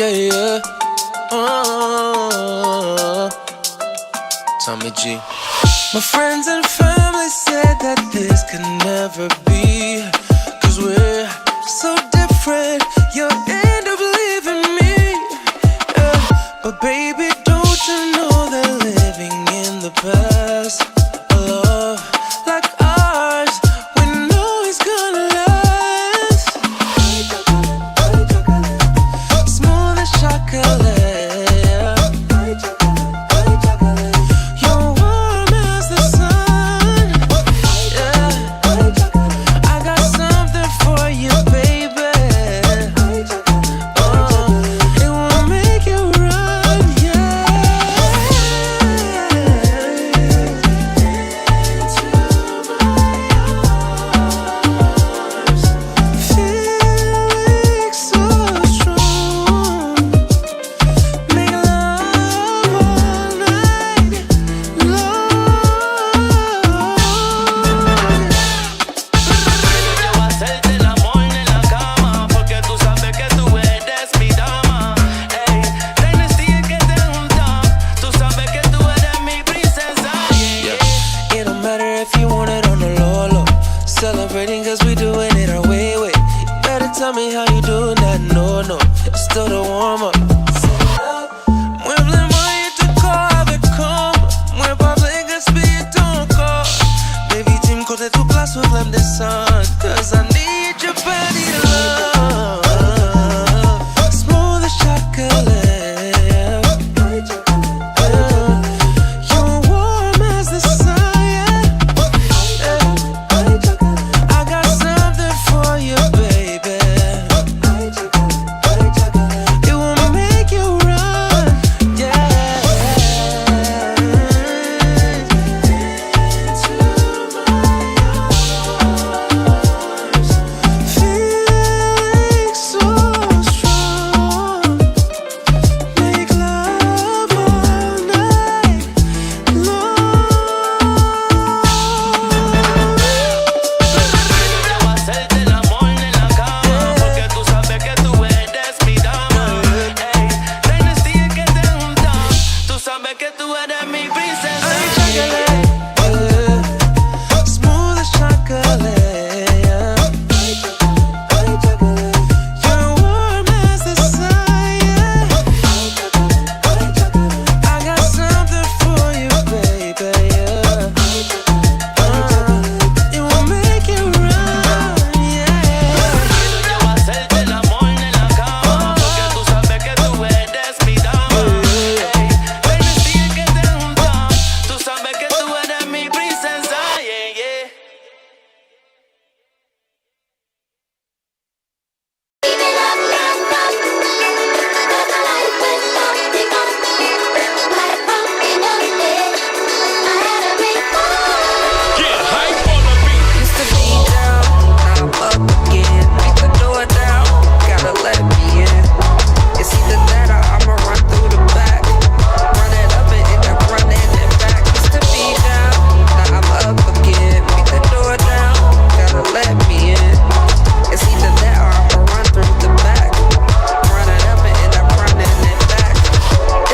Yeah, yeah. Tommy G. My friends and family said that this could never be, 'cause we're so different, you'll end up leaving me. Yeah. But baby, don't you know that living in the past, a love like ours, we know it's gonna last. Smooth as chocolate.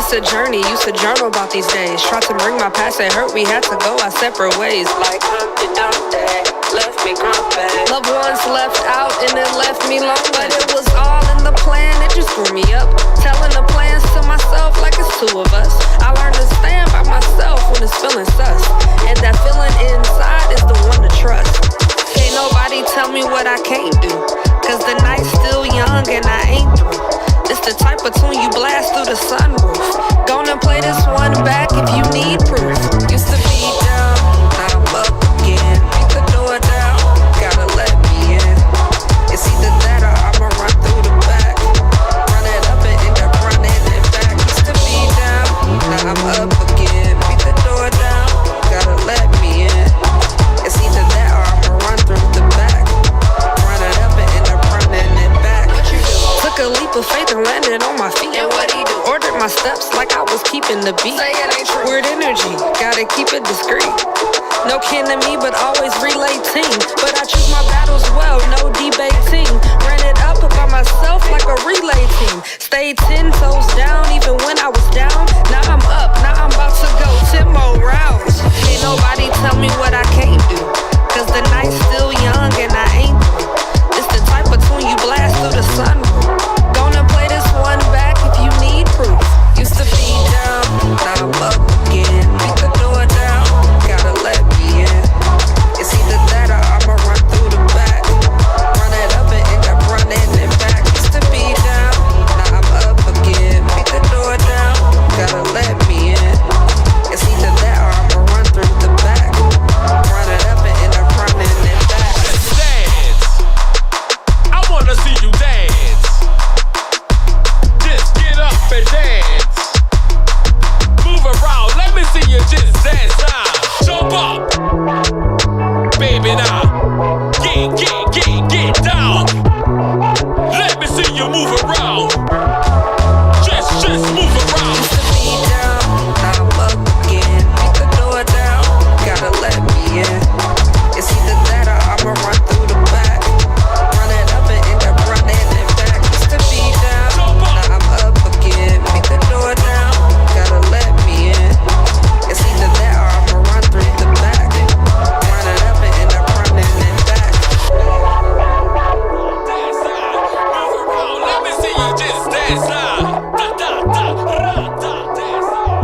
It's a journey, used to journal about these days. Tried to bring my past, it hurt, we had to go our separate ways. Like Humpty Dumpty, left me grumpy. Loved ones left out and it left me lonely. But it was all in the plan, it just grew me up. Telling the plans to myself like it's two of us. I learned to stand by myself when it's feeling sus. And that feeling inside is the one to trust. Can't nobody tell me what I can't do, cause the night's still young and I ain't through. It's the type of tune you blast through the sunroof. Gonna play this one back if you need proof. Used to be down, now I'm up again. Beat the door down, gotta let me in. It's either that or I'ma run through the back. Run it up and end up running it back. Used to be down, now I'm up again. Beat the door down, gotta let me in. It's either that or I'ma run through the back. Run it up and end up running it back. What you do? Took a leap of faith and landed on my feet. And what he do? Ordered my steps like I was keeping the beat. Say it ain't true. Weird energy, gotta keep it discreet. No kin to me, but always relay team. But I choose my battles well, no debating. Ran it up by myself like a relay team. Stayed 10 toes down even when I was down. Now I'm up, now I'm about to go 10 more rounds. Ain't nobody tell me what I can't do, cause the night's still young and I ain't through. It's the type of tune you blast through the sunroof. Gonna play this one back if you need proof. Used to be down, now I'm up again. Beat the door down, gotta let me in. It's either that or I'ma run through the back. Run it up and end up running it back. Used to be down, now I'm up again. Beat the door down, gotta let me in. It's either that or I'ma run through the back. Run it up and end up running it back. Dance, I wanna see you dance. Just get up and dance. Move around, let me see you just dance now. Jump up, baby now. Get down. Let me see you move around. Just move around. Used to be down, now I'm up again. Beat the door down, gotta let me in. It's either that or I'ma run through the back. Run it up and end up running it back. Used to be down, now I'm up again. Beat the door down, gotta let me in. It's either that or I'ma run through the back. Run it up and end up running it back. Dance now, move around, let me see you just dance now. Da da da, ra da, dance now.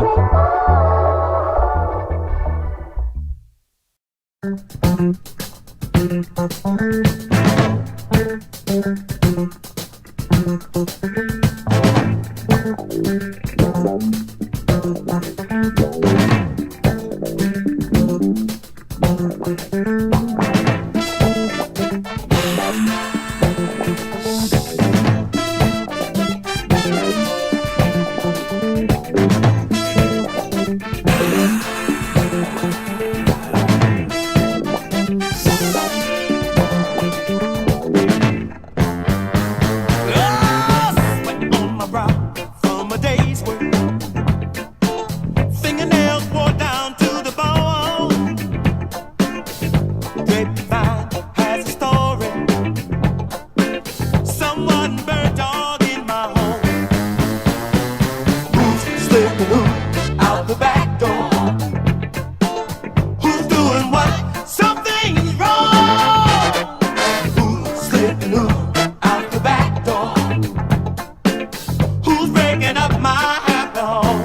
Sweat on my brow from a day's work. Fingernails wore down to the bone. Grapevine has a story. Someone burned dog in my home. Who's slipping who out the back door? Who's doing what? Something's wrong. Who's slipping who out the back door? Who's breaking up my happy home?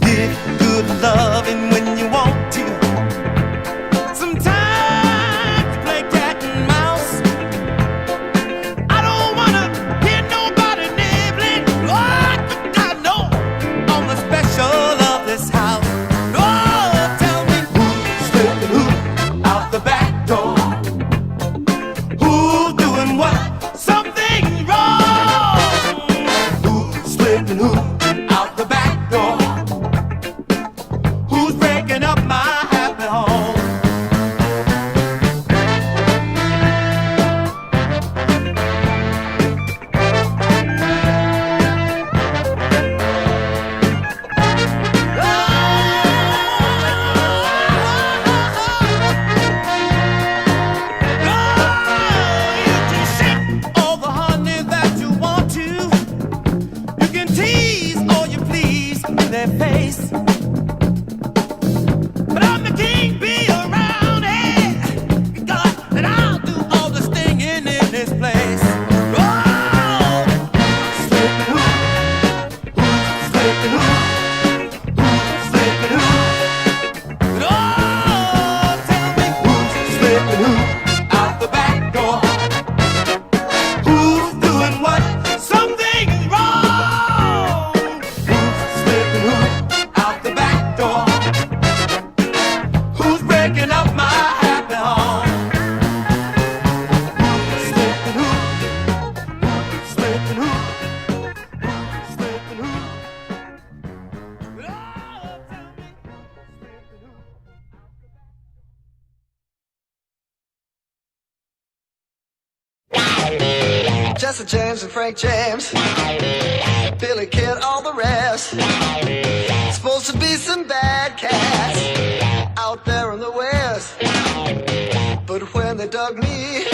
Give good loving when you want to. Sometimes you play cat and mouse. I don't wanna hear nobody nibbling. Oh, I know on the special their face. But I'm the king, be around it. God, and I'll do all the stinging in this place. Oh, slipping hoop, slipping hoop, slipping hoop. But oh, tell me who's slipping hoop out the back door? Who's doing what? Something's wrong. Who's slipping hoop out the back door? Who's breaking up my happy home? Slipping hoop, slipping hoop, slipping hoop. But oh, tell me who's slipping hoop. Jesse James and Frank James, Billy Kid, all the rest. Supposed to be some bad cats out there in the West. But when they dug me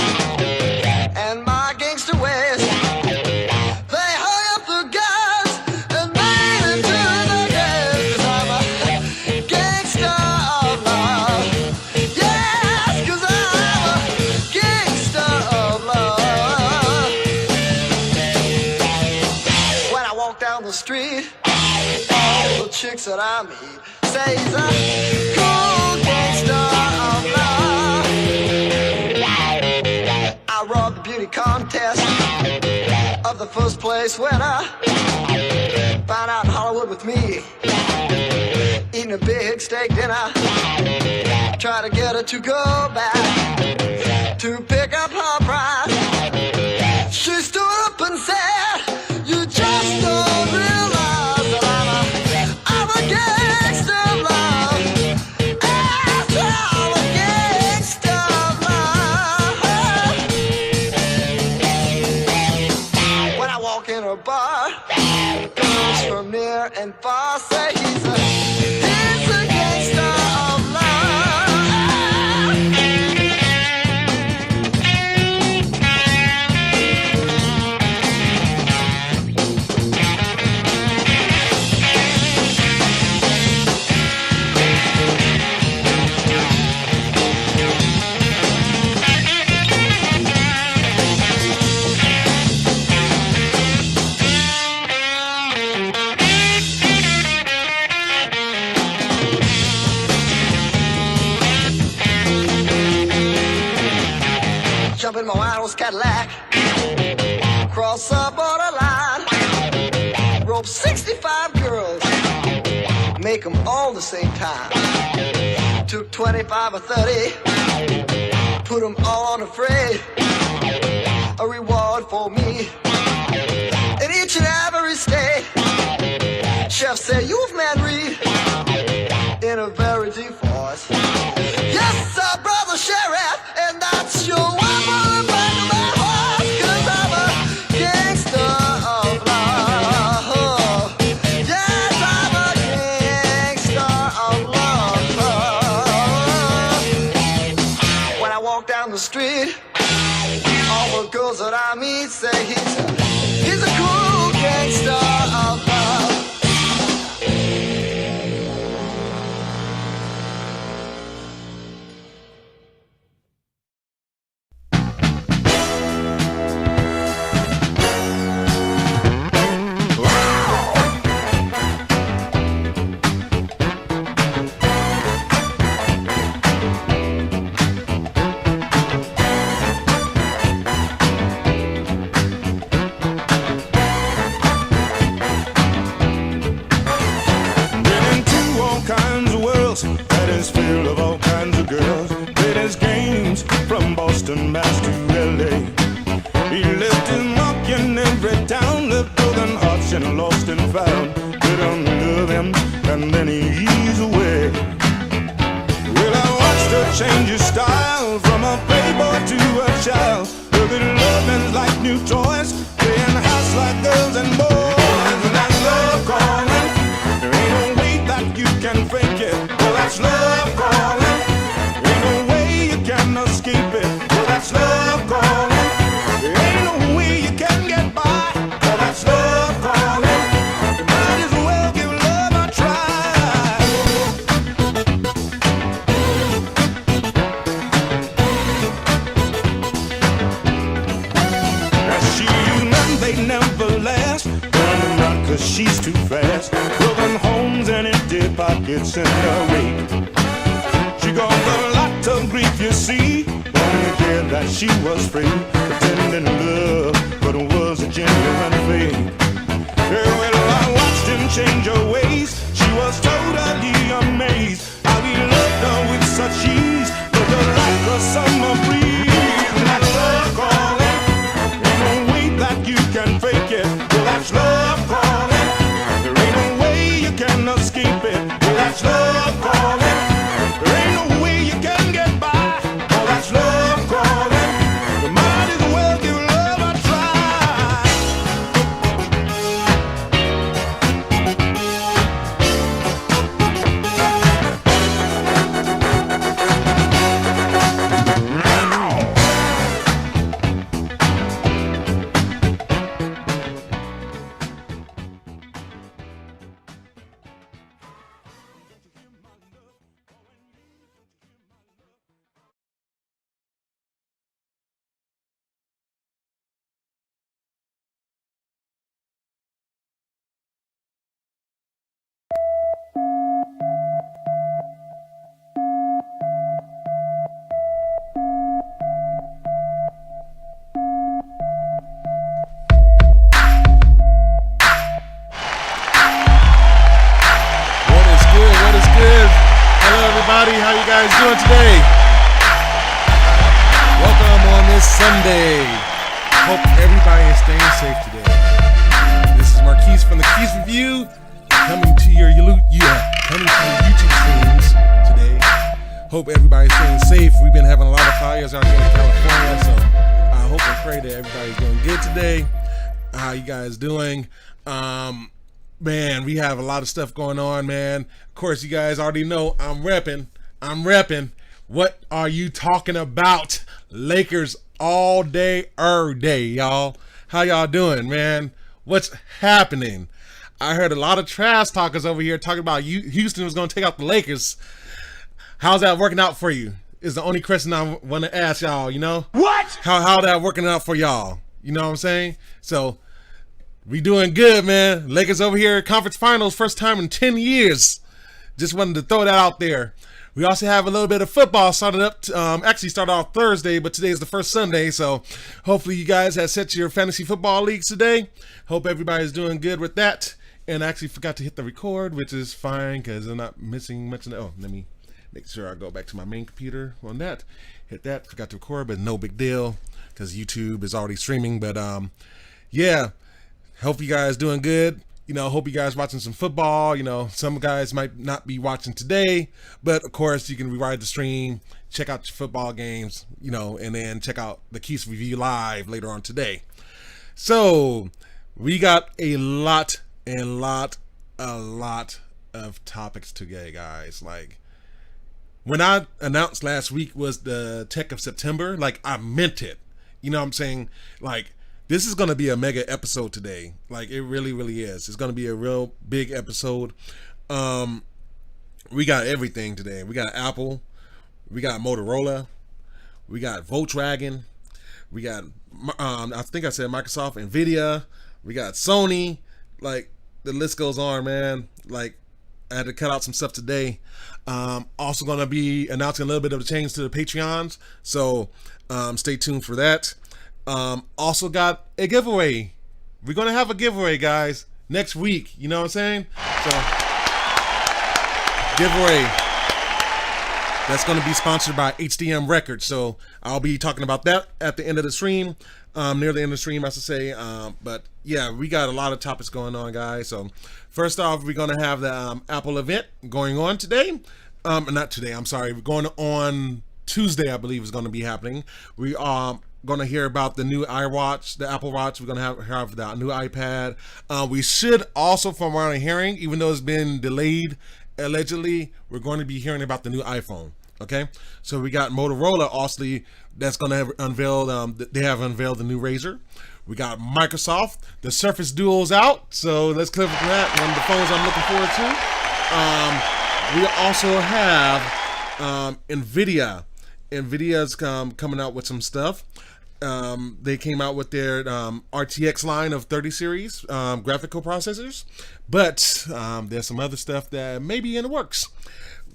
and my gangster ways, they hung up the guns and made it to the grave. 'Cause I'm a gangster of love. Yes, 'cause I'm a gangster of love. When I walk down the street, all the chicks that I meet say he's a cool gangster of love. I robbed the beauty contest of the first place winner. Found out in Hollywood with me, eating a big steak dinner. Try to get her to go back to pick up her prize. She stood up and said, "You just don't realize that I'm a gangster of love. Yes, I'm a gangster of love." When I walk in a bar, girls from near and far say he's a gangster of love. Jump in my Widows Cadillac, cross the borderline, rope 65 girls, make them all the same time. Took 25 or 30, put them all on a freight, a reward for me in each and every state. Chef said, "You've man read," in a very deep voice. "Yes, sir, brother sheriff, and that's your wife on the back of my horse, 'cause I'm a gangster of love. Yes, I'm a gangster of love." When I walk down the street, all the girls that I meet say he's a cool gangster of love. That is filled of all kinds of girls. Played his games from Boston, Mass to LA. He left his mark in every town, left broken hearts and lost and found. They don't love him and then he's away. Well, I watched her change his style from a playboy to a child. Look at loving like new toys, playing house like girls and boys. And that's love calling. There ain't no way that you can fake it. Well, that's love calling. Ain't no way you can escape it. Well, that's love calling. There ain't no way you can get by. Well, that's love calling. You might as well give love a try. past, broken homes and empty pockets in her wake. She caused a lot of grief, you see, on the day that she was free, pretending love, but it was a genuine fake. Well, I watched him change her ways. She was totally amazed how he loved her with such ease, but like a summer breeze. That's love calling. Ain't no way that you can fake it. Well, that's love calling. There ain't no way you can escape it. Well, that's love calling. There ain't no way you can get by. Oh, that's love calling. You might as well give love a try. How you guys doing today? Welcome on this Sunday. Hope everybody is staying safe today. This is Markeyse from the Keyse Review, coming to your YouTube streams today. Hope everybody's staying safe. We've been having a lot of fires out here in California, so I hope and pray that everybody's doing good today. How you guys doing? Man, we have a lot of stuff going on, man. Of course, you guys already know I'm repping. What are you talking about? Lakers all day, every day, y'all. How y'all doing, man? What's happening? I heard a lot of trash talkers over here talking about Houston was going to take out the Lakers. How's that working out for you? Is the only question I want to ask y'all, you know? What? How that working out for y'all? You know what I'm saying? So, we doing good, man. Lakers over here, conference finals, first time in 10 years. Just wanted to throw that out there. We also have a little bit of football started up. Actually started off Thursday, but today is the first Sunday. So hopefully you guys have set your fantasy football leagues today. Hope everybody's doing good with that. And I actually forgot to hit the record, which is fine because I'm not missing much. Oh, let me make sure I go back to my main computer on that. Hit that, forgot to record, but no big deal because YouTube is already streaming. But yeah, hope you guys doing good. You know, hope you guys watching some football. You know, some guys might not be watching today, but of course you can rewind the stream, check out your football games, you know, and then check out the Keyse Review live later on today. So we got a lot of topics today, guys. Like when I announced last week was the Tech of September, like I meant it. You know what I'm saying? Like, this is going to be a mega episode today. Like, it really, really is. It's going to be a real big episode. We got everything today. We got Apple. We got Motorola. We got Volkswagen. We got, I think I said Microsoft, NVIDIA. We got Sony. Like, the list goes on, man. Like, I had to cut out some stuff today. Also going to be announcing a little bit of a change to the Patreons. So, stay tuned for that. Also got a giveaway. We're going to have a giveaway, guys, next week. You know what I'm saying? So, giveaway. That's going to be sponsored by HDM Records. So, I'll be talking about that at the end of the stream. Near the end of the stream, I should say. But, yeah, we got a lot of topics going on, guys. So, first off, we're going to have the Apple event going on today. Not today, I'm sorry. We're going on Tuesday, I believe, is going to be happening. We are going to hear about the new iWatch, the Apple Watch. We're going to have the new iPad. We should also, from what I'm hearing, even though it's been delayed, allegedly, we're going to be hearing about the new iPhone. Okay, so we got Motorola, also, that's going to unveil. They have unveiled the new Razr. We got Microsoft. The Surface Duo's out, so let's click on that. One of the phones I'm looking forward to. We also have NVIDIA. NVIDIA's coming out with some stuff. they came out with their RTX line of 30 series graphical processors, but there's some other stuff that may be in the works.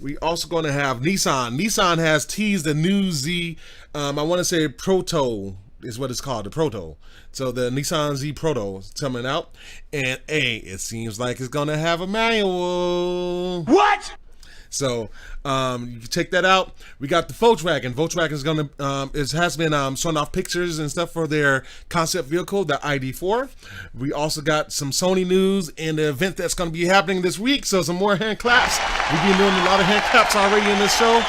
We also going to have Nissan. Nissan has teased the new Z, I want to say Proto is what it's called, the Proto. So the Nissan Z Proto is coming out, and it seems like it's going to have a manual. What? So you can check that out. We got the Volkswagen. Volkswagen is going to has been showing off pictures and stuff for their concept vehicle, the ID4. We also got some Sony news and the event that's going to be happening this week. So some more hand claps. We've been doing a lot of hand claps already in this show,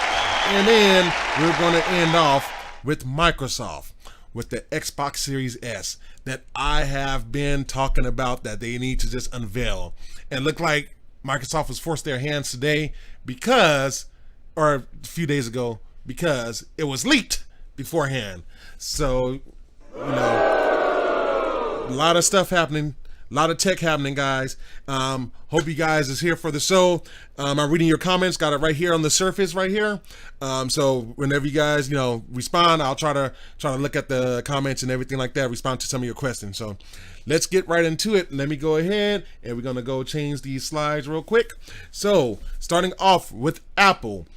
and then we're going to end off with Microsoft with the Xbox Series S that I have been talking about that they need to just unveil. And look like Microsoft was forced their hands today because, or a few days ago, because it was leaked beforehand. So, a lot of stuff happening, a lot of tech happening, guys. Hope you guys is here for the show. I'm reading your comments, got it right here on the surface right here. So whenever you guys, respond, I'll try to look at the comments and everything like that, respond to some of your questions. So let's get right into it. Let me go ahead and we're going to go change these slides real quick. So starting off with Apple.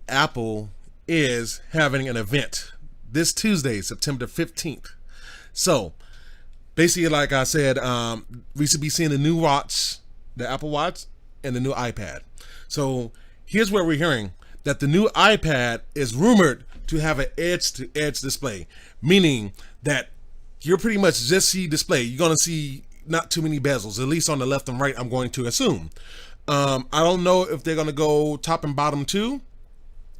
Apple is having an event this Tuesday, September 15th. So basically, like I said, we should be seeing the new watch, the Apple Watch, and the new iPad. So here's where we're hearing that the new iPad is rumored to have an edge-to-edge display, meaning that you're pretty much just see display. You're going to see not too many bezels, at least on the left and right, I'm going to assume. I don't know if they're going to go top and bottom too,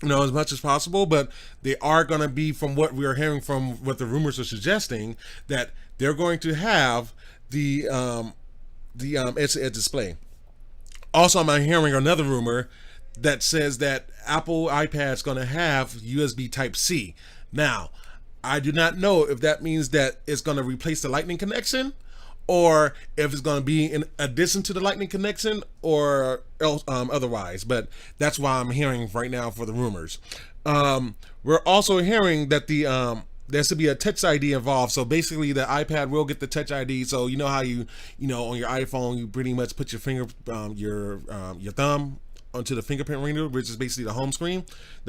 as much as possible, but they are going to be, from what we are hearing from what the rumors are suggesting, that they're going to have the edge-to-edge display. Also, I'm hearing another rumor that says that Apple iPad is going to have USB Type-C. Now, I do not know if that means that it's going to replace the Lightning connection, or if it's going to be in addition to the Lightning connection, or else, otherwise. But that's why I'm hearing right now for the rumors. We're also hearing that there should be a Touch ID involved. So basically, the iPad will get the Touch ID. So you know how on your iPhone, you pretty much put your finger, your thumb onto the fingerprint reader, which is basically the home screen,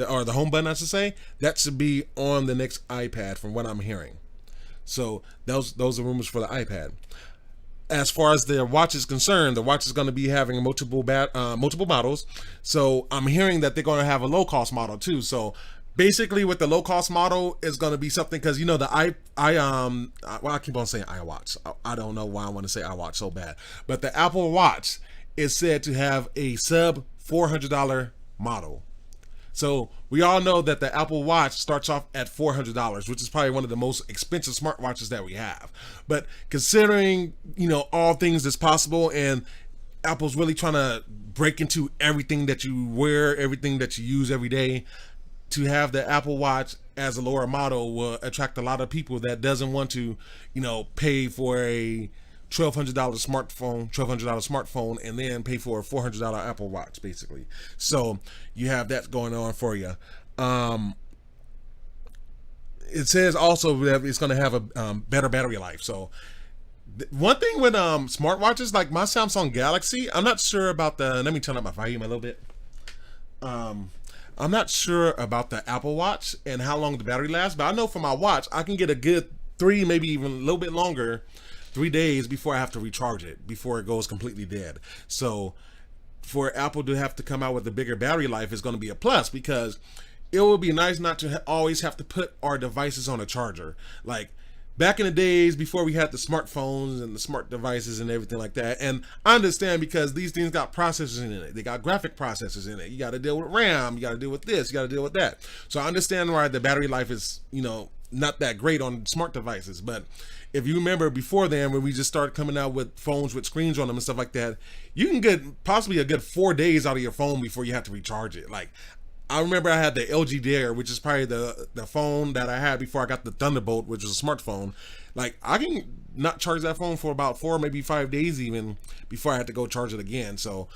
or the home button, I should say. That should be on the next iPad, from what I'm hearing. So those are rumors for the iPad. As far as the watch is concerned, the watch is going to be having multiple models. So I'm hearing that they're going to have a low-cost model too. So basically, with the low-cost model, is going to be something, because I keep on saying iWatch. I don't know why I want to say iWatch so bad, but the Apple Watch is said to have a sub $400 model. So we all know that the Apple Watch starts off at $400, which is probably one of the most expensive smartwatches that we have. But considering, all things that's possible, and Apple's really trying to break into everything that you wear, everything that you use every day, to have the Apple Watch as a lower model will attract a lot of people that doesn't want to, pay for a $1,200 smartphone and then pay for a $400 Apple Watch, basically. So you have that going on for you. It says also that it's going to have a better battery life. So one thing with smartwatches, like my Samsung Galaxy, I'm not sure about let me turn up my volume a little bit. I'm not sure about the Apple Watch and how long the battery lasts, but I know for my watch, I can get a good 3, maybe even a little bit longer, 3 days before I have to recharge it, before it goes completely dead. So for Apple to have to come out with a bigger battery life is going to be a plus, because it would be nice not to always have to put our devices on a charger. Like back in the days before we had the smartphones and the smart devices and everything like that. And I understand, because these things got processors in it. They got graphic processors in it. You got to deal with RAM. You got to deal with this. You got to deal with that. So I understand why the battery life is, not that great on smart devices. But if you remember before then, when we just started coming out with phones with screens on them and stuff like that, you can get possibly a good 4 days out of your phone before you have to recharge it. Like, I remember I had the LG Dare, which is probably the phone that I had before I got the Thunderbolt, which was a smartphone. Like, I can not charge that phone for about 4, maybe 5 days even before I had to go charge it again. So,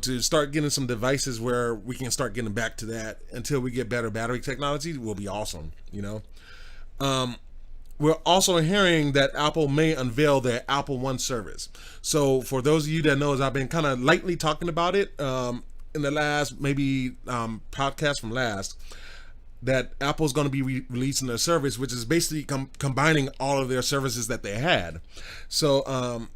to start getting some devices where we can start getting back to that until we get better battery technology will be awesome. We're also hearing that Apple may unveil their Apple One service. So for those of you that knows, I've been kind of lightly talking about it in the last podcast from last, that Apple's going to be releasing their service, which is basically combining all of their services that they had. So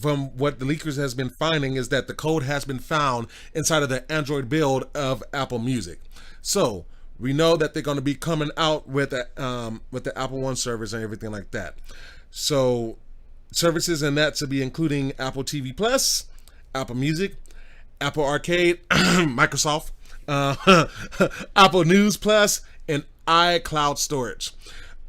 from what the leakers has been finding is that the code has been found inside of the Android build of Apple Music. So we know that they're going to be coming out with the Apple One service and everything like that. So services in that to be including Apple TV Plus, Apple Music, Apple Arcade, Microsoft, Apple News Plus, and iCloud storage.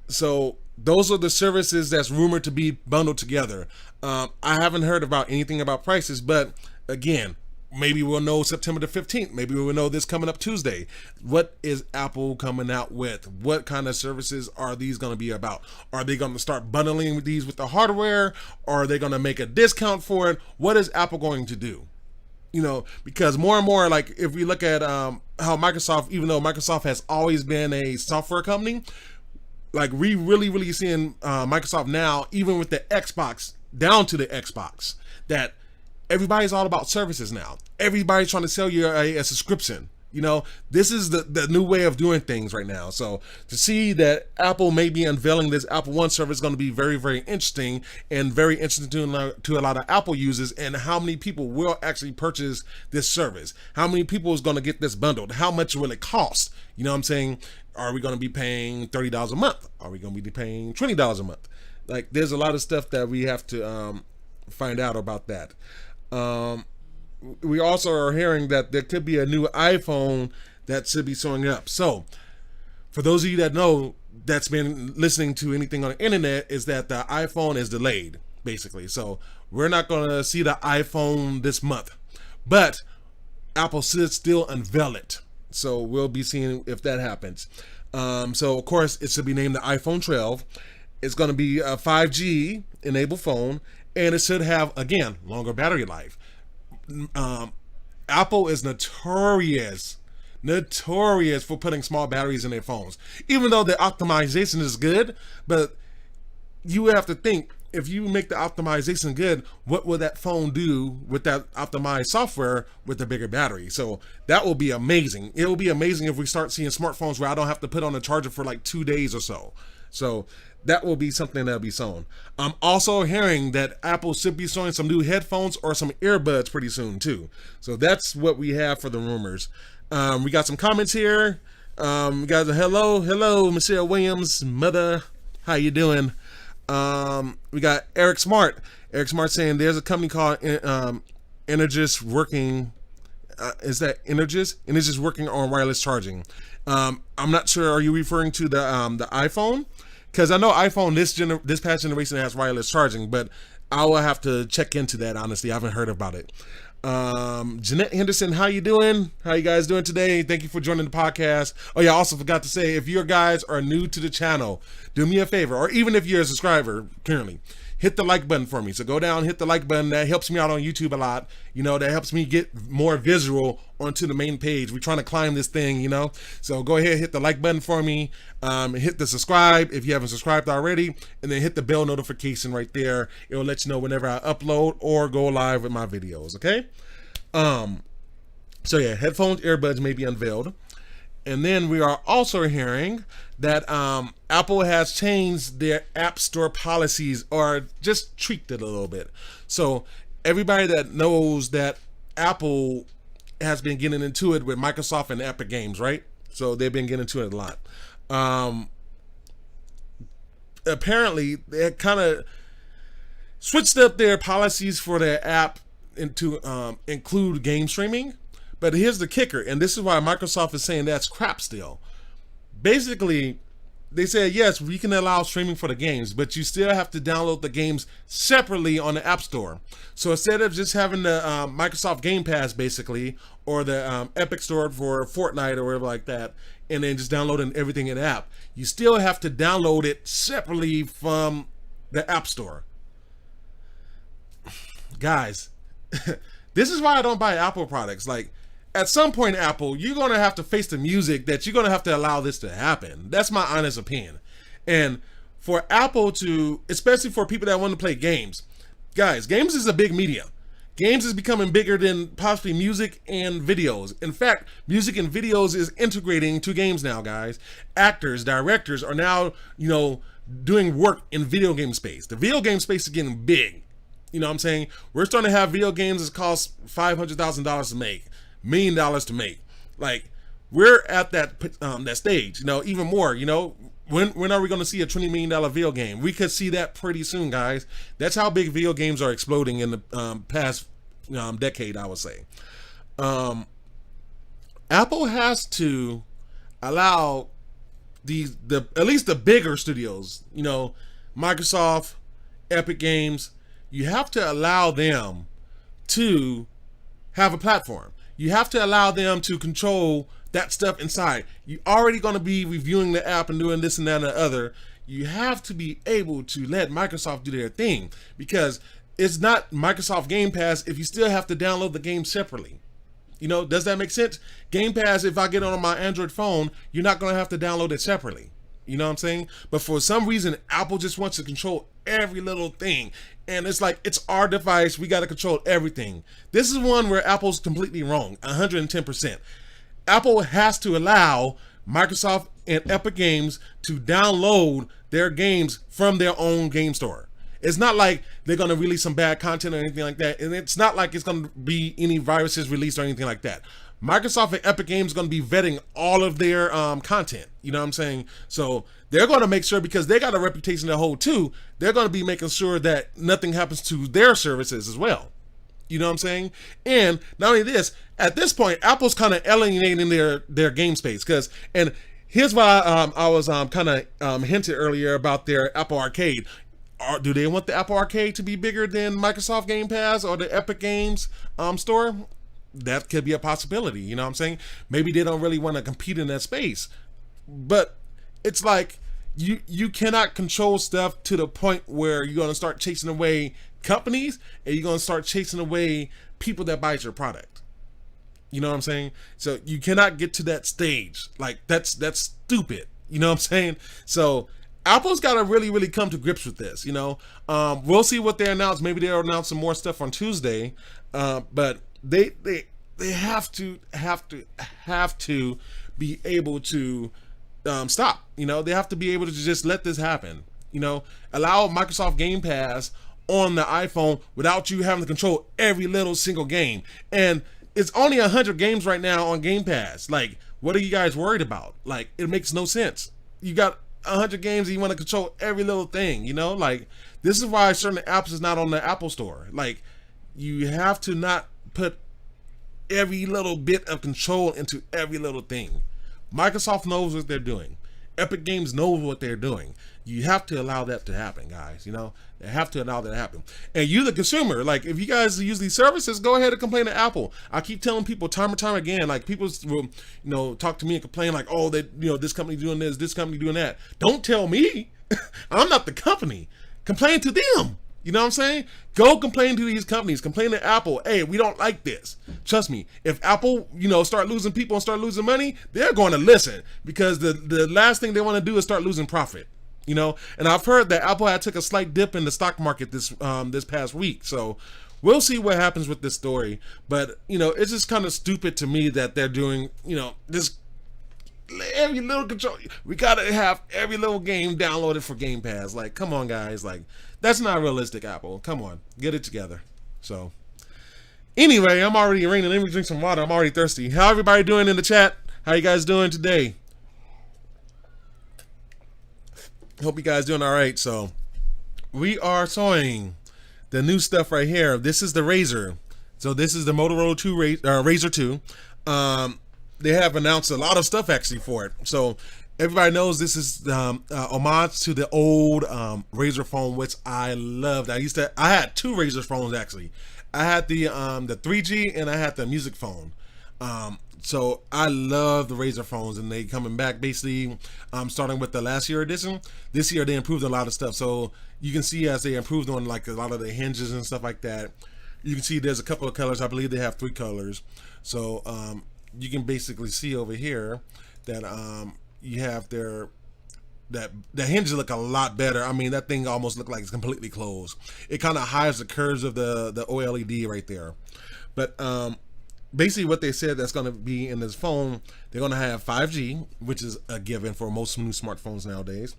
So those are the services that's rumored to be bundled together. I haven't heard about anything about prices, but again, maybe we'll know September the 15th. Maybe we'll know this coming up Tuesday. What is Apple coming out with? What kind of services are these going to be about? Are they going to start bundling these with the hardware? Or are they going to make a discount for it? What is Apple going to do? Because more and more, like if we look at how Microsoft, even though Microsoft has always been a software company, like we really seeing Microsoft now, even with the Xbox, down to the Xbox, that everybody's all about services now. Everybody's trying to sell you a subscription. This is the new way of doing things right now. So to see that Apple may be unveiling this Apple One service is going to be very, very interesting, and very interesting to a lot of Apple users, and how many people will actually purchase this service. How many people is going to get this bundled? How much will it cost? You know what I'm saying? Are we going to be paying $30 a month? Are we going to be paying $20 a month? Like, there's a lot of stuff that we have to find out about that. We also are hearing that there could be a new iPhone that should be showing up. So for those of you that know, that's been listening to anything on the internet, is that the iPhone is delayed, basically. So we're not going to see the iPhone this month, but Apple should still unveil it. So we'll be seeing if that happens. So of course it should be named the iPhone 12. It's going to be a 5G enabled phone, and it should have, again, longer battery life. Apple is notorious for putting small batteries in their phones, even though the optimization is good. But you have to think, if you make the optimization good, what will that phone do with that optimized software with the bigger battery? So that will be amazing. It will be amazing if we start seeing smartphones where I don't have to put on a charger for like 2 days or so. So that will be something that'll be shown. I'm also hearing that Apple should be showing some new headphones or some earbuds pretty soon too. So that's what we have for the rumors. We got some comments here. We got a hello, Michelle Williams, mother. How you doing? We got Eric Smart. Eric Smart saying there's a company called Energis working. Is that Energis? Energis working on wireless charging. I'm not sure. Are you referring to the iPhone? Because I know iPhone this past generation has wireless charging, but I will have to check into that. Honestly, I haven't heard about it. Jeanette Henderson, how you doing? How you guys doing today? Thank you for joining the podcast. Oh yeah, I also forgot to say, if you guys are new to the channel, do me a favor, or even if you're a subscriber currently, hit the like button for me. So go down, hit the like button. That helps me out on YouTube a lot. That helps me get more visual onto the main page. We're trying to climb this thing, So go ahead, hit the like button for me. Hit the subscribe if you haven't subscribed already, and then hit the bell notification right there. It will let you know whenever I upload or go live with my videos. Okay. So yeah, headphones, earbuds may be unveiled. And then we are also hearing that Apple has changed their App Store policies, or just tweaked it a little bit. So everybody that knows that Apple has been getting into it with Microsoft and Epic Games, right? So they've been getting into it a lot. Apparently, they kind of switched up their policies for their app to include game streaming. But here's the kicker, and this is why Microsoft is saying that's crap still. Basically, they said, yes, we can allow streaming for the games, but you still have to download the games separately on the App Store. So instead of just having the Microsoft Game Pass, basically, or the Epic Store for Fortnite or whatever like that, and then just downloading everything in the app, you still have to download it separately from the App Store. Guys, This is why I don't buy Apple products. Like, at some point, Apple, you're going to have to face the music that you're going to have to allow this to happen. That's my honest opinion. And for Apple to, especially for people that want to play games, guys, games is a big media. Games is becoming bigger than possibly music and videos. In fact, music and videos is integrating to games now, guys. Actors, directors are now, doing work in video game space. The video game space is getting big. You know what I'm saying? We're starting to have video games that cost $500,000 to make, $1 million to make. Like, we're at that stage, even more, When are we going to see a $20 million video game? We could see that pretty soon, guys. That's how big video games are exploding in the past decade, I would say. Apple has to allow at least the bigger studios, Microsoft, Epic Games, you have to allow them to have a platform. You have to allow them to control that stuff inside. You're already going to be reviewing the app and doing this and that and the other. You have to be able to let Microsoft do their thing, because it's not Microsoft Game Pass if you still have to download the game separately. Does that make sense? Game Pass, if I get on my Android phone, you're not going to have to download it separately. You know what I'm saying? But for some reason, Apple just wants to control every little thing. And it's like, it's our device. We got to control everything. This is one where Apple's completely wrong, 110%. Apple has to allow Microsoft and Epic Games to download their games from their own game store. It's not like they're going to release some bad content or anything like that. And it's not like it's going to be any viruses released or anything like that. Microsoft and Epic Games are going to be vetting all of their content. You know what I'm saying? So they're going to make sure, because they got a reputation to hold too, they're going to be making sure that nothing happens to their services as well. You know what I'm saying? And not only this, at this point, Apple's kind of alienating their game space. And here's why I was kind of hinted earlier about their Apple Arcade. Do they want the Apple Arcade to be bigger than Microsoft Game Pass or the Epic Games store? That could be a possibility. You know what I'm saying? Maybe they don't really want to compete in that space. But it's like, you cannot control stuff to the point where you're going to start chasing away companies and you're going to start chasing away people that buy your product. You know what I'm saying? So you cannot get to that stage. Like, that's stupid. You know what I'm saying? So Apple's got to really, really come to grips with this. We'll see what they announce. Maybe they'll announce some more stuff on Tuesday. But they have to be able to stop. They have to be able to just let this happen. Allow Microsoft Game Pass on the iPhone without you having to control every little single game. And it's only 100 games right now on Game Pass. Like, what are you guys worried about? Like, it makes no sense. You got 100 games and you want to control every little thing. Like, this is why certain apps is not on the Apple Store. Like, you have to not put every little bit of control into every little thing. Microsoft knows what they're doing. Epic Games knows what they're doing. You have to allow that to happen, guys. They have to allow that to happen. And you, the consumer, like, if you guys use these services, go ahead and complain to Apple. I keep telling people time and time again, like, people will, talk to me and complain like, oh, that, this company doing this company doing that. Don't tell me. I'm not the company. Complain to them. You know what I'm saying? Go complain to these companies. Complain to Apple. Hey, we don't like this. Trust me. If Apple, start losing people and start losing money, they're going to listen, because the last thing they want to do is start losing profit. And I've heard that Apple had took a slight dip in the stock market this past week. So we'll see what happens with this story. But, it's just kind of stupid to me that they're doing, this every little control. We got to have every little game downloaded for Game Pass. Like, come on, guys. Like, that's not realistic, Apple. Come on, get it together. So anyway, I'm already raining. Let me drink some water. I'm already thirsty. How everybody doing in the chat? How you guys doing today? Hope you guys doing all right. So we are showing the new stuff right here. This is the Razr. So this is the Motorola Razr 2. They have announced a lot of stuff actually for it. So everybody knows this is homage to the old Razr phone, which I loved. I had two Razr phones actually. I had the 3G and I had the music phone. So I love the Razr phones, and they coming back basically starting with the last year edition. This year they improved a lot of stuff. So you can see as they improved on like a lot of the hinges and stuff like that. You can see there's a couple of colors. I believe they have 3 colors. So you can basically see over here that you have their that the hinges look a lot better. I mean, that thing almost looked like it's completely closed. It kind of hides the curves of the OLED right there. But basically what they said that's going to be in this phone, they're going to have 5G, which is a given for most new smartphones nowadays.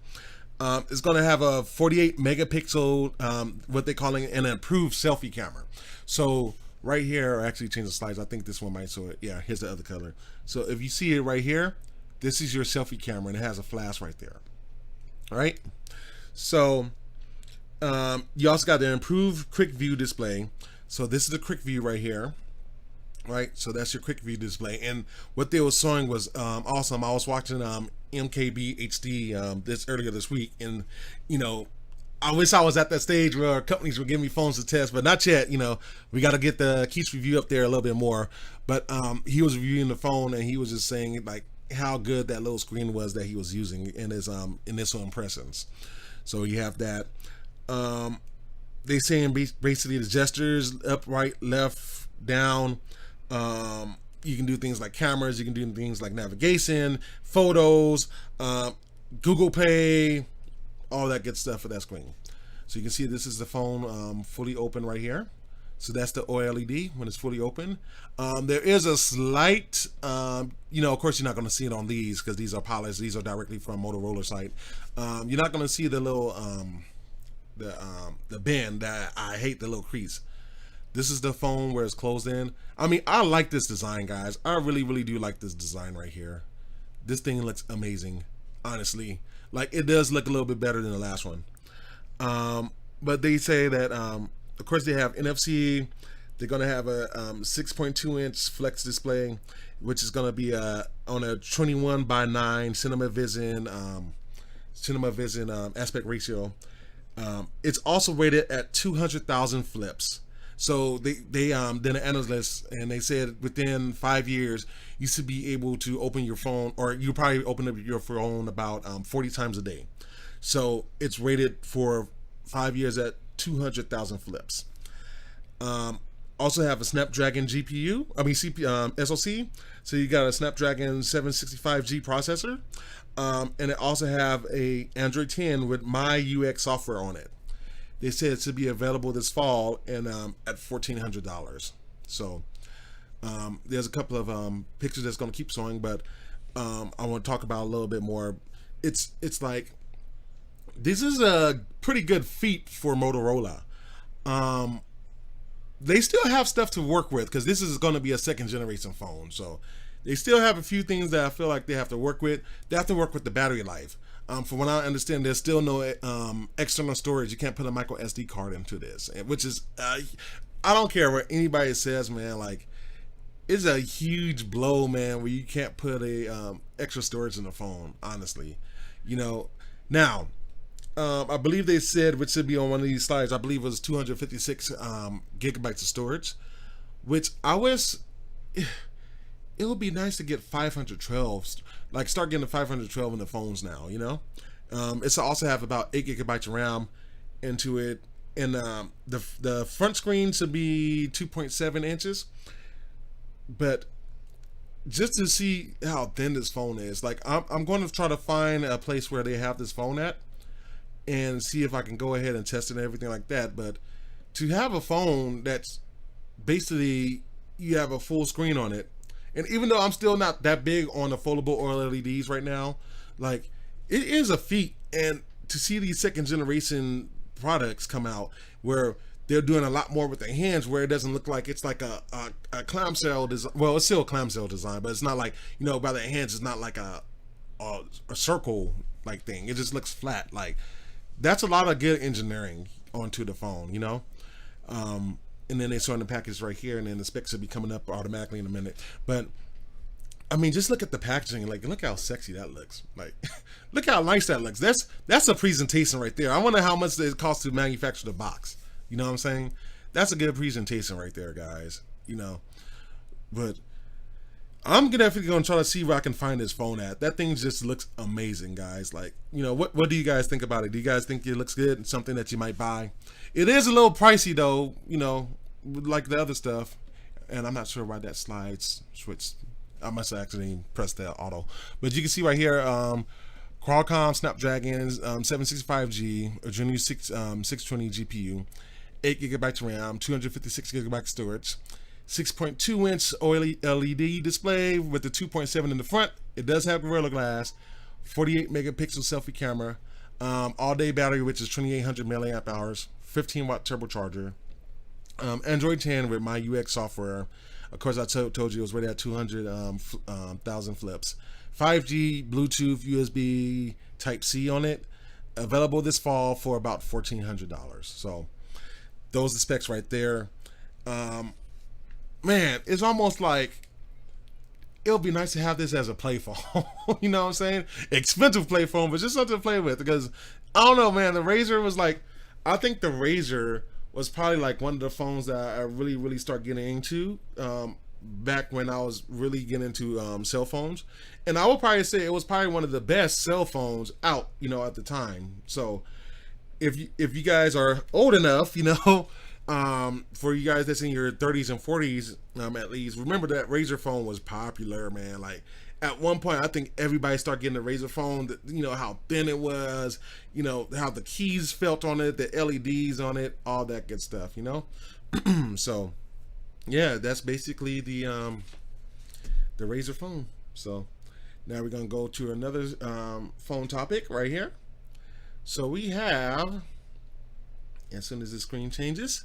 It's going to have a 48 megapixel, what they're calling an improved selfie camera. So right here, I actually changed the slides. I think this one might show it. Yeah, here's the other color. So if you see it right here, this is your selfie camera, and it has a flash right there. All right. So you also got the improved quick view display. So this is the quick view right here. Right, so that's your quick view display, and what they were showing was awesome. I was watching MKB HD this earlier this week, and you know, I wish I was at that stage where companies would give me phones to test, but not yet. You know, we got to get the Keyse review up there a little bit more. But he was reviewing the phone, and he was just saying like how good that little screen was that he was using in his initial impressions. So you have that. They saying basically the gestures up, right, left, down. You can do things like cameras, you can do things like navigation, photos, Google Pay, all that good stuff for that screen. So you can see this is the phone fully open right here. So that's the OLED when it's fully open. There is a slight, you know, of course you're not going to see it on these because these are polished. These are directly from Motorola site. You're not going to see the little, the bend. That I hate the little crease. This is the phone where it's closed in. I mean, I like this design, guys. I really, really do like this design right here. This thing looks amazing, honestly. Like, it does look a little bit better than the last one. But they say that, of course, they have NFC. They're going to have a 6.2-inch flex display, which is going to be on a 21:9 cinema vision aspect ratio. It's also rated at 200,000 flips. So they did an analysis, and they said within 5 years you should be able to open your phone, or you probably open up your phone about 40 times a day. So it's rated for 5 years at 200,000 flips. Also have a Snapdragon GPU, SoC. So you got a Snapdragon 765G processor, and it also have a Android 10 with My UX software on it. They said it should be available this fall and at $1,400. So there's a couple of pictures that's going to keep showing, but I want to talk about a little bit more. It's like, this is a pretty good feat for Motorola. They still have stuff to work with because this is going to be a second generation phone. So they still have a few things that I feel like they have to work with. They have to work with the battery life. From what I understand, there's still no external storage. You can't put a micro SD card into this, which is, I don't care what anybody says, man. Like, it's a huge blow, man, where you can't put a extra storage in the phone, honestly. You know, now, I believe they said, which should be on one of these slides, I believe it was 256 gigabytes of storage, which I wish, it would be nice to get 512, like start getting the 512 in the phones now, you know. It's also have about 8 gigabytes of RAM into it, and the front screen should be 2.7 inches. But just to see how thin this phone is, like I'm going to try to find a place where they have this phone at and see if I can go ahead and test it and everything like that. But to have a phone that's basically, you have a full screen on it, and even though I'm still not that big on the foldable OLEDs right now, like, it is a feat. And to see these second generation products come out where they're doing a lot more with their hands, where it doesn't look like it's like a clamshell design. Well, it's still a clamshell design, but it's not like, you know, by their hands, it's not like a circle like thing. It just looks flat. Like, that's a lot of good engineering onto the phone, you know. And then they saw in the package right here, and then the specs will be coming up automatically in a minute. But I mean, just look at the packaging. Like, look how sexy that looks. Like, look how nice that looks. That's a presentation right there. I wonder how much it costs to manufacture the box. You know what I'm saying? That's a good presentation right there, guys. You know, but I'm definitely gonna try to see where I can find this phone at. That thing just looks amazing, guys. Like, you know, what do you guys think about it? Do you guys think it looks good and something that you might buy? It is a little pricey though, you know. like the other stuff, and I'm not sure why that slides switched. I must have accidentally pressed that auto. But you can see right here, Qualcomm Snapdragon 765G, Adreno 620 GPU, 8 gigabytes RAM, 256 gigabytes storage, 6.2-inch OLED display with the 2.7 in the front. It does have Gorilla Glass, 48 megapixel selfie camera, all-day battery, which is 2,800 milliamp hours, 15-watt turbocharger, Android 10 with my UX software. Of course, I told you it was rated at 200,000 flips. 5G, Bluetooth, USB, Type-C on it. Available this fall for about $1,400. So those are the specs right there. Man, it's almost like it'll be nice to have this as a play phone. You know what I'm saying? Expensive play phone, but just something to play with. Because I don't know, man. The Razr was like, I think the Razr was probably like one of the phones that I really start getting into back when I was really getting into cell phones. And I would probably say it was probably one of the best cell phones out, you know, at the time. So if you guys are old enough, you know, for you guys that's in your 30s and 40s, at least, remember that Razr phone was popular, man. Like at one point, I think everybody started getting a Razr phone. That, you know, how thin it was, you know, how the keys felt on it, the LEDs on it, all that good stuff, you know. So yeah, that's basically the Razr phone. So now we're gonna go to another phone topic right here. So we have, as soon as the screen changes,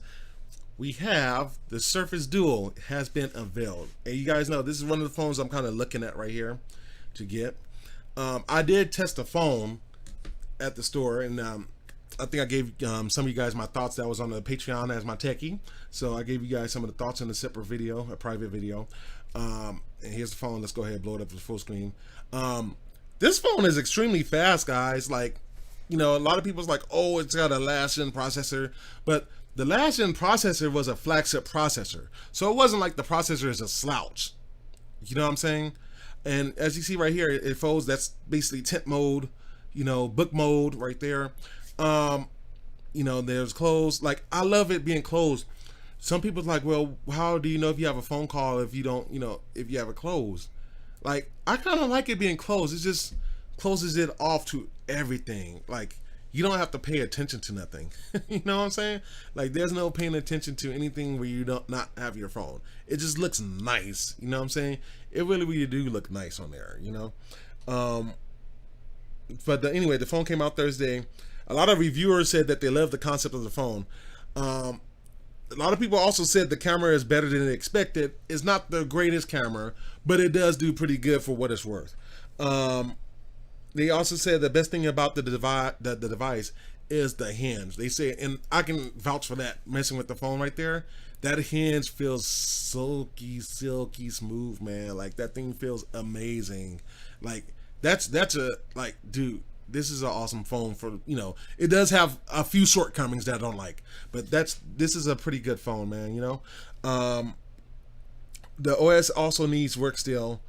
we have the Surface Duo. It has been unveiled, and you guys know this is one of the phones I'm kind of looking at right here to get. I did test the phone at the store, and I think I gave some of you guys my thoughts. That was on the Patreon as my techie, so I gave you guys some of the thoughts in a separate video, a private video. And here's the phone. Let's go ahead and blow it up to full screen. This phone is extremely fast, guys. Like, you know, a lot of people's like, oh, it's got a last-gen processor, but the last-gen processor was a flagship processor, so it wasn't like the processor is a slouch. You know what I'm saying? And as you see right here, it folds. That's basically tint mode, you know, book mode right there. You know, there's closed. Like, I love it being closed. Some people's like, well, how do you know if you have a phone call if you don't, you know, if you have it closed? Like, I kind of like it being closed. It just closes it off to everything. Like, you don't have to pay attention to nothing. You know what I'm saying? Like, there's no paying attention to anything where you don't not have your phone. It just looks nice. You know what I'm saying? It really do look nice on there, you know? But anyway, the phone came out Thursday. A lot of reviewers said that they love the concept of the phone. A lot of people also said the camera is better than expected. It's not the greatest camera, but it does do pretty good for what it's worth. They also said the best thing about the device is the hinge. They say, and I can vouch for that, messing with the phone right there, that hinge feels silky smooth, man. Like, that thing feels amazing. Like, that's a, like, dude, this is an awesome phone for, you know, it does have a few shortcomings that I don't like, but this is a pretty good phone, man, you know. The OS also needs work still.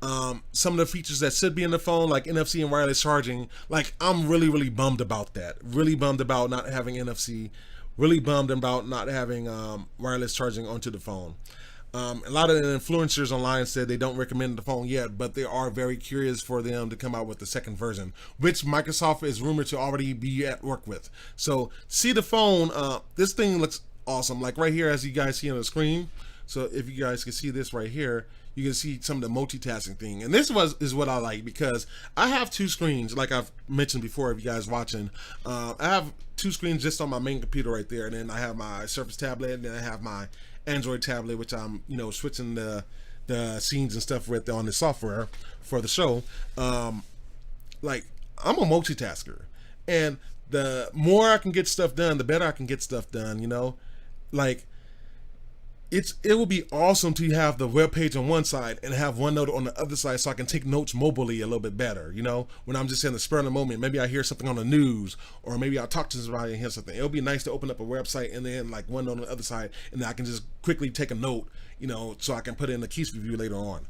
Some of the features that should be in the phone, like NFC and wireless charging, like, I'm really bummed about that. Really bummed about not having NFC. Really bummed about not having wireless charging onto the phone. A lot of the influencers online said they don't recommend the phone yet, but they are very curious for them to come out with the second version, which Microsoft is rumored to already be at work with. So see the phone, this thing looks awesome. Like right here, as you guys see on the screen. So if you guys can see this right here, you can see some of the multitasking thing. And this is what I like, because I have two screens, like I've mentioned before, if you guys watching. I have two screens just on my main computer right there, and then I have my Surface tablet, and then I have my Android tablet, which I'm, you know, switching the scenes and stuff with on the software for the show. Like, I'm a multitasker, and the more I can get stuff done, the better I can get stuff done, you know. Like, it will be awesome to have the web page on one side and have OneNote on the other side, so I can take notes mobilely a little bit better, you know, when I'm just in the spur of the moment. Maybe I hear something on the news, or maybe I'll talk to somebody and hear something. It'll be nice to open up a website and then like OneNote on the other side, and then I can just quickly take a note you know, so I can put in a Keyse review later on.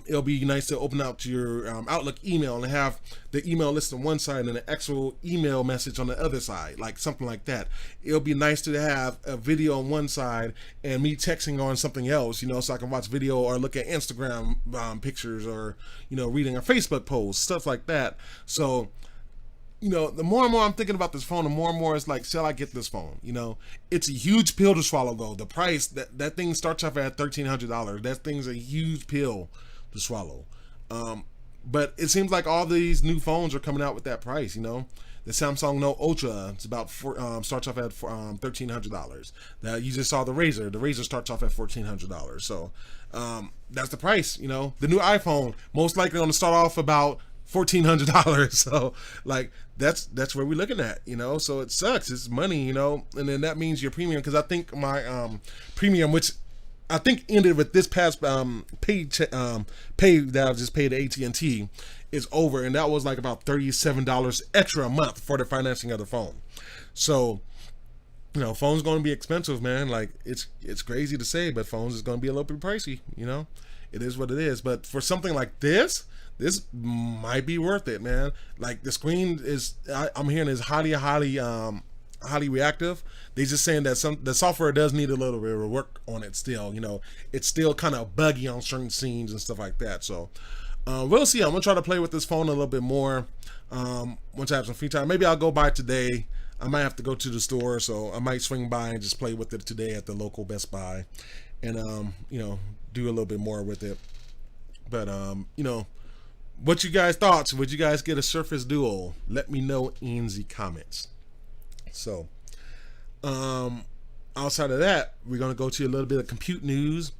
It'll be nice to open out your Outlook email and have the email list on one side and an actual email message on the other side, like something like that. It'll be nice to have a video on one side and me texting on something else, you know, so I can watch video or look at Instagram pictures or, you know, reading a Facebook post, stuff like that. So, you know, the more and more I'm thinking about this phone, the more and more it's like, shall I get this phone? You know, it's a huge pill to swallow though. The price, that thing starts off at $1,300. That thing's a huge pill to swallow. But it seems like all these new phones are coming out with that price, you know. The Samsung Note Ultra, it's about starts off at $1,300. Now you just saw the Razr. The Razr starts off at $1,400. So that's the price, you know. The new iPhone most likely going to start off about $1,400. So like that's where we're looking at, you know. So it sucks. It's money, you know, and then that means your premium, because I think my premium, which I think ended with this past pay that I just paid to AT&T, is over, and that was like about $37 extra a month for the financing of the phone. So, you know, phones going to be expensive, man. Like it's crazy to say, but phones is going to be a little bit pricey. You know, it is what it is. But for something like this might be worth it, man. Like the screen is, I'm hearing is highly reactive. They just saying that the software does need a little bit of work on it still. You know, it's still kind of buggy on certain scenes and stuff like that. So we'll see. I'm gonna try to play with this phone a little bit more once I have some free time. Maybe I'll go by today. I might have to go to the store, so I might swing by and just play with it today at the local Best Buy, and you know, do a little bit more with it. But you know, what you guys thoughts? Would you guys get a Surface Duo? Let me know in the comments. So outside of that, we're going to go to a little bit of compute news,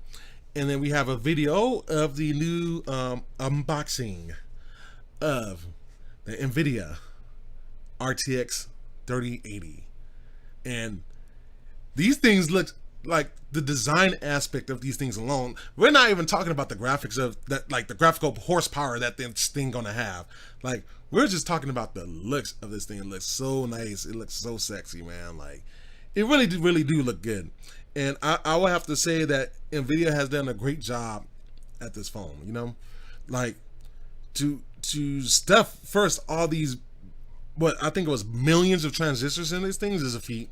and then we have a video of the new unboxing of the NVIDIA RTX 3080. And these things look like, the design aspect of these things alone, we're not even talking about the graphics of that, like the graphical horsepower that this thing gonna have. Like, we're just talking about the looks of this thing. It looks so nice. It looks so sexy, man. Like, it really do look good. And I will have to say that NVIDIA has done a great job at this phone, you know. Like, to stuff first all these, what I think it was millions of transistors in these things is a feat.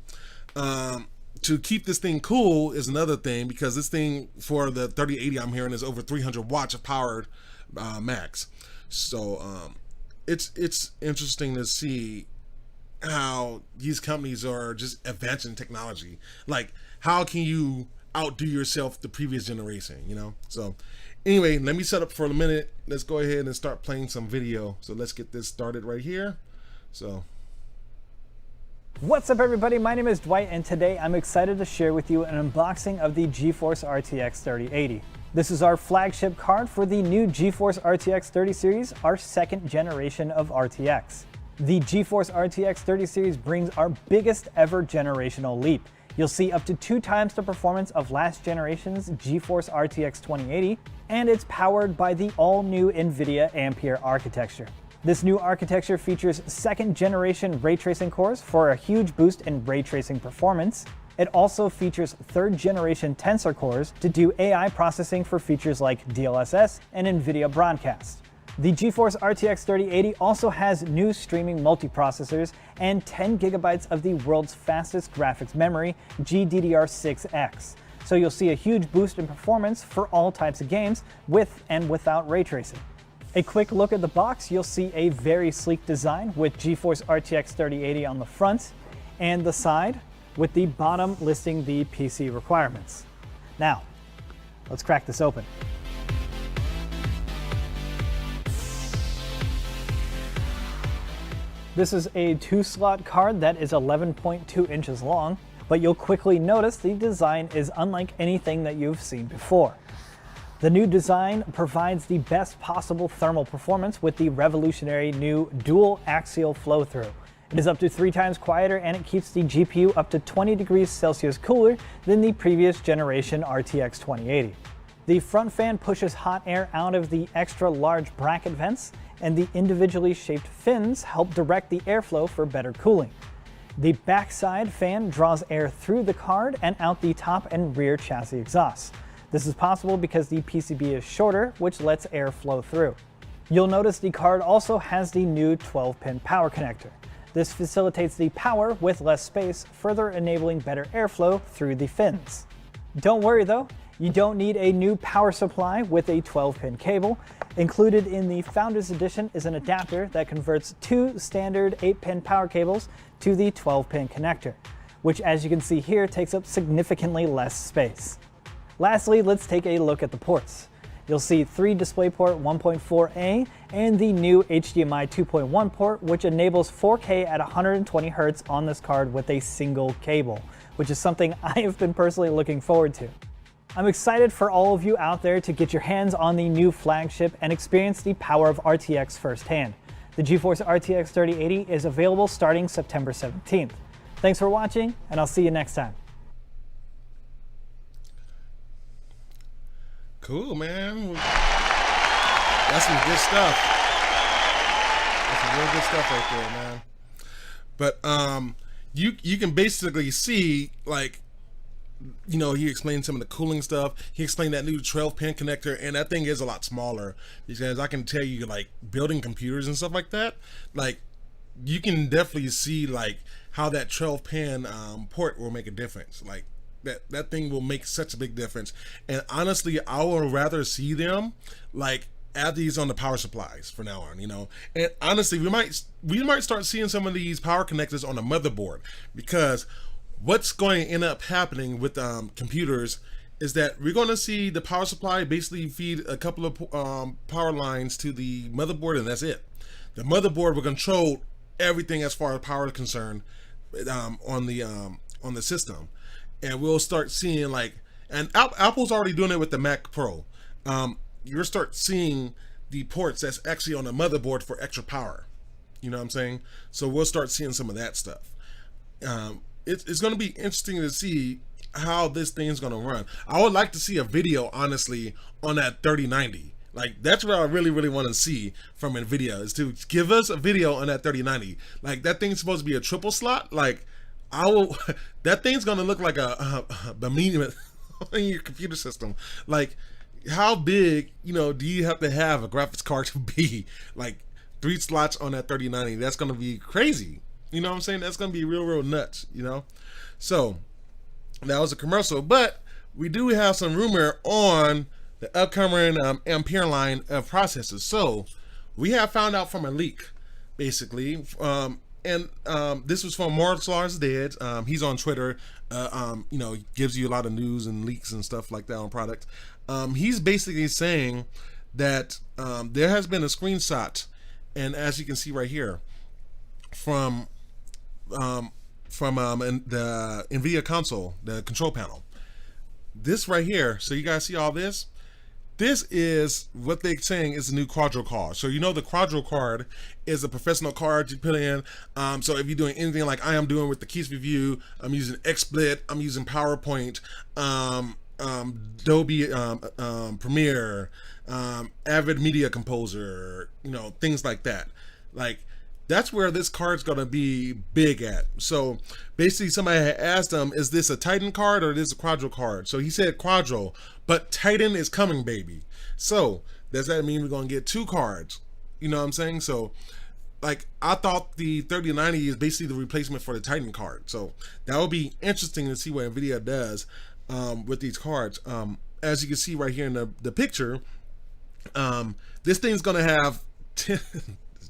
To keep this thing cool is another thing, because this thing for the 3080 I'm hearing is over 300 watts of powered max. So it's interesting to see how these companies are just advancing technology. Like, how can you outdo yourself the previous generation, you know? So anyway, let me set up for a minute. Let's go ahead and start playing some video. So let's get this started right here. So what's up, everybody? My name is Dwight, and today I'm excited to share with you an unboxing of the GeForce RTX 3080. This is our flagship card for the new GeForce RTX 30 series, our second generation of RTX. The GeForce RTX 30 series brings our biggest ever generational leap. You'll see up to 2 times the performance of last generation's GeForce RTX 2080, and it's powered by the all-new NVIDIA Ampere architecture. This new architecture features 2nd generation ray tracing cores for a huge boost in ray tracing performance. It also features 3rd generation tensor cores to do AI processing for features like DLSS and NVIDIA Broadcast. The GeForce RTX 3080 also has new streaming multiprocessors and 10 gigabytes of the world's fastest graphics memory, GDDR6X. So you'll see a huge boost in performance for all types of games with and without ray tracing. A quick look at the box, you'll see a very sleek design with GeForce RTX 3080 on the front and the side, with the bottom listing the PC requirements. Now, let's crack this open. This is a 2-slot card that is 11.2 inches long, but you'll quickly notice the design is unlike anything that you've seen before. The new design provides the best possible thermal performance with the revolutionary new dual axial flow-through. It is up to 3 times quieter, and it keeps the GPU up to 20 degrees Celsius cooler than the previous generation RTX 2080. The front fan pushes hot air out of the extra large bracket vents, and the individually shaped fins help direct the airflow for better cooling. The backside fan draws air through the card and out the top and rear chassis exhausts. This is possible because the PCB is shorter, which lets air flow through. You'll notice the card also has the new 12-pin power connector. This facilitates the power with less space, further enabling better airflow through the fins. Don't worry though, you don't need a new power supply with a 12-pin cable. Included in the Founders Edition is an adapter that converts 2 standard 8-pin power cables to the 12-pin connector, which as you can see here takes up significantly less space. Lastly, let's take a look at the ports. You'll see 3 DisplayPort 1.4a and the new HDMI 2.1 port, which enables 4K at 120 Hz on this card with a single cable, which is something I have been personally looking forward to. I'm excited for all of you out there to get your hands on the new flagship and experience the power of RTX firsthand. The GeForce RTX 3080 is available starting September 17th. Thanks for watching, and I'll see you next time. Cool, man. That's some good stuff. That's some real good stuff right there, man. But you can basically see, like, you know, he explained some of the cooling stuff. He explained that new 12-pin connector, and that thing is a lot smaller because I can tell you, like, building computers and stuff like that, like, you can definitely see, like, how that 12-pin port will make a difference. Like, that thing will make such a big difference. And honestly, I would rather see them like add these on the power supplies for now on, you know. And honestly, we might start seeing some of these power connectors on the motherboard, because what's going to end up happening with computers is that we're going to see the power supply basically feed a couple of power lines to the motherboard, and that's it. The motherboard will control everything as far as power is concerned on the system. And we'll start seeing, like, and Apple's already doing it with the Mac Pro. You'll start seeing the ports that's actually on the motherboard for extra power. You know what I'm saying? So we'll start seeing some of that stuff. It's going to be interesting to see how this thing's going to run. I would like to see a video, honestly, on that 3090. Like, that's what I really, really want to see from NVIDIA, is to give us a video on that 3090. Like, that thing's supposed to be a triple slot. Like, that thing's gonna look like a behemoth in your computer system. Like, how big, you know, do you have to have a graphics card to be? Like, 3 slots on that 3090. That's gonna be crazy. You know what I'm saying? That's gonna be real nuts, you know. So that was a commercial, but we do have some rumor on the upcoming Ampere line of processors. So we have found out from a leak, basically. And this was from Markeyse Dead. He's on Twitter. You know, gives you a lot of news and leaks and stuff like that on products. He's basically saying that there has been a screenshot, and as you can see right here, from the NVIDIA console, the control panel. This right here. So you guys see all this? This is what they're saying is the new Quadro card. So you know the Quadro card is a professional card you put in. So if you're doing anything like I am doing with the Keyse review, I'm using XSplit, I'm using PowerPoint, Adobe Premiere, Avid Media Composer, you know, things like that. Like, that's where this card's gonna be big at. So basically somebody had asked him, is this a Titan card or is this a Quadro card? So he said Quadro, but Titan is coming, baby. So does that mean we're gonna get 2 cards? You know what I'm saying? So, like, I thought the 3090 is basically the replacement for the Titan card. So that would be interesting to see what NVIDIA does with these cards. As you can see right here in the picture, this thing's gonna have 10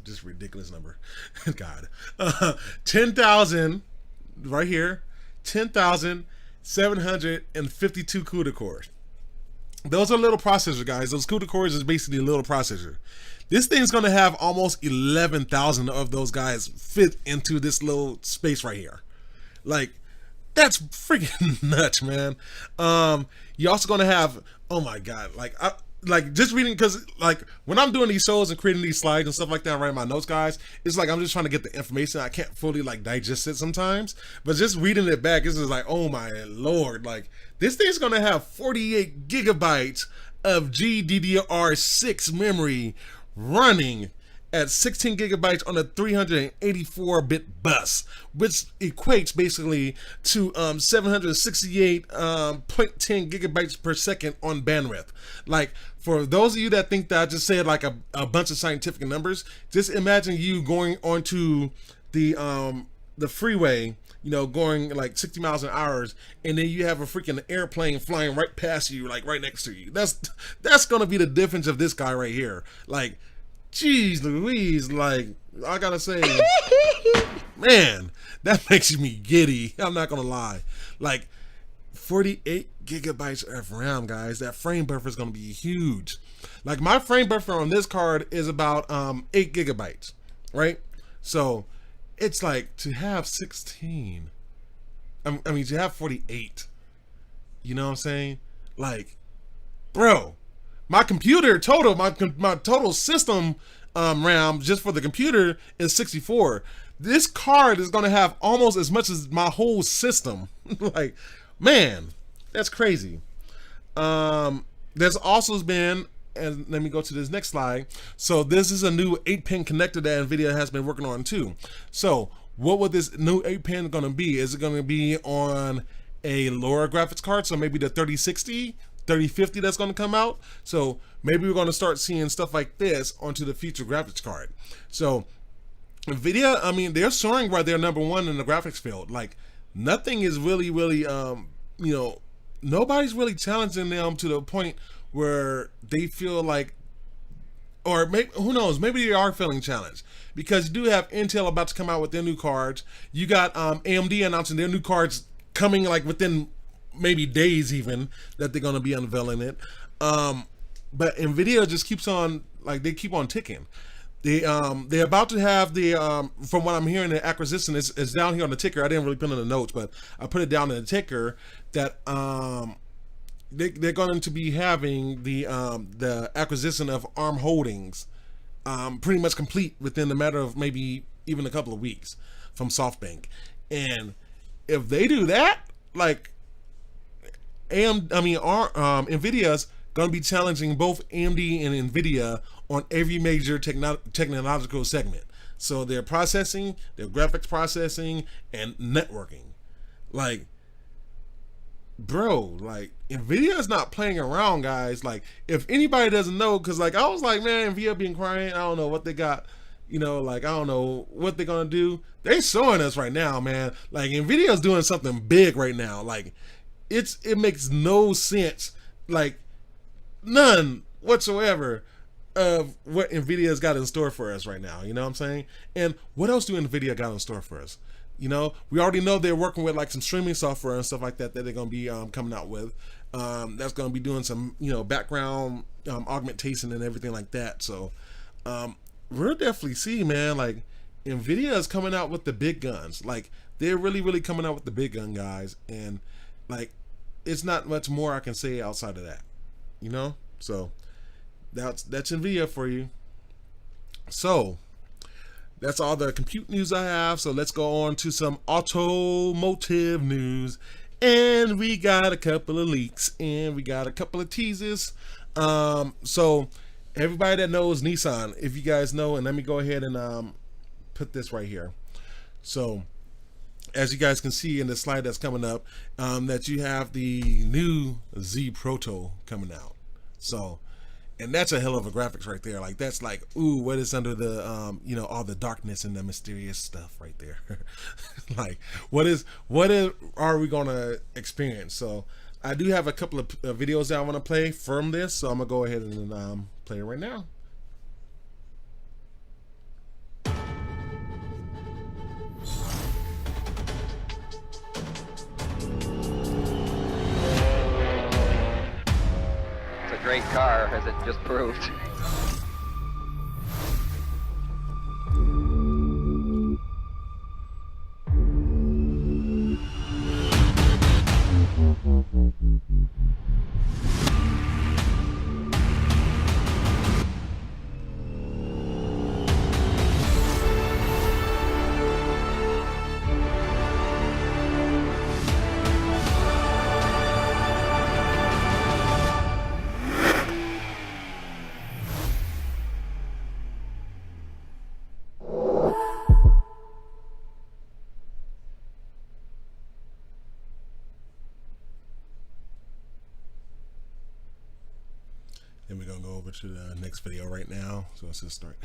just ridiculous number. God. 10,000 right here, 10,752 CUDA cores. Those are little processors, guys. Those CUDA cores is basically a little processor. This thing's gonna have almost 11,000 of those guys fit into this little space right here. Like, that's freaking nuts, man. You're also gonna have, oh my God, like just reading, because like when I'm doing these shows and creating these slides and stuff like that, writing my notes, guys, it's like I'm just trying to get the information. I can't fully like digest it sometimes, but just reading it back, it's just like, oh my Lord, like this thing's gonna have 48 gigabytes of GDDR6 memory running at 16 gigabytes on a 384-bit bus, which equates basically to 768.10 gigabytes per second on bandwidth. Like, for those of you that think that I just said like a bunch of scientific numbers, just imagine you going onto the freeway, you know, going like 60 miles an hour, and then you have a freaking airplane flying right past you, like right next to you. That's gonna be the difference of this guy right here. Like, jeez Louise, like, I gotta say, man, that makes me giddy. I'm not gonna lie. Like, 48 gigabytes of RAM, guys. That frame buffer is gonna be huge. Like, my frame buffer on this card is about 8 gigabytes, right? So it's like, to have 16, I mean to have 48, you know what I'm saying? Like, bro, my computer total, my total system RAM just for the computer is 64. This card is gonna have almost as much as my whole system. Like, man, that's crazy. There's also been, and let me go to this next slide. So this is a new 8-pin connector that NVIDIA has been working on too. So what would this new 8-pin gonna be? Is it gonna be on a lower graphics card? So maybe the 3060, 3050 that's gonna come out. So maybe we're gonna start seeing stuff like this onto the future graphics card. So NVIDIA, I mean, they're soaring right there, number one in the graphics field. Like, nothing is really, you know, nobody's really challenging them to the point where they feel like, or maybe, who knows, maybe they are feeling challenged, because you do have Intel about to come out with their new cards. You got AMD announcing their new cards coming like within maybe days even, that they're going to be unveiling it. But NVIDIA just keeps on, like, they keep on ticking. They're about to have the, from what I'm hearing, the acquisition is down here on the ticker. I didn't really put in the notes, but I put it down in the ticker that they're going to be having the acquisition of ARM Holdings pretty much complete within a matter of maybe even a couple of weeks from SoftBank. And if they do that, like, NVIDIA's going to be challenging both AMD and NVIDIA on every major technological segment. So their processing, their graphics processing, and networking. Like, bro, like, NVIDIA is not playing around, guys. Like, if anybody doesn't know, because, like, I was like, man, NVIDIA been crying. I don't know what they got, you know, like, I don't know what they're going to do. They're showing us right now, man. Like, NVIDIA is doing something big right now. Like, it makes no sense, like, none whatsoever of what NVIDIA's got in store for us right now. You know what I'm saying? And what else do NVIDIA got in store for us? You know, we already know they're working with like some streaming software and stuff like that they're going to be coming out with. That's going to be doing some, you know, background augmentation and everything like that. So we'll definitely see, man. Like, NVIDIA is coming out with the big guns. Like, they're really coming out with the big gun, guys. And like, it's not much more I can say outside of that, you know? So that's NVIDIA for you. So that's all the compute news I have. So let's go on to some automotive news. And we got a couple of leaks and we got a couple of teases. So everybody that knows Nissan, if you guys know, and let me go ahead and put this right here. So as you guys can see in the slide that's coming up, that you have the new Z Proto coming out. So, and that's a hell of a graphics right there. Like, that's like, ooh, what is under the, you know, all the darkness and the mysterious stuff right there. Like, what are we gonna experience? So I do have a couple of videos that I want to play from this, so I'm gonna go ahead and play it right now. Great car, as it just proved. Then we're gonna go over to the next video right now. So let's just start.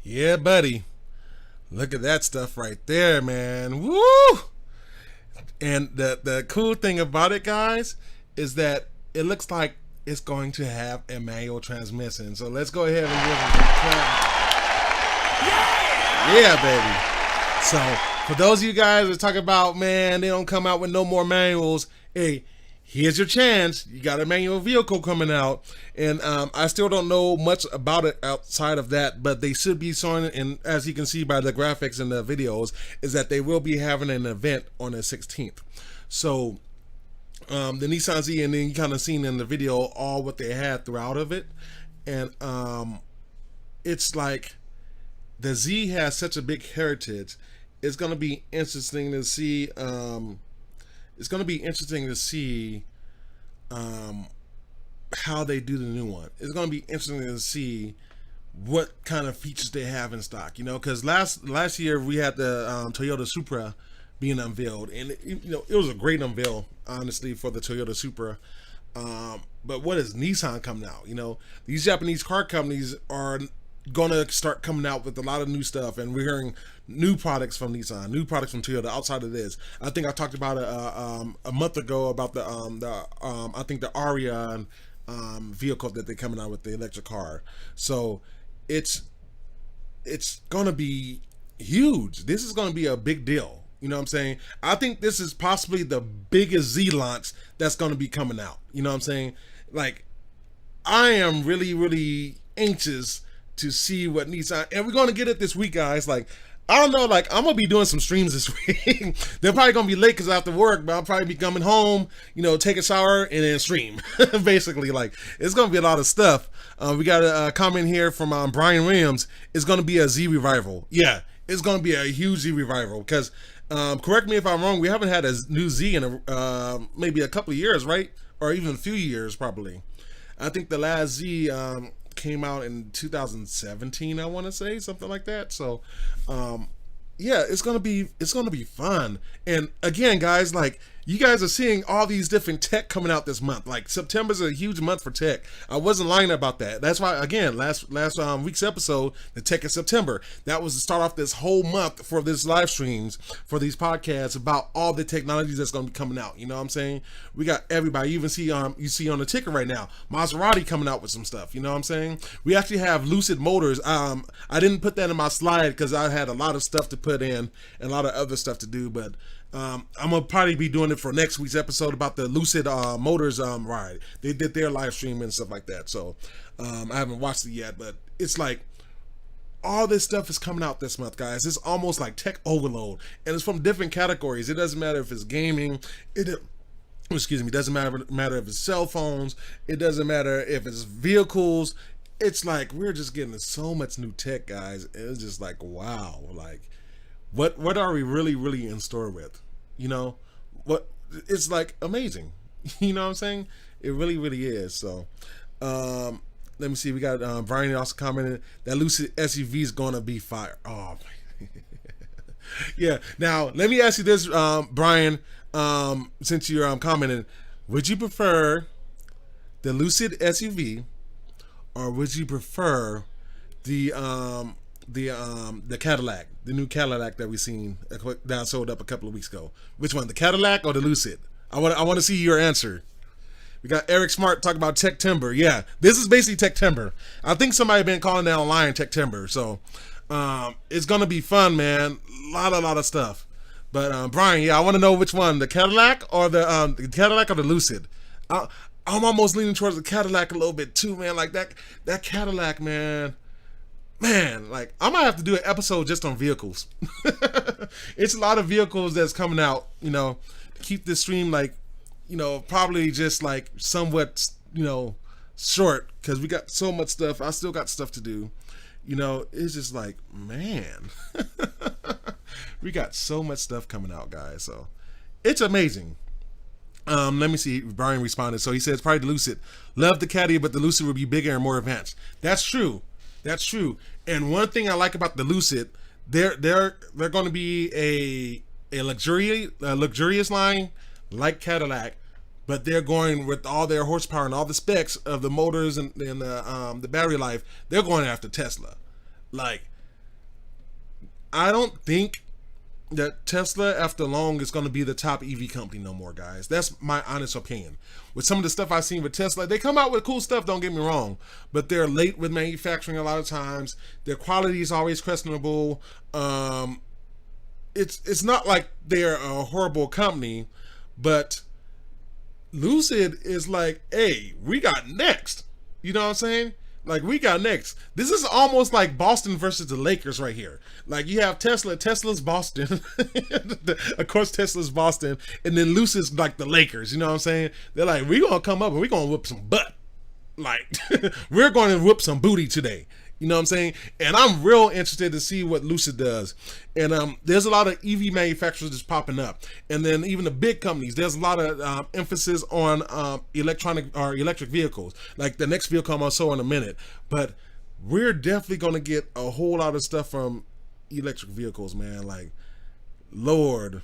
Yeah, buddy. Look at that stuff right there, man. Woo! And the cool thing about it, guys, is that it looks like it's going to have a manual transmission. So let's go ahead and give it a try. Yeah, baby. So for those of you guys that talk about, man, they don't come out with no more manuals. Hey, here's your chance. You got a manual vehicle coming out, and I still don't know much about it outside of that, but they should be showing it, and as you can see by the graphics and the videos, is that they will be having an event on the 16th. So the Nissan Z, and then you kind of seen in the video all what they had throughout of it, and it's like the Z has such a big heritage. It's going to be interesting to see. It's going to be interesting to see how they do the new one. It's going to be interesting to see what kind of features they have in stock, you know, because last year we had the Toyota Supra being unveiled, and it was a great unveil, honestly, for the Toyota Supra. But what is Nissan coming out? You know, these Japanese car companies are gonna start coming out with a lot of new stuff, and we're hearing new products from Nissan, new products from Toyota outside of this. I think I talked about a month ago about the I think the Aria vehicle that they're coming out with, the electric car. So it's gonna be huge. This is gonna be a big deal. You know what I'm saying? I think this is possibly the biggest Z launch that's gonna be coming out. You know what I'm saying? Like, I am really, really anxious to see what Nissan, and we're going to get it this week, guys. Like, I don't know, like, I'm going to be doing some streams this week. They're probably going to be late because I have to work, but I'll probably be coming home, you know, take a shower and then stream. Basically, like, it's going to be a lot of stuff. We got a comment here from Brian Williams. It's going to be a Z revival. Yeah, it's going to be a huge Z revival because, correct me if I'm wrong, we haven't had a new Z in maybe a couple of years, right? Or even a few years, probably. I think the last Z came out in 2017, I want to say, something like that. So yeah, it's gonna be fun. And again, guys, like, you guys are seeing all these different tech coming out this month. Like, September's a huge month for tech. I wasn't lying about that. That's why, again, last week's episode, the tech in September, that was to start off this whole month for this live streams, for these podcasts about all the technologies that's going to be coming out. You know what I'm saying? We got everybody. You even see you see on the ticker right now, Maserati coming out with some stuff. You know what I'm saying? We actually have Lucid Motors. I didn't put that in my slide because I had a lot of stuff to put in and a lot of other stuff to do, but I'm gonna probably be doing it for next week's episode about the Lucid Motors ride. They did their live stream and stuff like that, so I haven't watched it yet, but it's like all this stuff is coming out this month, guys. It's almost like tech overload, and it's from different categories. It doesn't matter if it's gaming, it doesn't matter if it's cell phones, it doesn't matter if it's vehicles. It's like we're just getting so much new tech, guys. It's just like, wow, like what are we really in store with? You know, what, it's like amazing. You know what I'm saying? It really is. So let me see, we got Brian also commented that Lucid SUV is gonna be fire. Oh yeah. Now let me ask you this, Brian, since you're commenting, would you prefer the Lucid SUV or would you prefer the Cadillac, the new Cadillac that we seen that sold up a couple of weeks ago? Which one, the Cadillac or the Lucid? I want to see your answer. We got Eric Smart talking about Tech Timber. Yeah, this is basically Tech Timber. I think somebody been calling that online Tech Timber. So it's gonna be fun, man. A lot of stuff. But Brian, yeah, I want to know which one, the Cadillac or the Cadillac or the Lucid. I'm almost leaning towards the Cadillac a little bit too, man. Like that Cadillac, man, like I might have to do an episode just on vehicles. It's a lot of vehicles that's coming out, you know, to keep this stream, like, you know, probably just like somewhat, you know, short, because we got so much stuff. I still got stuff to do, You know, it's just like, man, we got so much stuff coming out, guys. So it's amazing. Let me see. Brian responded. So he says, probably the Lucid. Love the Caddy, but the Lucid would be bigger and more advanced. That's true. That's true. And one thing I like about the Lucid, they're going to be a luxurious line like Cadillac, but they're going with all their horsepower and all the specs of the motors and the battery life. They're going after Tesla. Like, I don't think that Tesla after long is going to be the top EV company no more, guys. That's my honest opinion. With some of the stuff I've seen with Tesla, they come out with cool stuff, don't get me wrong, but they're late with manufacturing a lot of times. Their quality is always questionable. It's not like they're a horrible company, but Lucid is like, hey, we got next. You know what I'm saying? Like, we got next. This is almost like Boston versus the Lakers right here. Like, you have Tesla. Tesla's Boston. Of course, Tesla's Boston. And then Lucid's like the Lakers. You know what I'm saying? They're like, we're going to come up and we're going to whip some butt. Like, we're going to whip some booty today. You know what I'm saying? And I'm real interested to see what Lucid does. And there's a lot of EV manufacturers that's popping up. And then even the big companies, there's a lot of emphasis on electric vehicles. Like the next vehicle I'm going to show in a minute. But we're definitely going to get a whole lot of stuff from electric vehicles, man. Like, Lord,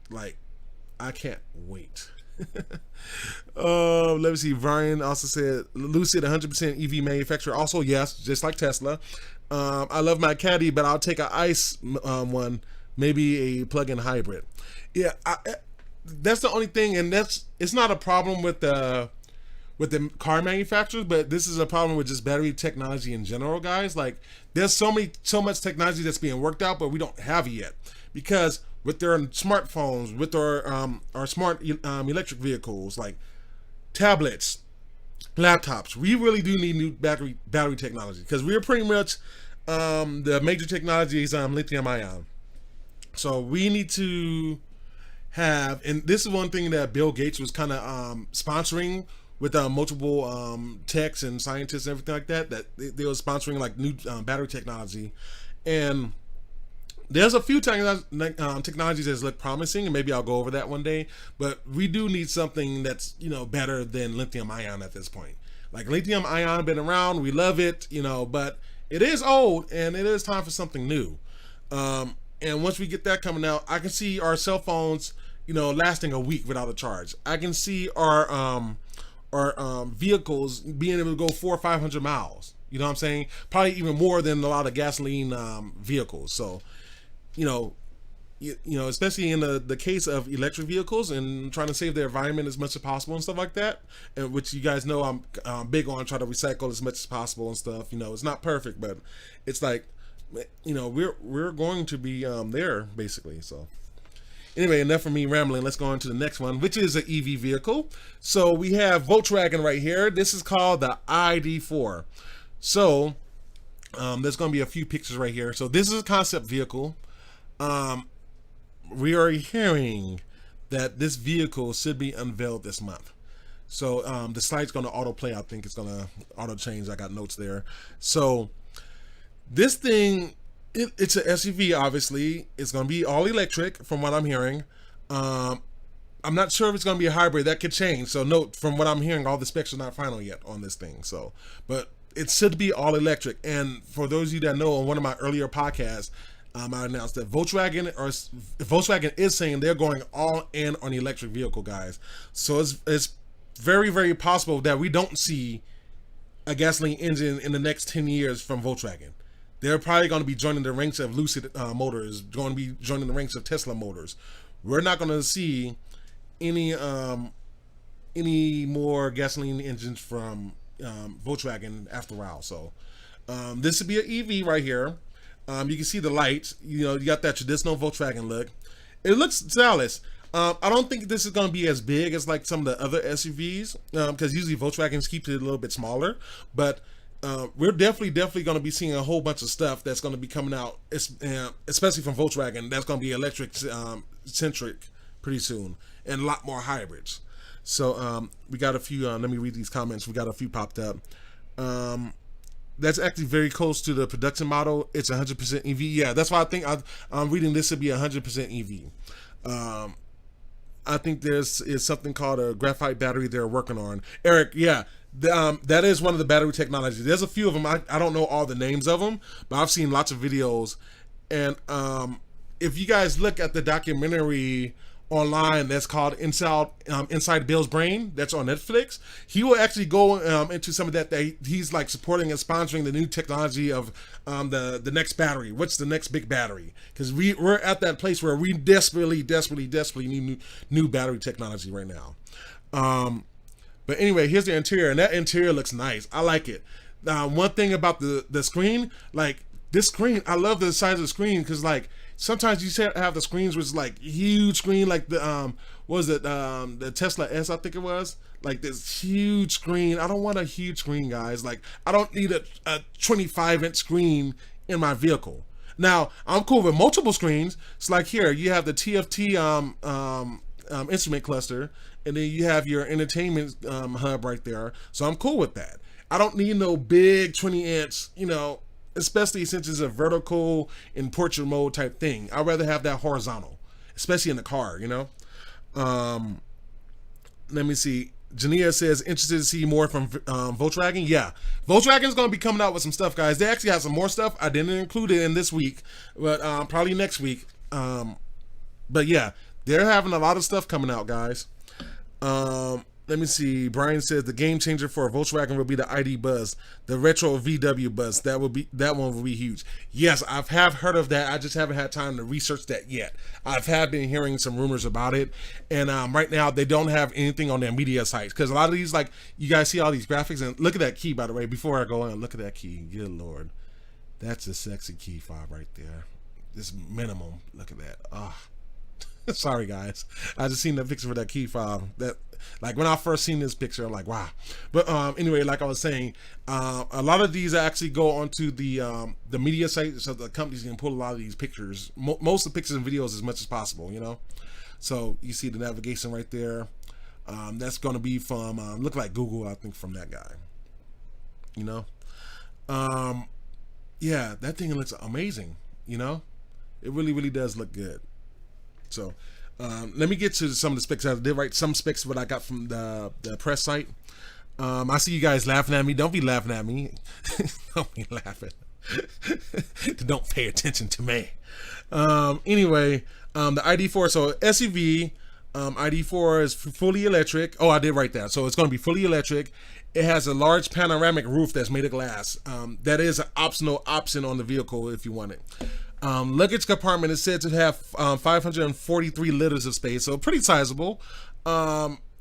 like, I can't wait. Let me see. Brian also said Lucid 100% EV manufacturer. Also, yes, just like Tesla. I love my Caddy, but I'll take an ICE one, maybe a plug-in hybrid. Yeah, that's the only thing, and it's not a problem with the car manufacturers, but this is a problem with just battery technology in general, guys. Like, there's so much technology that's being worked out, but we don't have it yet, because with their smartphones, with our smart electric vehicles, like tablets, laptops, we really do need new battery technology, because we're pretty much the major technology is lithium ion. So we need to have, and this is one thing that Bill Gates was kind of sponsoring with multiple techs and scientists and everything like that they were sponsoring like new battery technology. And there's a few technologies that look promising, and maybe I'll go over that one day, but we do need something that's, you know, better than lithium ion at this point. Like, lithium ion been around, we love it, you know, but it is old and it is time for something new. And once we get that coming out, I can see our cell phones, you know, lasting a week without a charge. I can see our vehicles being able to go 400 or 500 miles. You know what I'm saying? Probably even more than a lot of gasoline vehicles. So, you know, especially in the case of electric vehicles and trying to save the environment as much as possible and stuff like that, and which you guys know I'm big on trying to recycle as much as possible and stuff. You know, it's not perfect, but it's like, you know, we're going to be there basically. So anyway, enough of me rambling. Let's go on to the next one, which is an EV vehicle. So we have Volkswagen right here. This is called the ID4. So there's going to be a few pictures right here. So this is a concept vehicle. We are hearing that this vehicle should be unveiled this month. So the site's going to autoplay. I think it's going to auto change. I got notes there. So this thing, it's an SUV. Obviously, it's going to be all electric from what I'm hearing. I'm not sure if it's going to be a hybrid. That could change. So note, from what I'm hearing, all the specs are not final yet on this thing. So, but it should be all electric. And for those of you that know, on one of my earlier podcasts, I announced that Volkswagen is saying they're going all in on the electric vehicle, guys. So it's very, very possible that we don't see a gasoline engine in the next 10 years from Volkswagen. They're probably going to be joining the ranks of Lucid Motors, going to be joining the ranks of Tesla Motors. We're not going to see any more gasoline engines from Volkswagen after a while. So this would be an EV right here. You can see the lights. You know, you got that traditional Volkswagen look. It looks stylish. I don't think this is going to be as big as like some of the other SUVs, because usually Volkswagens keep it a little bit smaller. But we're definitely going to be seeing a whole bunch of stuff that's going to be coming out, especially from Volkswagen. That's going to be electric centric pretty soon, and a lot more hybrids. So we got a few. Let me read these comments. We got a few popped up. That's actually very close to the production model. It's 100% EV. Yeah, that's why I think I'm reading this to be 100% EV. I think is something called a graphite battery they're working on. Eric, yeah, that is one of the battery technologies. There's a few of them. I don't know all the names of them, but I've seen lots of videos. And if you guys look at the documentary online that's called Inside Bill's Brain, that's on Netflix, he will actually go into some of that. He's like supporting and sponsoring the new technology of the next battery. What's the next big battery? Because we're at that place where we desperately need new battery technology right now. But anyway, here's the interior, and that interior looks nice. I like it. One thing about the screen, like this screen, I love the size of the screen, because like sometimes you have the screens with like huge screen, like the what was it, the Tesla S, I think it was, like this huge screen. I don't want a huge screen, guys. Like I don't need a 25-inch screen in my vehicle. Now I'm cool with multiple screens. It's like here you have the TFT instrument cluster, and then you have your entertainment hub right there. So I'm cool with that. I don't need no big 20-inch, especially since it's a vertical in portrait mode type thing. I'd rather have that horizontal, especially in the car, Let me see. Jania says, interested to see more from Volkswagen. Yeah, Volkswagen's going to be coming out with some stuff, guys. They actually have some more stuff. I didn't include it in this week, but probably next week. But yeah, they're having a lot of stuff coming out, guys. Let me see. Brian says the game changer for Volkswagen will be the ID Buzz, the retro VW Buzz. That one will be huge. Yes, I've heard of that. I just haven't had time to research that yet. I've been hearing some rumors about it, and right now they don't have anything on their media sites, because a lot of these, like, you guys see all these graphics, and look at that key, by the way. Before I go on, look at that key. Good Lord, that's a sexy key fob right there. This minimum. Look at that. Sorry guys, I just seen the picture for that key fob. That, like, when I first seen this picture, I'm like, wow. But anyway, like I was saying, a lot of these actually go onto the media site, so the companies can pull a lot of these pictures, most of the pictures and videos as much as possible, So you see the navigation right there. That's going to be from look like Google, I think, from that guy. Yeah, that thing looks amazing. It really does look good. So let me get to some of the specs. I did write some specs what I got from the press site. I see you guys laughing at me. Don't be laughing at me. Don't be laughing. Don't pay attention to me. Anyway, the ID4, so SUV, ID4 is fully electric. Oh, I did write that. So it's going to be fully electric. It has a large panoramic roof that's made of glass. That is an optional option on the vehicle if you want it. Luggage compartment is said to have 543 liters of space, so pretty sizable.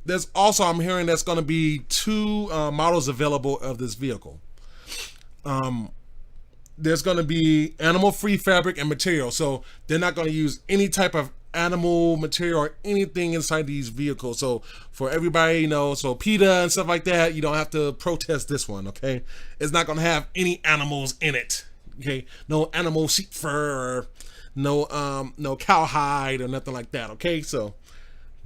There's also, I'm hearing, that's going to be 2 models available of this vehicle. There's going to be animal-free fabric and material, so they're not going to use any type of animal material or anything inside these vehicles. So for everybody, so PETA and stuff like that, you don't have to protest this one, okay? It's not going to have any animals in it. Okay, no animal sheep fur, or no cowhide or nothing like that. Okay, so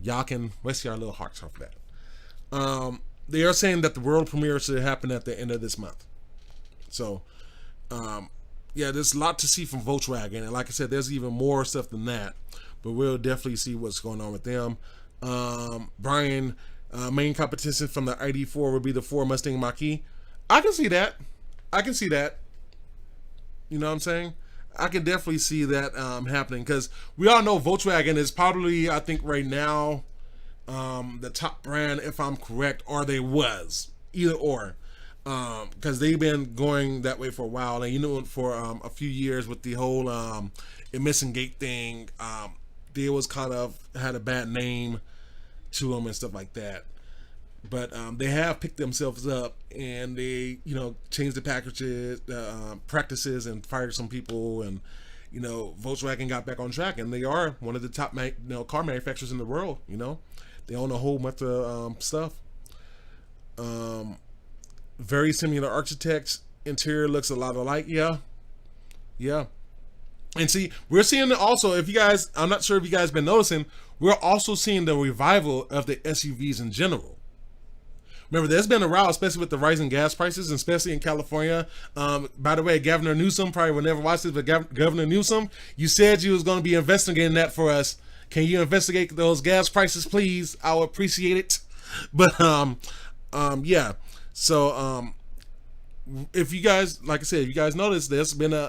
y'all can rest your little hearts off that. They are saying that the world premiere should happen at the end of this month. So, yeah, there's a lot to see from Volkswagen, and like I said, there's even more stuff than that. But we'll definitely see what's going on with them. Brian, main competition from the ID4 would be the Ford Mustang Mach-E. I can see that. You know what I'm saying? I can definitely see that happening, because we all know Volkswagen is probably, I think right now, the top brand, if I'm correct, or they was, either or, because they've been going that way for a while, and for a few years with the whole emission gate thing, they was kind of had a bad name to them and stuff like that. But they have picked themselves up, and they, changed the packages, practices, and fired some people, and Volkswagen got back on track, and they are one of the top car manufacturers in the world. They own a whole bunch of stuff. Very similar architects. Interior looks a lot alike. Yeah. And see, we're seeing also, if you guys, I'm not sure if you guys been noticing, we're also seeing the revival of the SUVs in general. Remember, there's been a row, especially with the rising gas prices, and especially in California. By the way, Governor Newsom probably will never watch this, but Governor Newsom, you said you was going to be investigating that for us. Can you investigate those gas prices, please? I would appreciate it. But yeah. So if you guys, like I said, if you guys notice, there's been a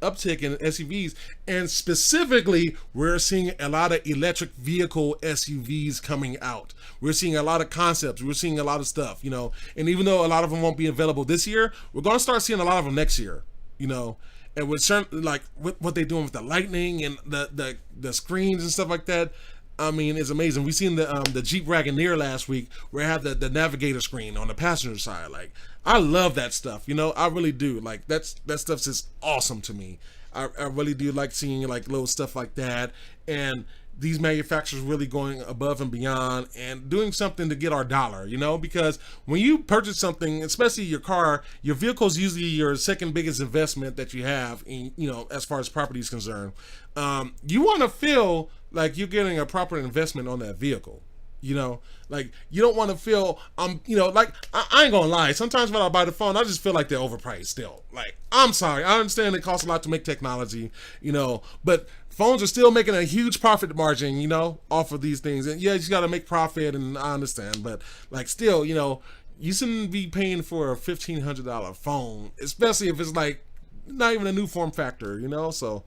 uptick in SUVs, and specifically, we're seeing a lot of electric vehicle SUVs coming out. We're seeing a lot of concepts. We're seeing a lot of stuff, you know. And even though a lot of them won't be available this year, we're going to start seeing a lot of them next year, you know. And with certain, like what they're doing with the Lightning and the screens and stuff like that, I mean, it's amazing. We seen the Jeep Wagoneer last week where it had the navigator screen on the passenger side. Like, I love that stuff, you know. I really do. Like, that stuff's just awesome to me. I really do like seeing like little stuff like that, and these manufacturers really going above and beyond and doing something to get our dollar, you know, because when you purchase something, especially your car, your vehicle is usually your second biggest investment that you have in, you know, as far as property is concerned. You want to feel like you're getting a proper investment on that vehicle. You know, like, you don't want to feel, you know, like, I ain't gonna lie. Sometimes when I buy the phone, I just feel like they're overpriced still. Like, I'm sorry. I understand it costs a lot to make technology, you know, but phones are still making a huge profit margin, you know, off of these things. And yeah, you got to make profit, and I understand, but like, still, you know, you shouldn't be paying for a $1,500 phone, especially if it's like not even a new form factor, you know. So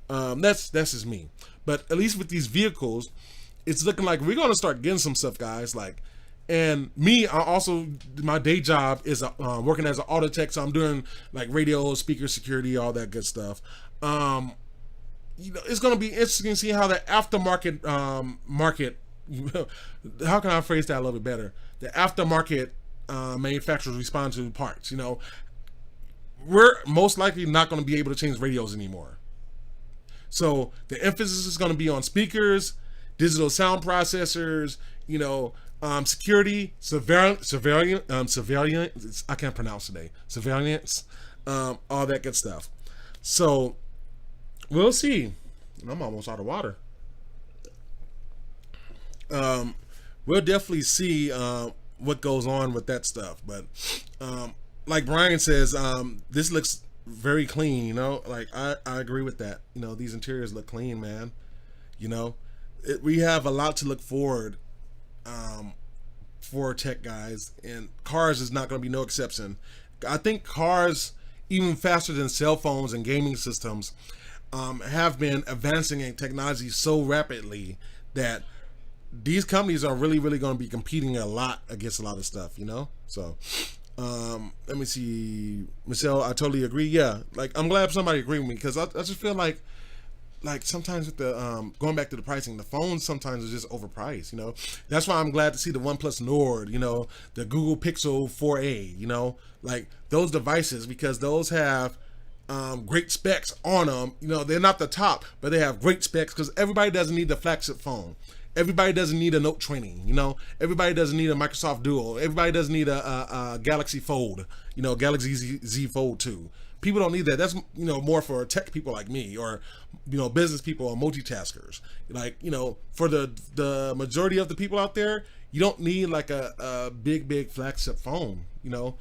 that's just me. But at least with these vehicles, it's looking like we're going to start getting some stuff, guys. Like, and me, I also, my day job is working as an auto tech, so I'm doing like radio, speaker security, all that good stuff. You know, it's going to be interesting to see how the aftermarket market, how can I phrase that a little bit better? The aftermarket manufacturers respond to parts. You know, we're most likely not going to be able to change radios anymore. So the emphasis is going to be on speakers, digital sound processors, you know, security, surveillance, I can't pronounce today, surveillance, all that good stuff. So we'll see. I'm almost out of water. We'll definitely see what goes on with that stuff. But like Brian says, this looks very clean, you know. Like, I agree with that. You know, these interiors look clean, man. You know, we have a lot to look forward for tech, guys, and cars is not going to be no exception. I think cars, even faster than cell phones and gaming systems, have been advancing in technology so rapidly that these companies are really going to be competing a lot against a lot of stuff, you know. So let me see, Michelle, I totally agree. Yeah, like, I'm glad somebody agreed with me, because I just feel like sometimes with the going back to the pricing, the phones sometimes are just overpriced, you know. That's why I'm glad to see the OnePlus Nord, you know, the Google Pixel 4a, you know, like those devices, because those have great specs on them. You know, they're not the top, but they have great specs, because everybody doesn't need the flagship phone. Everybody doesn't need a Note 20, you know. Everybody doesn't need a Microsoft Duo. Everybody doesn't need a Galaxy Fold, you know, Galaxy Z Fold 2. People don't need that. That's, you know, more for tech people like me, or, you know, business people or multitaskers. Like, you know, for the majority of the people out there, you don't need like a big flagship phone, you know.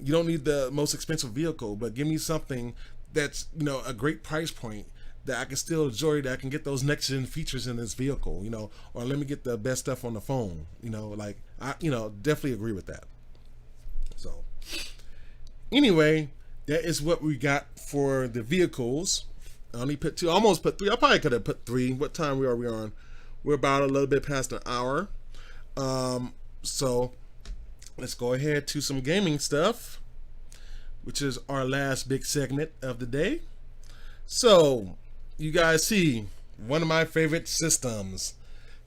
You don't need the most expensive vehicle, but give me something that's, you know, a great price point that I can still enjoy, that I can get those next gen features in this vehicle, you know, or let me get the best stuff on the phone, you know. Like, I, you know, definitely agree with that. So anyway, that is what we got for the vehicles. I only put 2, almost put 3. I probably could have put 3. What time are we on? We're about a little bit past an hour. So let's go ahead to some gaming stuff, which is our last big segment of the day. So you guys see one of my favorite systems,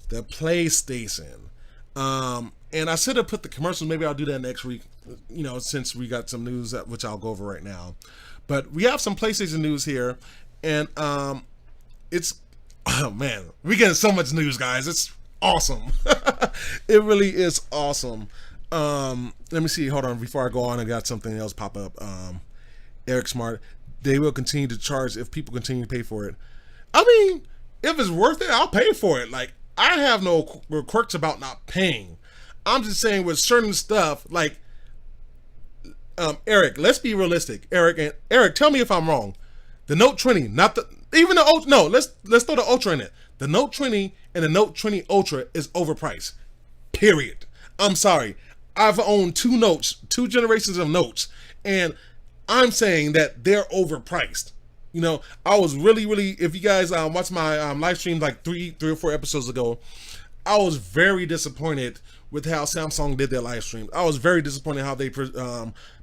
the PlayStation. And I should have put the commercials. Maybe I'll do that next week, you know, since we got some news that, which I'll go over right now. But we have some PlayStation news here, and it's, oh man, we getting so much news, guys. It's awesome. It really is awesome. Let me see. Hold on, before I go on, I got something else pop up. Eric Smart, they will continue to charge if people continue to pay for it. I mean, if it's worth it, I'll pay for it. Like, I have no quirks about not paying. I'm just saying with certain stuff, like Eric, let's be realistic. Eric, tell me if I'm wrong. The Note 20, not the even the Ultra. No, let's throw the Ultra in it. The Note 20 and the Note 20 Ultra is overpriced. Period. I'm sorry. I've owned two generations of Notes, and I'm saying that they're overpriced. You know, I was really, if you guys watched my live stream like three or four episodes ago, I was very disappointed with how Samsung did their live stream. I was very disappointed how they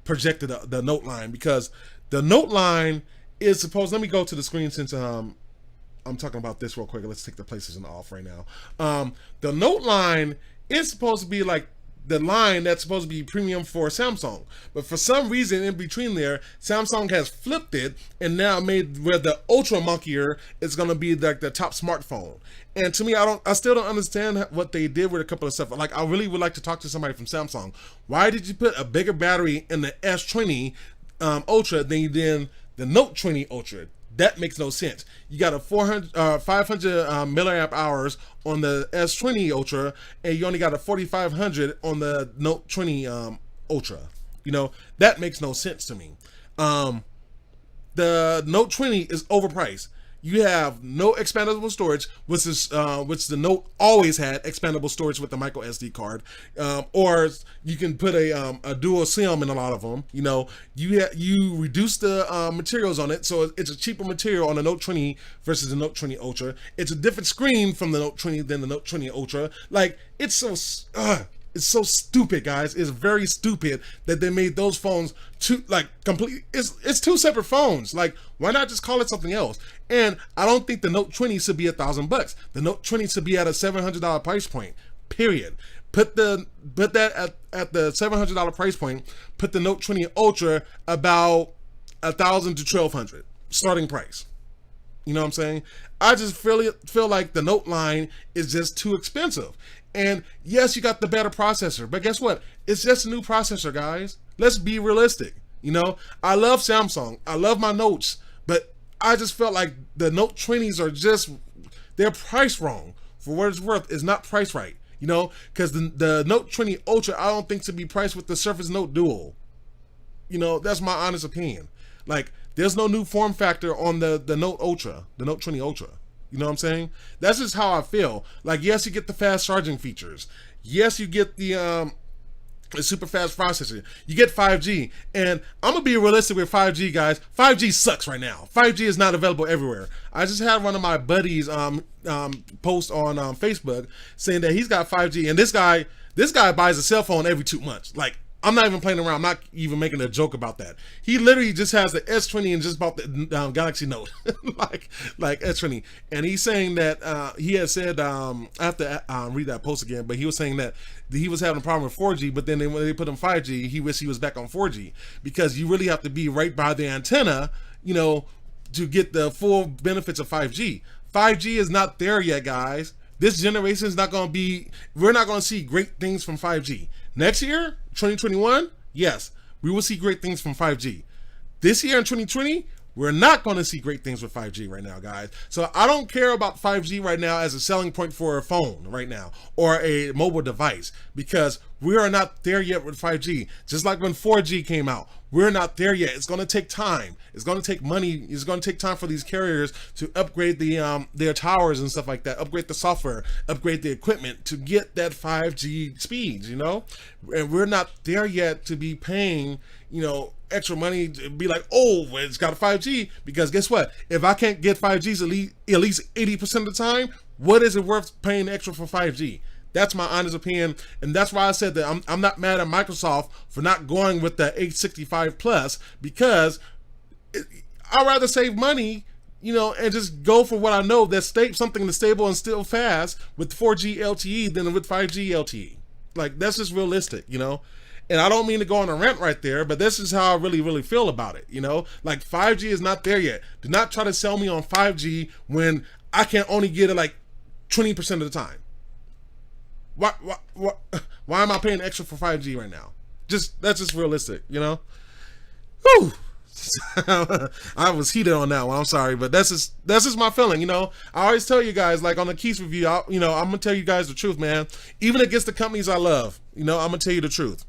projected the Note line, because the Note line is supposed, let me go to the screen since I'm talking about this real quick. Let's take the PlayStation off right now. The Note line is supposed to be like the line that's supposed to be premium for Samsung, but for some reason in between there, Samsung has flipped it and now made where the Ultra Monkeyer is going to be like the top smartphone. And to me, I still don't understand what they did with a couple of stuff. Like, I really would like to talk to somebody from Samsung. Why did you put a bigger battery in the S20 Ultra than you did the Note 20 Ultra? That makes no sense. You got a 500 milliamp hours on the S20 Ultra, and you only got a 4500 on the Note 20 Ultra. You know, that makes no sense to me. The Note 20 is overpriced. You have no expandable storage, which the Note always had expandable storage with the micro SD card, or you can put a dual SIM in a lot of them. You know, you reduce the materials on it, so it's a cheaper material on the Note 20 versus the Note 20 Ultra. It's a different screen from the Note 20 than the Note 20 Ultra. Like, it's so stupid, guys. It's very stupid that they made those phones it's two separate phones. Like, why not just call it something else? And I don't think the Note 20 should be $1,000. The Note 20 should be at a $700 price point. Period. Put that at the $700 price point. Put the Note 20 Ultra about $1,000 to $1,200 starting price. You know what I'm saying? I just feel like the Note line is just too expensive. And yes, you got the better processor, but guess what? It's just a new processor, guys. Let's be realistic. You know, I love Samsung. I love my Notes, but I just felt like the Note 20s they're priced wrong. For what it's worth, it's not priced right. You know, because the Note 20 Ultra, I don't think should be priced with the Surface Note Dual. You know, that's my honest opinion. Like, there's no new form factor on the Note Ultra, the Note 20 Ultra. You know what I'm saying? That's just how I feel. Like, yes, you get the fast charging features. Yes, you get the super fast processor. You get 5G. And I'm going to be realistic with 5G, guys. 5G sucks right now. 5G is not available everywhere. I just had one of my buddies post on Facebook saying that he's got 5G. And this guy buys a cell phone every 2 months. Like, I'm not even playing around. I'm not even making a joke about that. He literally just has the S20 and just bought the Galaxy Note, like S20. And he's saying that he has said, I have to read that post again, but he was saying that he was having a problem with 4G, but then when they put him 5G, he wished he was back on 4G, because you really have to be right by the antenna, you know, to get the full benefits of 5G. 5G is not there yet, guys. This generation is not going to be, we're not going to see great things from 5G. Next year, 2021, yes, we will see great things from 5G. This year in 2020, we're not going to see great things with 5G right now, guys. So I don't care about 5G right now as a selling point for a phone right now or a mobile device, because we are not there yet with 5G. Just like when 4G came out, we're not there yet. It's going to take time. It's going to take money. It's going to take time for these carriers to upgrade their towers and stuff like that, upgrade the software, upgrade the equipment to get that 5G speeds, you know? And we're not there yet to be paying, you know, extra money to be like, oh, well, it's got a 5G, because guess what? If I can't get 5Gs at least 80% of the time, what is it worth paying extra for 5G? That's my honest opinion, and that's why I said that I'm not mad at Microsoft for not going with the 865 Plus, because I'd rather save money, you know, and just go for what I know that's something that's stable and still fast with 4G LTE than with 5G LTE. Like, that's just realistic, you know. And I don't mean to go on a rant right there, but this is how I really feel about it, you know. Like, 5G is not there yet. Do not try to sell me on 5G when I can only get it like 20% of the time. Why am I paying extra for 5G right now? That's just realistic, you know? Whew. I was heated on that one. I'm sorry, but that's just my feeling. You know, I always tell you guys, like on the Keyse review, I'm gonna tell you guys the truth, man. Even against the companies I love, I'm gonna tell you the truth.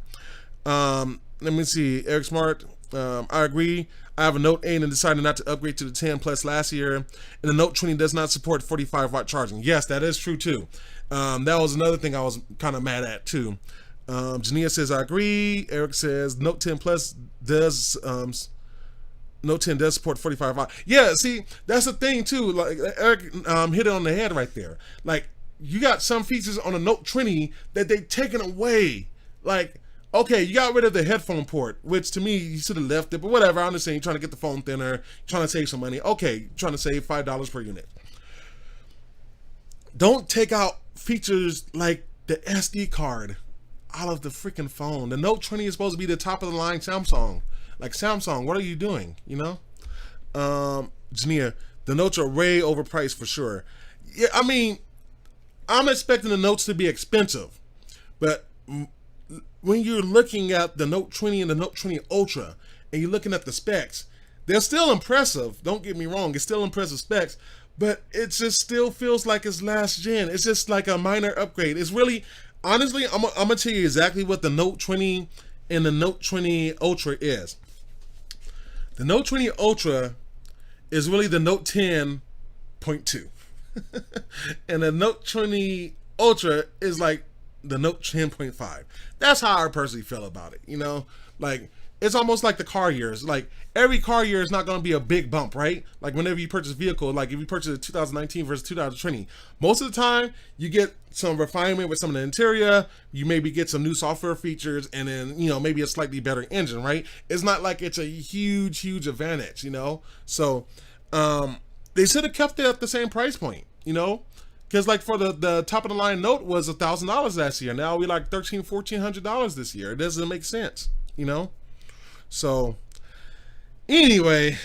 Let me see, Eric Smart. I agree. I have a Note 8 and decided not to upgrade to the 10 Plus last year, and the Note 20 does not support 45-watt charging. Yes, that is true too. That was another thing I was kind of mad at too. Jania says I agree. Eric says Note 10 Plus does. Note 10 does support 45 watt. Yeah, see, that's the thing too. Like Eric hit it on the head right there. Like you got some features on a Note 20 that they taken away. Like, okay, you got rid of the headphone port, which to me you should have left it, but whatever. I understand you're trying to get the phone thinner, trying to save some money. Okay, trying to save $5 per unit. Don't take out features like the SD card out of the freaking phone. The Note 20 is supposed to be the top of the line Samsung. Like Samsung, what are you doing? Jania, the Notes are way overpriced for sure. Yeah, I mean, I'm expecting the Notes to be expensive, but when you're looking at the Note 20 and the Note 20 Ultra, and you're looking at the specs, they're still impressive. Don't get me wrong, it's still impressive specs, but it just still feels like it's last gen. It's just like a minor upgrade. It's really, honestly, I'm gonna tell you exactly what the Note 20 and the Note 20 Ultra is. The Note 20 Ultra is really the Note 10.2. And the Note 20 Ultra is like the Note 10.5. That's how I personally feel about it, Like, it's almost like the car years. Like, every car year is not going to be a big bump, right? Like, whenever you purchase a vehicle, like if you purchase a 2019 versus 2020, most of the time, you get some refinement with some of the interior, you maybe get some new software features, and then, maybe a slightly better engine, right? It's not like it's a huge advantage, So, they should have kept it at the same price point, Because like for the top of the line Note was $1,000 last year. Now we like $1,400 this year. It doesn't make sense, So anyway,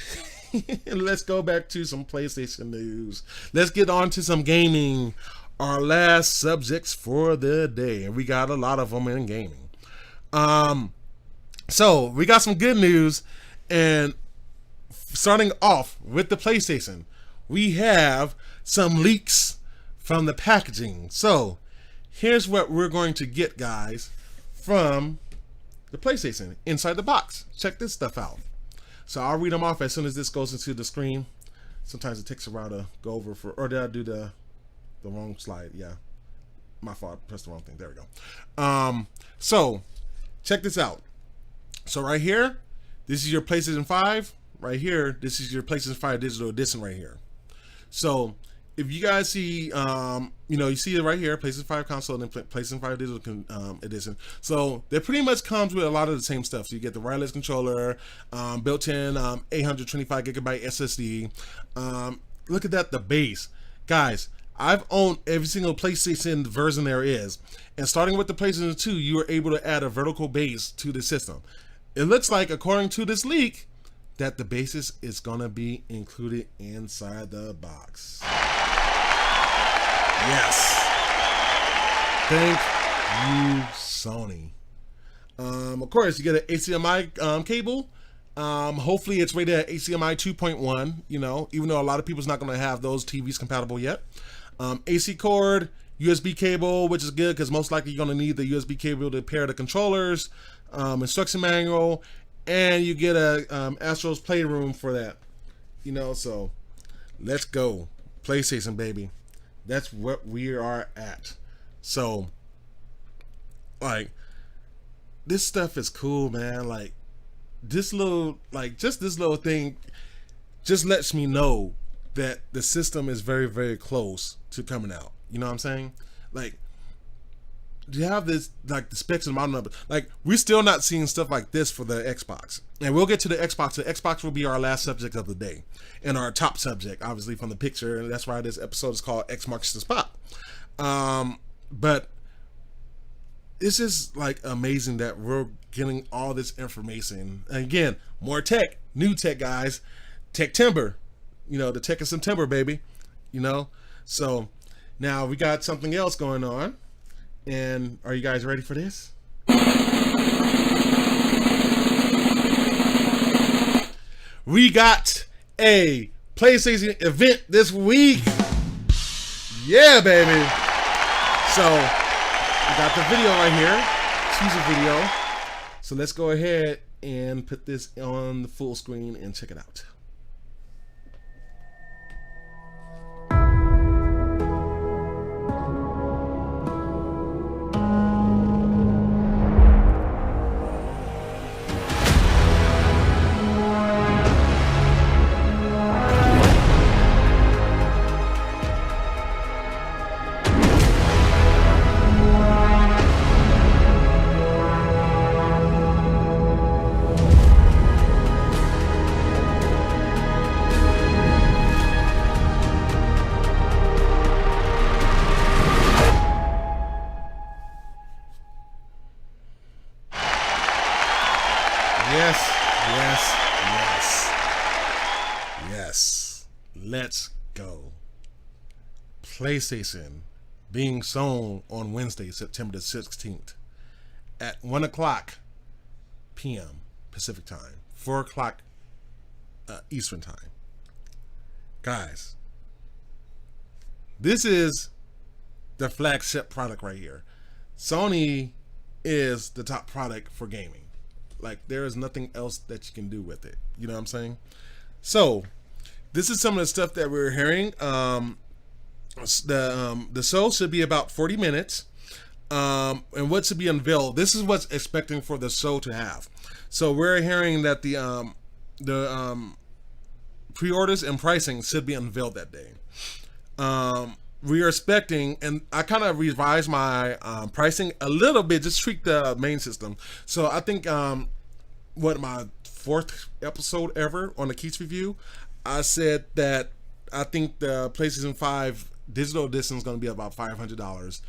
let's go back to some PlayStation news. Let's get on to some gaming. Our last subjects for the day, and we got a lot of them in gaming. So we got some good news, and starting off with the PlayStation, we have some leaks from the packaging. So here's what we're going to get, guys, from the PlayStation inside the box. Check this stuff out. So I'll read them off as soon as this goes into the screen. Sometimes it takes a while to go over or did I do the wrong slide? Yeah, my fault. Pressed the wrong thing. There we go. So check this out. So right here, this is your PlayStation 5. Right here, this is your PlayStation 5 Digital Edition right here. So if you guys see, you see it right here, PlayStation 5 console and then PlayStation 5 Digital Edition. So that pretty much comes with a lot of the same stuff. So you get the wireless controller, built-in 825 gigabyte SSD. Look at that, the base. Guys, I've owned every single PlayStation version there is. And starting with the PlayStation 2, you were able to add a vertical base to the system. It looks like, according to this leak, that the basis is going to be included inside the box. Yes. Thank you, Sony. Of course, you get an HDMI cable. Hopefully it's rated at HDMI 2.1, even though a lot of people's not going to have those TVs compatible yet. AC cord, USB cable, which is good because most likely you're going to need the USB cable to pair the controllers, instruction manual, and you get a Astro's Playroom for that. So let's go. PlayStation, baby. That's what we are at. So, like, this stuff is cool, man. Like, this little thing just lets me know that the system is very, very close to coming out. You know what I'm saying? Like, you have this, like, the specs and model number. Like, we're still not seeing stuff like this for the Xbox. And we'll get to the Xbox. The Xbox will be our last subject of the day. And our top subject, obviously, from the picture. And that's why this episode is called X Marks the Spot. But it's just, like, amazing that we're getting all this information. And again, more tech. New tech, guys. Tech-timber. The tech of September, baby. So, now we got something else going on. And are you guys ready for this? we got a PlayStation event this week. Yeah, baby. So we got the video right here, teaser video. So let's go ahead and put this on the full screen and check it out. Yes. Let's go. PlayStation being shown on Wednesday, September the 16th at 1 o'clock p.m. Pacific time, 4 o'clock Eastern time. Guys, this is the flagship product right here. Sony is the top product for gaming. Like, there is nothing else that you can do with it. You know what I'm saying? So, this is some of the stuff that we're hearing. The show should be about 40 minutes. And what should be unveiled, this is what's expecting for the show to have. So, we're hearing that the pre-orders and pricing should be unveiled that day. We are expecting, and I kind of revised my pricing a little bit, just tweak the main system. So I think my 4th episode ever on the Keyse review, I said that I think the PlayStation 5 digital edition is going to be about $500,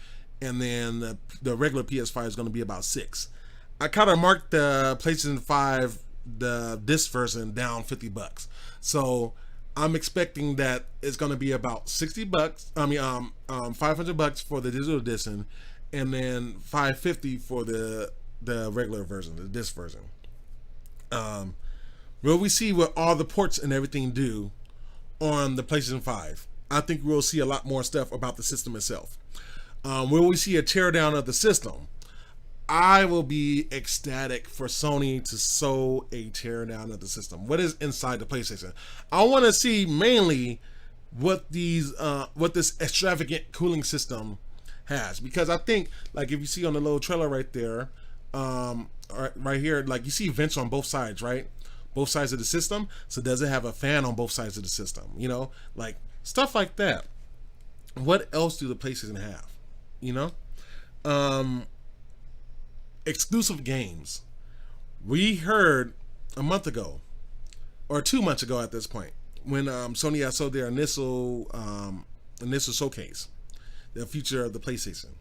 and then the regular PS5 is going to be about $600. I kind of marked the PlayStation 5, the disc version, down $50. So I'm expecting that it's going to be about $60. I mean, $500 for the digital edition, and then $550 for the regular version, the disc version. Will we see what all the ports and everything do on the PlayStation 5? I think we'll see a lot more stuff about the system itself. Will we see a teardown of the system? I will be ecstatic for Sony to show a teardown of the system. What is inside the PlayStation? I want to see mainly what this extravagant cooling system has, because I think, like, if you see on the little trailer right there, right here, like, you see vents on both sides, right? Both sides of the system. So does it have a fan on both sides of the system? You know, like stuff like that. What else do the PlayStation have? You know, exclusive games. We heard a month ago, or 2 months ago at this point, when Sony had sold their initial showcase, the future of the PlayStation.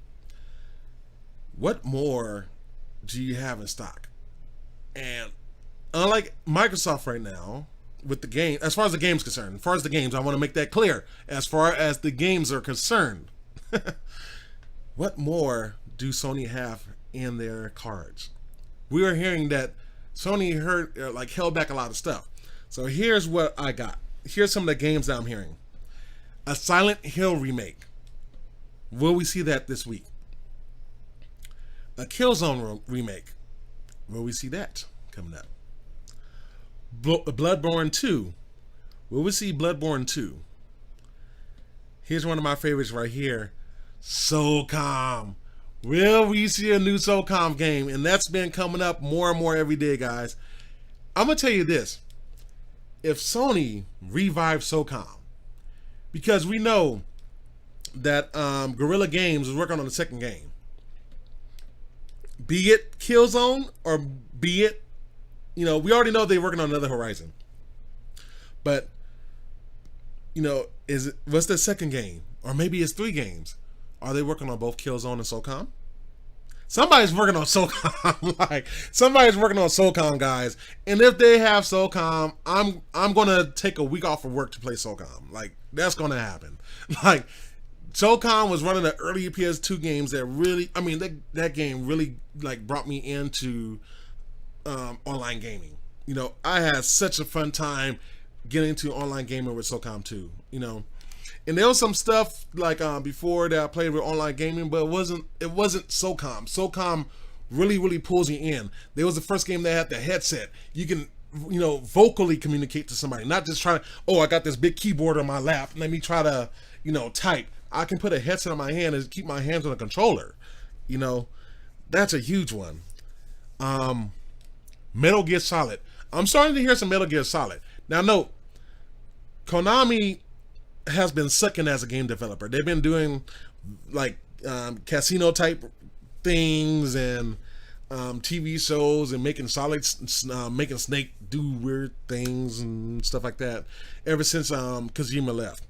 What more do you have in stock? And unlike Microsoft right now, with the game, as far as the game's concerned, as far as the games, I want to make that clear. As far as the games are concerned, what more do Sony have in their cards? We are hearing that Sony held back a lot of stuff. So here's what I got. Here's some of the games that I'm hearing. A Silent Hill remake. Will we see that this week? A Killzone remake. Will we see that coming up? Bloodborne 2. Will we see Bloodborne 2? Here's one of my favorites right here. SOCOM. Will we see a new SOCOM game? And that's been coming up more and more every day, guys. I'm going to tell you this. If Sony revives SOCOM, because we know that Guerrilla Games is working on the second game, be it Killzone or be it, you know, we already know they're working on another Horizon. But, you know, what's the second game? Or maybe it's 3 games. Are they working on both Killzone and SOCOM? Somebody's working on SOCOM. Like, somebody's working on SOCOM, guys. And if they have SOCOM, I'm gonna take a week off of work to play SOCOM. Like, that's gonna happen. Like, SOCOM was one of the early PS2 games that really, I mean, that game really, like, brought me into online gaming. You know, I had such a fun time getting into online gaming with SOCOM 2, you know. And there was some stuff like before that I played with online gaming, but it wasn't SOCOM. SOCOM really pulls you in. There was the first game that had the headset. You can, you know, vocally communicate to somebody, not just try to, oh, I got this big keyboard on my lap, let me try to, you know, type. I can put a headset on my hand and keep my hands on a controller. You know, that's a huge one. Metal Gear Solid. I'm starting to hear some Metal Gear Solid. Now, note, Konami has been sucking as a game developer. They've been doing like casino type things and TV shows and making making Snake do weird things and stuff like that ever since Kojima left.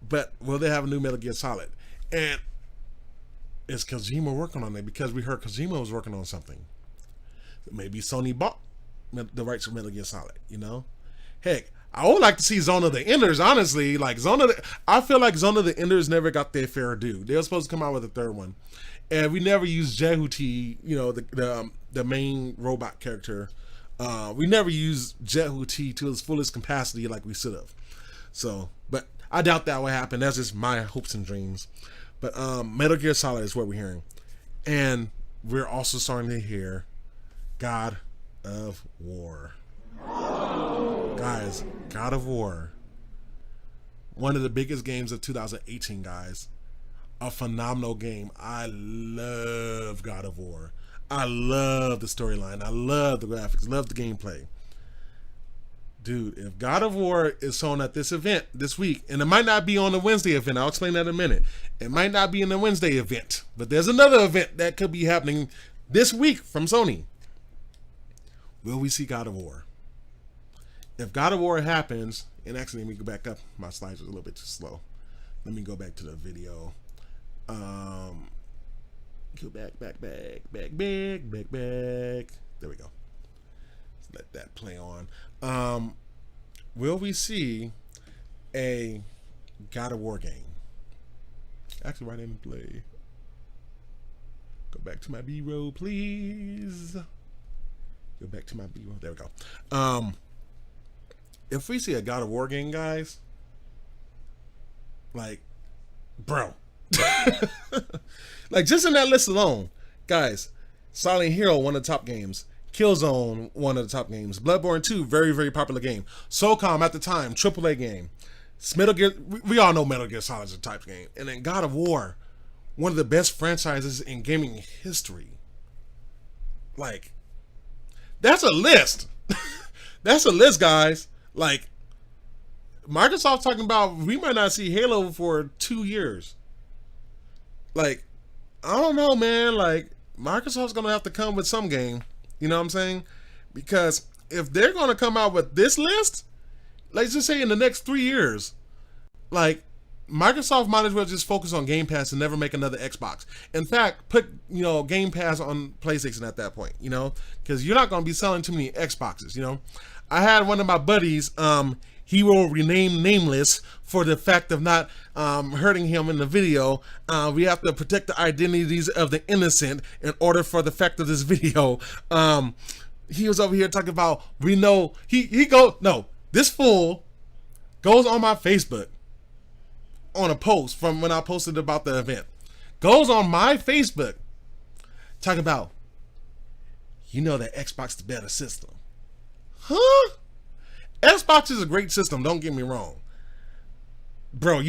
But will they have a new Metal Gear Solid? And is Kojima working on it? Because we heard Kojima was working on something. Maybe Sony bought the rights for Metal Gear Solid, you know? Heck, I would like to see Zone of the Enders, honestly. Like I feel like Zone of the Enders never got their fair due. They were supposed to come out with a third one. And we never used Jehuti, you know, the main robot character. We never used Jehuti to his fullest capacity like we should have. So, but I doubt that will happen. That's just my hopes and dreams. But Metal Gear Solid is what we're hearing. And we're also starting to hear God of War. Guys, God of War. One of the biggest games of 2018, guys. A phenomenal game. I love God of War. I love the storyline. I love the graphics. Love the gameplay. Dude, if God of War is shown at this event this week, and it might not be on the Wednesday event, I'll explain that in a minute. It might not be in the Wednesday event, but there's another event that could be happening this week from Sony. Will we see God of War? If God of War happens, and actually let me go back up. My slides are a little bit too slow. Let me go back to the video. Go back. There we go. Let's let that play on. Will we see a God of War game? Actually, right in play. Go back to my B-roll, please. Go back to my B-roll. There we go. If we see a God of War game, guys, like, bro. Like, just in that list alone, guys, Silent Hill, one of the top games. Killzone, one of the top games. Bloodborne 2, very popular game. SOCOM at the time, AAA game. Metal Gear, we all know Metal Gear Solid is a type game. And then God of War, one of the best franchises in gaming history. Like, that's a list. That's a list, guys. Like, Microsoft's talking about we might not see Halo for 2 years. Like, I don't know, man. Like, Microsoft's gonna have to come with some game. You know what I'm saying? Because if they're gonna come out with this list, let's just say in the next 3 years, like, Microsoft might as well just focus on Game Pass and never make another Xbox. In fact, put, you know, Game Pass on PlayStation at that point, you know, because you're not going to be selling too many Xboxes, you know. I had one of my buddies, he will rename nameless for the fact of not hurting him in the video. We have to protect the identities of the innocent in order for the fact of this video. He was over here talking about, we know, this fool goes on my Facebook on a post from when I posted about the event. Goes on my Facebook talking about, you know that Xbox is the better system. Huh? Xbox is a great system, don't get me wrong. Bro,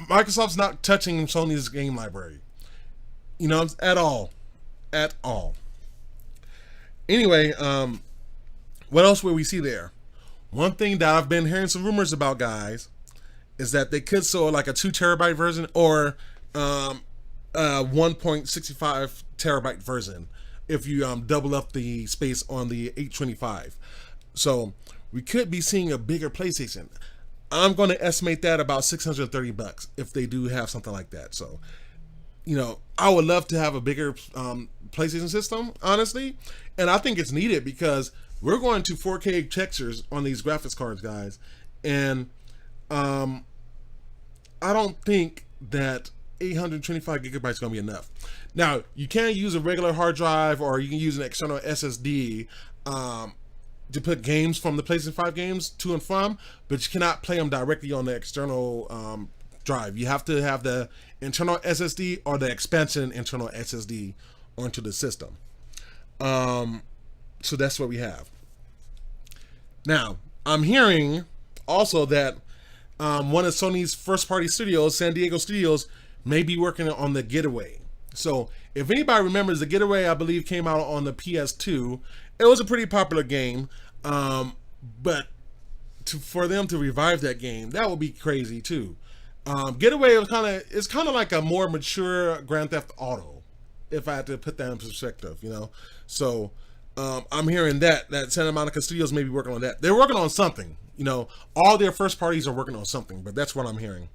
Microsoft's not touching Sony's game library. You know, at all. At all. Anyway, what else will we see there? One thing that I've been hearing some rumors about, guys, is that they could sell like a 2 terabyte version or a 1.65 terabyte version if you double up the space on the 825. So we could be seeing a bigger PlayStation. I'm going to estimate that about $630 if they do have something like that. So, you know, I would love to have a bigger PlayStation system, honestly. And I think it's needed because we're going to 4K textures on these graphics cards, guys. And I don't think that 825 gigabytes is going to be enough. Now, you can use a regular hard drive or you can use an external SSD. to put games from the PlayStation 5 games to and from, but you cannot play them directly on the external drive. You have to have the internal SSD or the expansion internal SSD onto the system. So that's what we have. Now, I'm hearing also that one of Sony's first-party studios, San Diego Studios, may be working on the Getaway. So if anybody remembers, the Getaway, I believe, came out on the PS2. It was a pretty popular game, but for them to revive that game, that would be crazy too. Getaway was kind of like a more mature Grand Theft Auto, if I had to put that in perspective, you know. So I'm hearing that Santa Monica Studios may be working on that. They're working on something, you know. All their first parties are working on something, but that's what I'm hearing.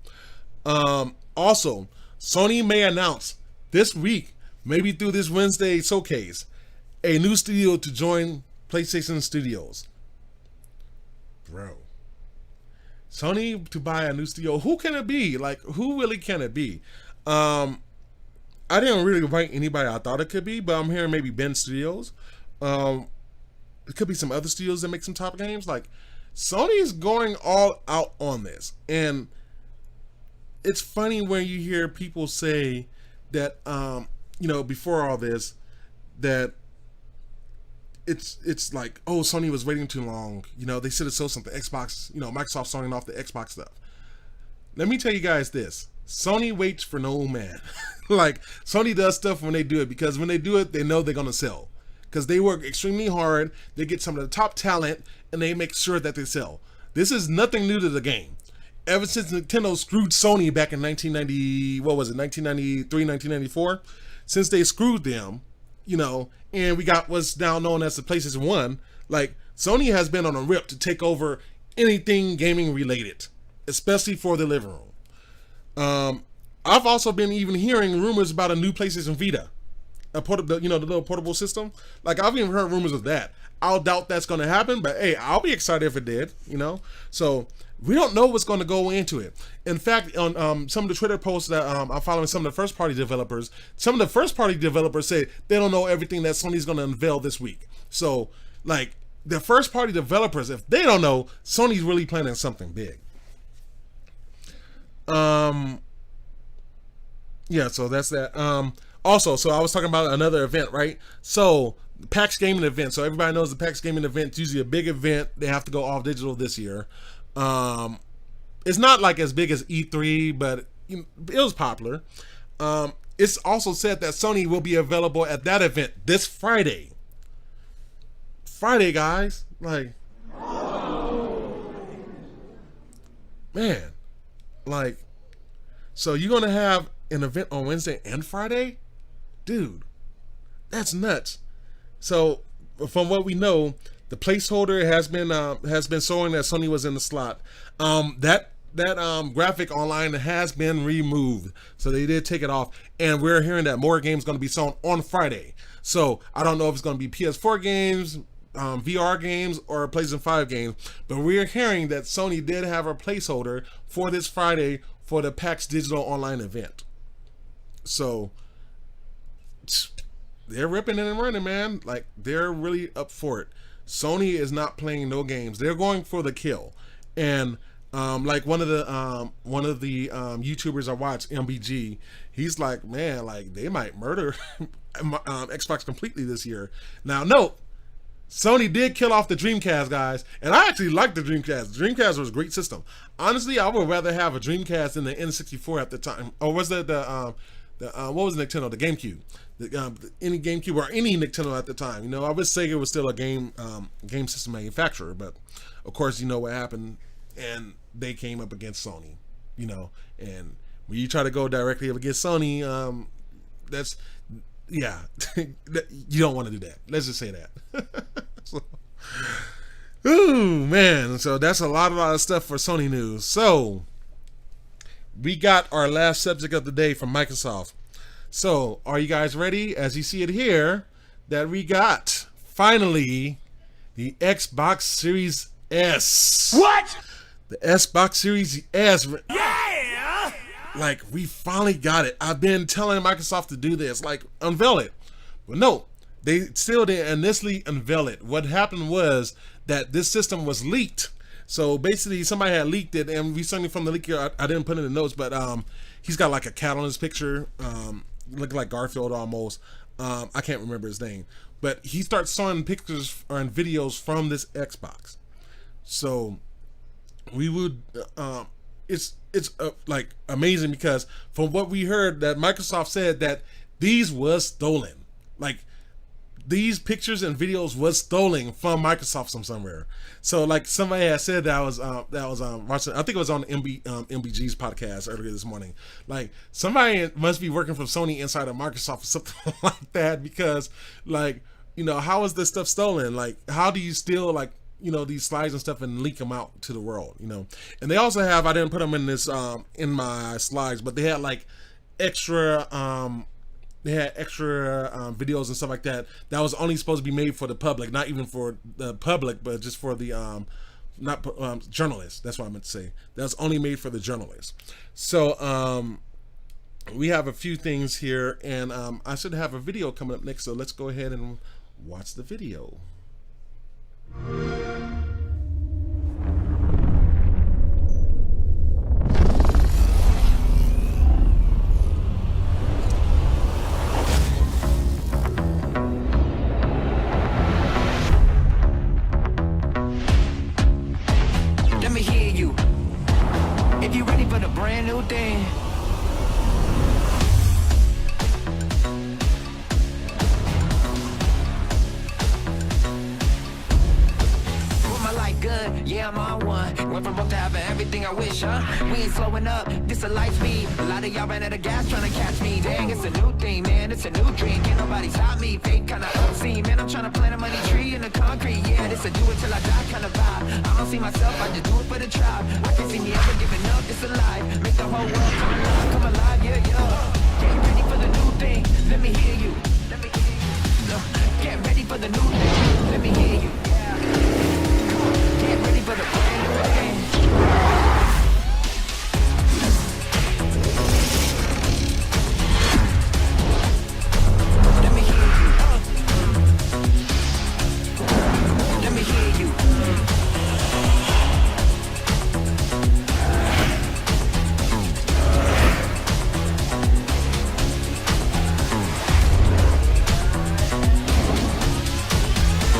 Also, Sony may announce this week, maybe through this Wednesday showcase, a new studio to join PlayStation Studios. Bro. Sony to buy a new studio. Who can it be? Like, who really can it be? I didn't really write anybody I thought it could be, but I'm hearing maybe Ben Studios. It could be some other studios that make some top games. Like, Sony is going all out on this. And it's funny when you hear people say that, you know, before all this, that it's like, oh, Sony was waiting too long. You know, they should have sold something. Xbox, you know, Microsoft signing off the Xbox stuff. Let me tell you guys this. Sony waits for no man. Like, Sony does stuff when they do it, because when they do it, they know they're going to sell. Because they work extremely hard. They get some of the top talent, and they make sure that they sell. This is nothing new to the game. Ever since Nintendo screwed Sony back in 1993, 1994, since they screwed them, you know, and we got what's now known as the PlayStation 1, like, Sony has been on a rip to take over anything gaming related, especially for the living room. I've also been even hearing rumors about a new PlayStation Vita, a portable, you know, the little portable system. Like, I've even heard rumors of that. I'll doubt that's going to happen, but hey, I'll be excited if it did, you know. So we don't know what's going to go into it. In fact, on some of the Twitter posts that I'm following, some of the first-party developers, some of the first-party developers say they don't know everything that Sony's going to unveil this week. So, like, the first-party developers, if they don't know, Sony's really planning something big. Yeah, so that's that. Also, so I was talking about another event, right? So, PAX Gaming event. So everybody knows the PAX Gaming event is usually a big event. They have to go all digital this year. It's not like as big as E3, but you know, it was popular. It's also said that Sony will be available at that event this Friday. Friday, guys. Like, man. Like, so you're going to have an event on Wednesday and Friday? Dude, that's nuts. So, from what we know, the placeholder has been showing that Sony was in the slot. That graphic online has been removed, so they did take it off. And we're hearing that more games going to be shown on Friday. So I don't know if it's going to be PS4 games, VR games, or PlayStation 5 games. But we're hearing that Sony did have a placeholder for this Friday for the PAX Digital Online event. So they're ripping it and running, man. Like, they're really up for it. Sony is not playing no games. They're going for the kill. And like one of the YouTubers I watch, MBG, he's like, man, like, they might murder Xbox completely this year. Now, note, Sony did kill off the Dreamcast, guys, and I actually liked the Dreamcast. The Dreamcast was a great system. Honestly, I would rather have a Dreamcast than the N64 at the time. Or was that what was the Nintendo? The GameCube. Any GameCube or any Nintendo at the time. You know, I wish Sega was still a game system manufacturer, but of course, you know what happened, and they came up against Sony. You know, and when you try to go directly up against Sony, that's, yeah, you don't want to do that. Let's just say that. So, ooh, man. So that's a lot of stuff for Sony news. So we got our last subject of the day from Microsoft. So are you guys ready? As you see it here, that we got finally the Xbox Series S. What? The Xbox Series S. Yeah! Like, we finally got it. I've been telling Microsoft to do this, like, unveil it. But no, They still didn't initially unveil it. What happened was that this system was leaked. So basically, somebody had leaked it, and we certainly from the leaker, I didn't put it in the notes, but he's got like a cat on his picture, looking like Garfield almost. I can't remember his name, but he starts showing pictures and videos from this Xbox. So we would, it's like amazing, because from what we heard, that Microsoft said that these was stolen. Like, these pictures and videos was stolen from Microsoft from somewhere. So like somebody had said that was watching, I think it was on MBG's podcast earlier this morning. Like, somebody must be working from Sony inside of Microsoft or something like that, because like, you know, how is this stuff stolen? Like, how do you steal, like, you know, these slides and stuff and leak them out to the world, you know? And they also have, I didn't put them in this in my slides, but they had like extra videos and stuff like that was only supposed to be made for the public, not even for the public, but just for the journalists. That's what I meant to say. That's only made for the journalists. So we have a few things here, and I should have a video coming up next, so let's go ahead and watch the video. Let me hear you. If you're ready for the brand new thing. Good, yeah, I'm on one. Went from broke to having everything I wish, huh? We ain't slowing up, this a light speed. A lot of y'all ran out of gas trying to catch me. Dang, it's a new thing, man, it's a new dream. Can't nobody stop me, fake kinda obscene. Man, I'm trying to plant a money tree in the concrete. Yeah, this a do it till I die kind of vibe. I don't see myself, I just do it for the tribe. I can see me ever giving up, it's alive. Make the whole world come alive, yeah, yeah. Get ready for the new thing, let me hear you. Get ready for the new thing, let me hear you. Get ready for the brand new thing. Let me hear you. Let me hear you.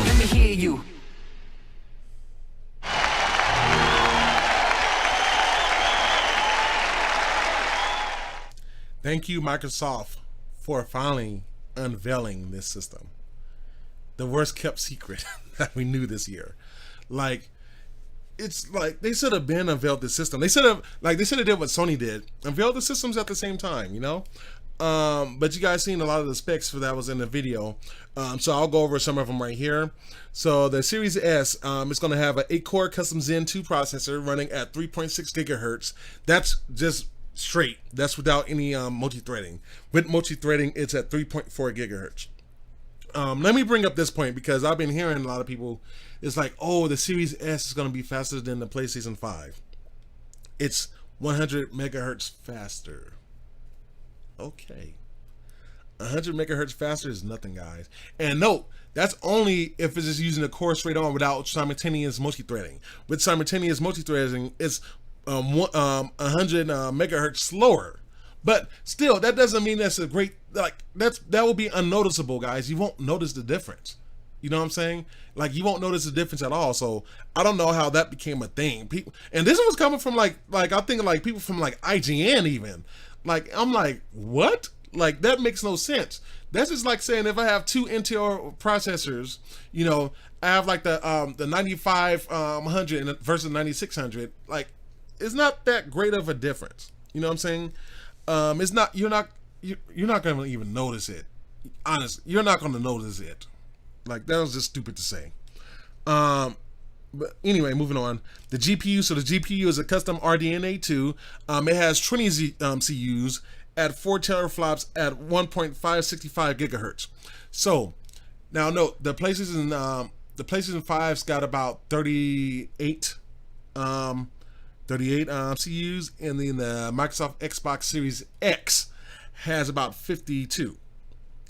Let me hear you. Thank you, Microsoft, for finally unveiling this system. The worst kept secret that we knew this year. Like, it's like they should have been unveiled the system. They should have did what Sony did, unveiled the systems at the same time, you know. But you guys seen a lot of the specs for that was in the video. So I'll go over some of them right here. So the Series S is going to have an 8-core custom Zen 2 processor running at 3.6 gigahertz. That's just straight. That's without any multi-threading. With multi-threading, it's at 3.4 gigahertz. Let me bring up this point, because I've been hearing a lot of people, it's like, oh, the Series S is going to be faster than the PlayStation 5. It's 100 megahertz faster. Okay. 100 megahertz faster is nothing, guys. And note, that's only if it's just using the core straight on without simultaneous multi-threading. With simultaneous multi-threading, it's 100 megahertz slower. But still, that doesn't mean that's a great, like, that will be unnoticeable, guys. You won't notice the difference. You know what I'm saying? Like, you won't notice the difference at all. So I don't know how that became a thing. People, and this was coming from like I think like people from like IGN even. Like, I'm like, what? Like, that makes no sense. That's just like saying if I have two Intel processors, you know, I have like the 9500 versus 9600. Like, it's not that great of a difference. You know what I'm saying? It's not. You're not going to even notice it. Honestly, you're not going to notice it. Like, that was just stupid to say. But anyway, moving on. The GPU. So the GPU is a custom RDNA 2. It has 20 CUs at 4 teraflops at 1.565 gigahertz. So now note the PlayStation 5's got about 38 CUs, and then the Microsoft Xbox Series X has about 52.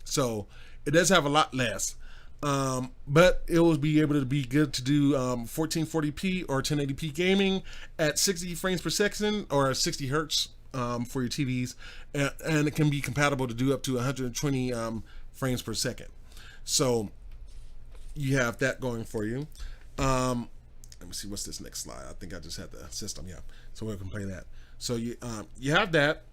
So It does have a lot less, but it will be able to be good to do 1440p or 1080p gaming at 60 frames per second or 60 hertz for your TVs, and it can be compatible to do up to 120 frames per second. So you have that going for you. Let me see, what's this next slide? I think I just had the system. Yeah, so we can play that. So you have that.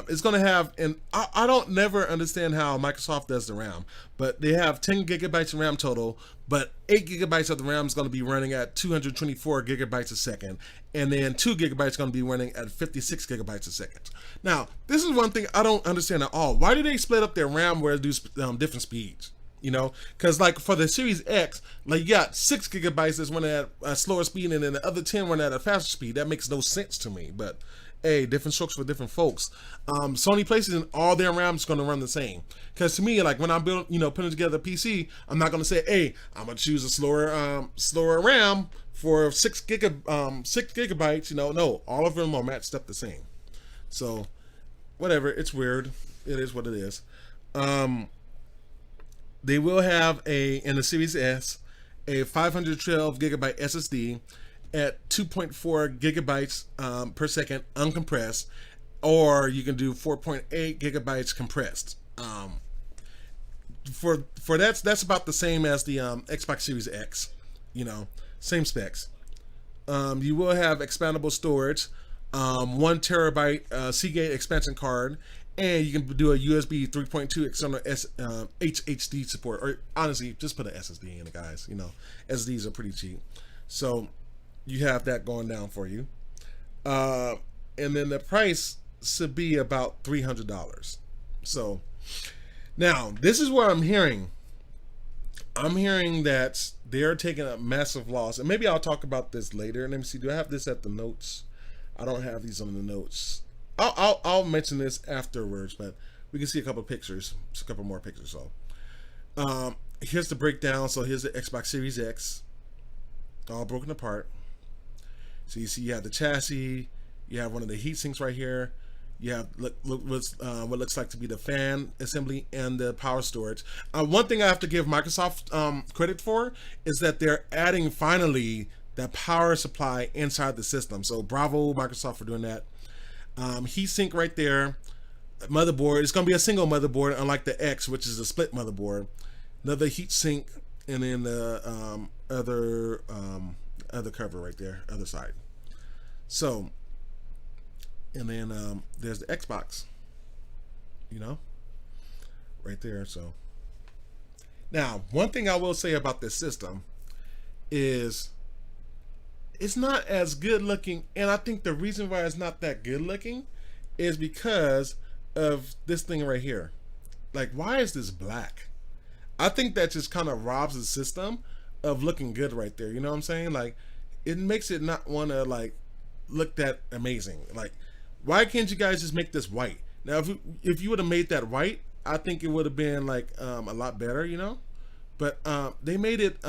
It's going to have, and I don't never understand how Microsoft does the RAM, but they have 10 gigabytes of RAM total, but 8 gigabytes of the RAM is going to be running at 224 gigabytes a second, and then 2 gigabytes is going to be running at 56 gigabytes a second. Now, this is one thing I don't understand at all. Why do they split up their RAM where it do different speeds? You know, because like for the Series X, like you got 6 gigabytes that's running at a slower speed, and then the other 10 running at a faster speed. That makes no sense to me, but hey, different strokes for different folks. Sony PlayStation, all their RAM is going to run the same. Because to me, like when I'm putting together a PC, I'm not going to say, hey, I'm going to choose a slower RAM for 6 gigabytes. No, all of them are matched up the same. So whatever, it's weird. It is what it is. They will have in the Series S, a 512 gigabyte SSD at 2.4 gigabytes per second uncompressed, or you can do 4.8 gigabytes compressed. For that's about the same as the Xbox Series X, same specs. You will have expandable storage, 1 terabyte Seagate expansion card, and you can do a USB 3.2 external HDD support, or honestly, just put an SSD in it, guys. SSDs are pretty cheap. So you have that going down for you. And then the price should be about $300. So now this is what I'm hearing. I'm hearing that they're taking a massive loss, and maybe I'll talk about this later. Let me see. Do I have this at the notes? I don't have these on the notes. I'll mention this afterwards, but we can see a couple of pictures. Just a couple more pictures. So here's the breakdown. So here's the Xbox Series X, all broken apart. So you see you have the chassis, you have one of the heat sinks right here, you have what looks like to be the fan assembly and the power storage. One thing I have to give Microsoft credit for is that they're adding finally that power supply inside the system. So bravo Microsoft for doing that. Heat sink right there. Motherboard, it's going to be a single motherboard, unlike the X, which is a split motherboard. Another heat sink, and then the other cover right there, other side. So, and then there's the Xbox, right there. So now, one thing I will say about this system is it's not as good looking, and I think the reason why it's not that good looking is because of this thing right here. Like, why is this black? I think that just kind of robs the system of looking good right there. You know what I'm saying? Like, it makes it not want to like look that amazing. Like, why can't you guys just make this white? Now, if you would have made that white, I think it would have been like a lot better, But they made it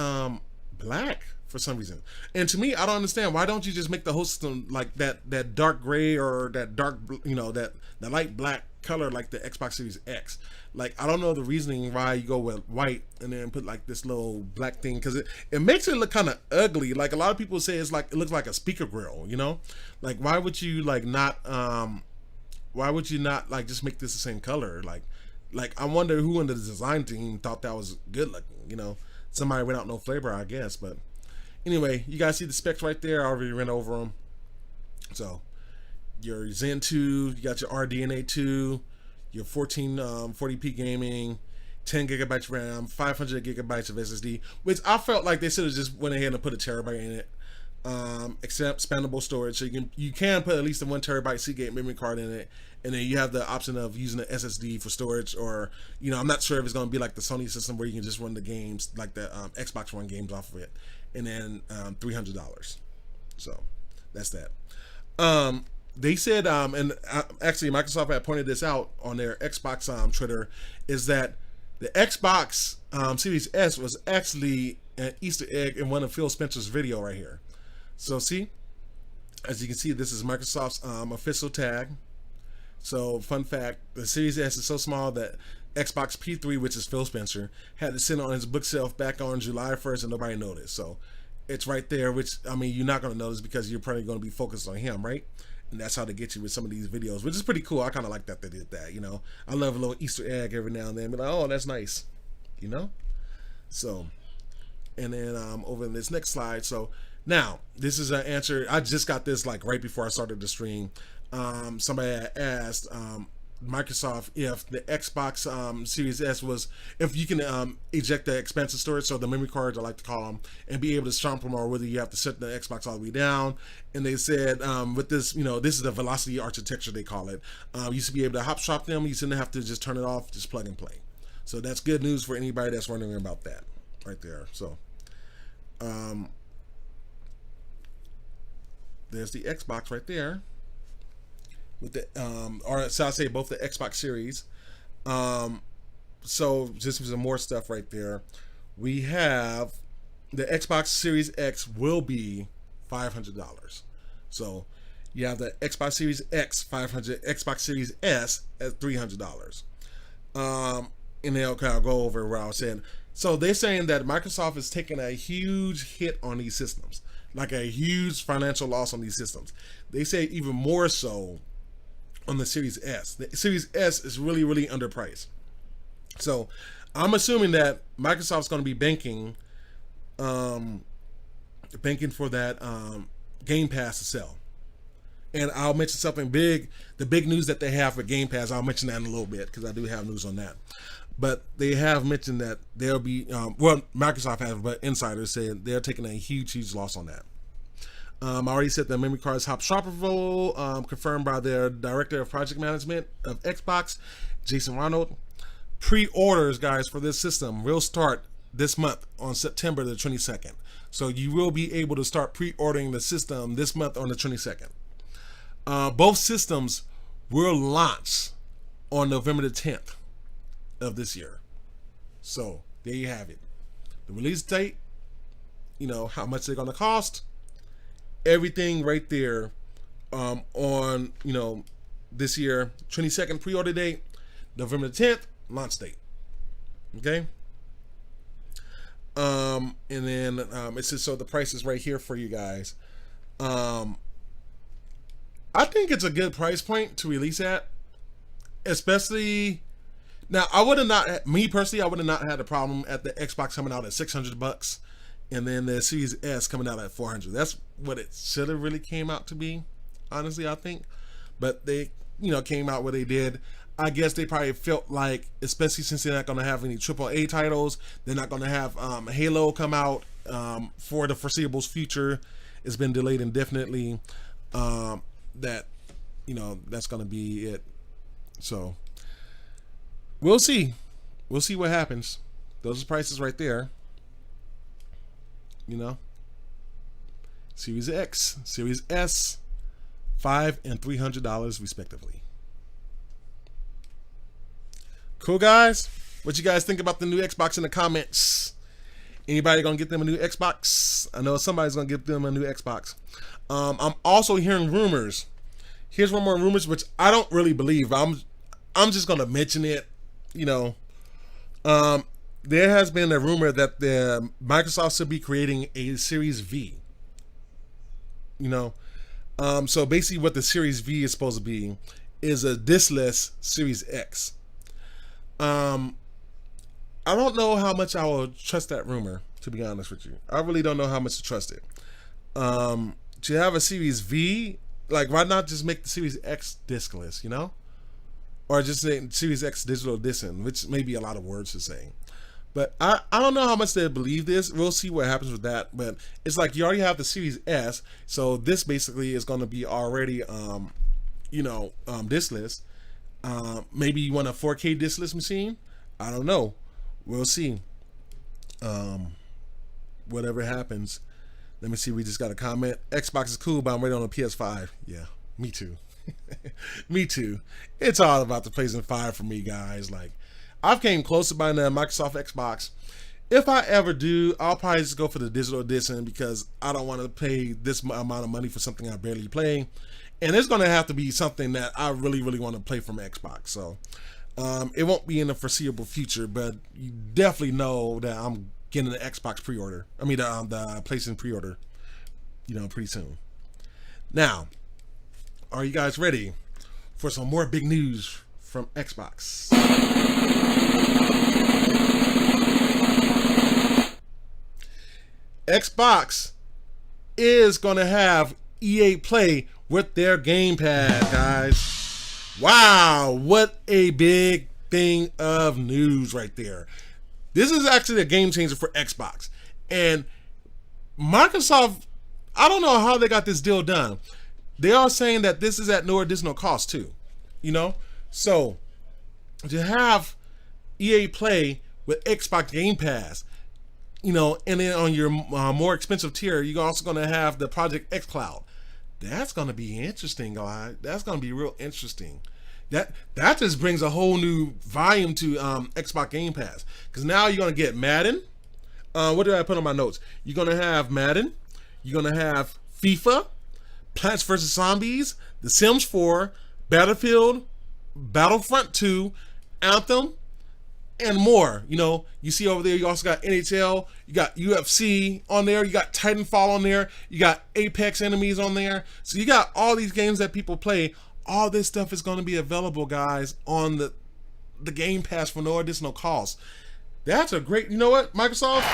black for some reason, and to me, I don't understand. Why don't you just make the whole system like that dark gray, or that dark, that light black color like the Xbox Series X? Like, I don't know the reasoning why you go with white and then put like this little black thing, because it makes it look kind of ugly. Like, a lot of people say it looks like a speaker grill, Like, why would you not like just make this the same color? Like I wonder who in the design team thought that was good looking, Somebody without no flavor, I guess. But anyway, you guys see the specs right there. I already ran over them. So your Zen 2, you got your RDNA 2, your 1440p gaming, 10 gigabytes RAM, 500 gigabytes of SSD, which I felt like they should have just went ahead and put a terabyte in it. Except expandable storage, so you can put at least a 1 terabyte Seagate memory card in it, and then you have the option of using an SSD for storage, or I'm not sure if it's going to be like the Sony system where you can just run the games like the Xbox One games off of it, and then $300. So that's that. They said, and actually Microsoft had pointed this out on their Xbox Twitter, is that the Xbox Series S was actually an Easter egg in one of Phil Spencer's video right here. So see, as you can see, this is Microsoft's official tag. So fun fact, the Series S is so small that Xbox P3, which is Phil Spencer, had to sit on his bookshelf back on July 1st and nobody noticed. So it's right there, which, I mean, you're not going to notice because you're probably going to be focused on him, right? And that's how they get you with some of these videos, which is pretty cool. I kind of like that they did that, you know. I love a little Easter egg every now and then. Be like, oh, that's nice, you know? So, and then over in this next slide. So now, this is an answer. I just got this like right before I started the stream. Somebody had asked Microsoft if the Xbox Series S was, if you can eject the expansion storage, so the memory cards I like to call them, and be able to stomp them, or whether you have to set the Xbox all the way down. And they said with this, you know, this is the velocity architecture they call it. You used to be able to hop swap them. You shouldn't have to just turn it off, just plug and play. So that's good news for anybody that's wondering about that right there. So there's the Xbox right there. With the or so I'll say both the Xbox Series. So just some more stuff right there. We have the Xbox Series X will be $500. So you have the Xbox Series X $500, Xbox Series S at $300. And they'll kind of go over what I was saying. So they're saying that Microsoft is taking a huge hit on these systems, like a huge financial loss on these systems. They say even more so on the Series S. The Series S is really, really underpriced. So I'm assuming that Microsoft's going to be banking for that Game Pass to sell. And I'll mention something big, the big news that they have for Game Pass. I'll mention that in a little bit because I do have news on that. But they have mentioned that there'll be, well, Microsoft has, but insiders said they're taking a huge, huge loss on that. I already said the memory cards hop swappable, confirmed by their director of project management of Xbox, Jason Ronald. Pre-orders, guys, for this system will start this month on September the 22nd. So you will be able to start pre-ordering the system this month on the 22nd. Both systems will launch on November the 10th of this year. So there you have it. The release date, you know, how much they're going to cost, everything right there on, you know, this year, 22nd pre-order date, November the 10th, launch date. Okay. And then it's just, so the price is right here for you guys. I think it's a good price point to release at, especially now. I would have not, me personally, I would have not had a problem at the Xbox coming out at $600 and then the Series S coming out at $400. That's what it should have really came out to be, honestly, I think. But they, you know, came out where they did. I guess they probably felt like, especially since they're not going to have any AAA titles, they're not going to have Halo come out for the foreseeable future. It's been delayed indefinitely. That, you know, that's going to be it. So we'll see. We'll see what happens. Those are prices right there. You know, Series X, Series S, $500 and $300 respectively. Cool, guys. What you guys think about the new Xbox in the comments? Anybody gonna get them a new Xbox? I know somebody's gonna give them a new Xbox. I'm also hearing rumors. Here's one more rumors, which I don't really believe. I'm just gonna mention it. You know, there has been a rumor that the Microsoft should be creating a Series V. You know, so basically, what the Series V is supposed to be is a diskless Series X. I don't know how much I will trust that rumor, to be honest with you. I really don't know how much to trust it. To have a Series V, like, why not just make the Series X diskless, you know? Or just say Series X digital edition, which may be a lot of words to say. But I don't know how much they believe this. We'll see what happens with that. But it's like you already have the Series S, so this basically is going to be already, you know, diskless. Maybe you want a 4K diskless machine. I don't know. We'll see. Whatever happens. Let me see. We just got a comment. Xbox is cool, but I'm waiting on a PS5. Yeah, me too. Me too. It's all about the PlayStation 5 for me, guys. Like, I've came close to buying a Microsoft Xbox. If I ever do, I'll probably just go for the digital edition because I don't want to pay this amount of money for something I barely play. And it's going to have to be something that I really, really want to play from Xbox. So It won't be in the foreseeable future, but you definitely know that I'm getting the Xbox pre-order. I mean, the PlayStation pre-order, pretty soon. Now, are you guys ready for some more big news from Xbox? Xbox is going to have EA Play with their Game Pass, guys. Wow, what a big thing of news right there. This is actually a game changer for Xbox. And Microsoft, I don't know how they got this deal done. They are saying that this is at no additional cost too. So to have EA Play with Xbox Game Pass, and then on your more expensive tier, you're also going to have the Project X Cloud. That's going to be interesting, guys. That's going to be real interesting. That just brings a whole new volume to Xbox Game Pass, because now you're going to get Madden. What did I put on my notes? You're going to have Madden. You're going to have FIFA, Plants vs. Zombies, The Sims 4, Battlefield, Battlefront 2, Anthem, and more. You see over there, you also got NHL, you got UFC on there, you got Titanfall on there, you got Apex Enemies on there. So you got all these games that people play. All this stuff is going to be available, guys, on the Game Pass for no additional cost. That's a great, Microsoft?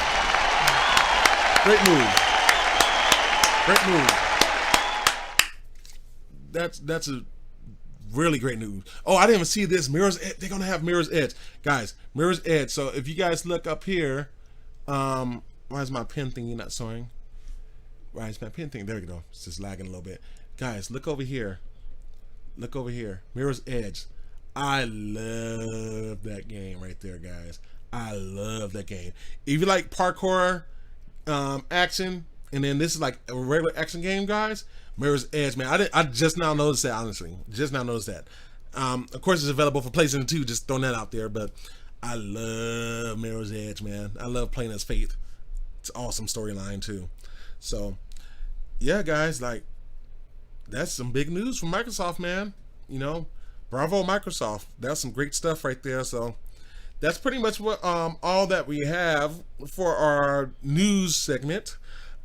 Great move. Great move. That's a really great news. Oh, I didn't even see this. Mirror's Edge. They're gonna have Mirror's Edge, guys. Mirror's Edge. So if you guys look up here, why is my pen thingy not showing? Why is my pen thing? There we go. It's just lagging a little bit. Guys, look over here. Look over here. Mirror's Edge. I love that game right there, guys. I love that game. If you like parkour, action, and then this is like a regular action game, guys, Mirror's Edge, man. I just now noticed that, honestly. Just now noticed that. Of course, it's available for PlayStation 2, just throwing that out there, but I love Mirror's Edge, man. I love playing as Faith. It's an awesome storyline, too. So, yeah, guys, that's some big news from Microsoft, man. Bravo, Microsoft. That's some great stuff right there. So, that's pretty much what all that we have for our news segment.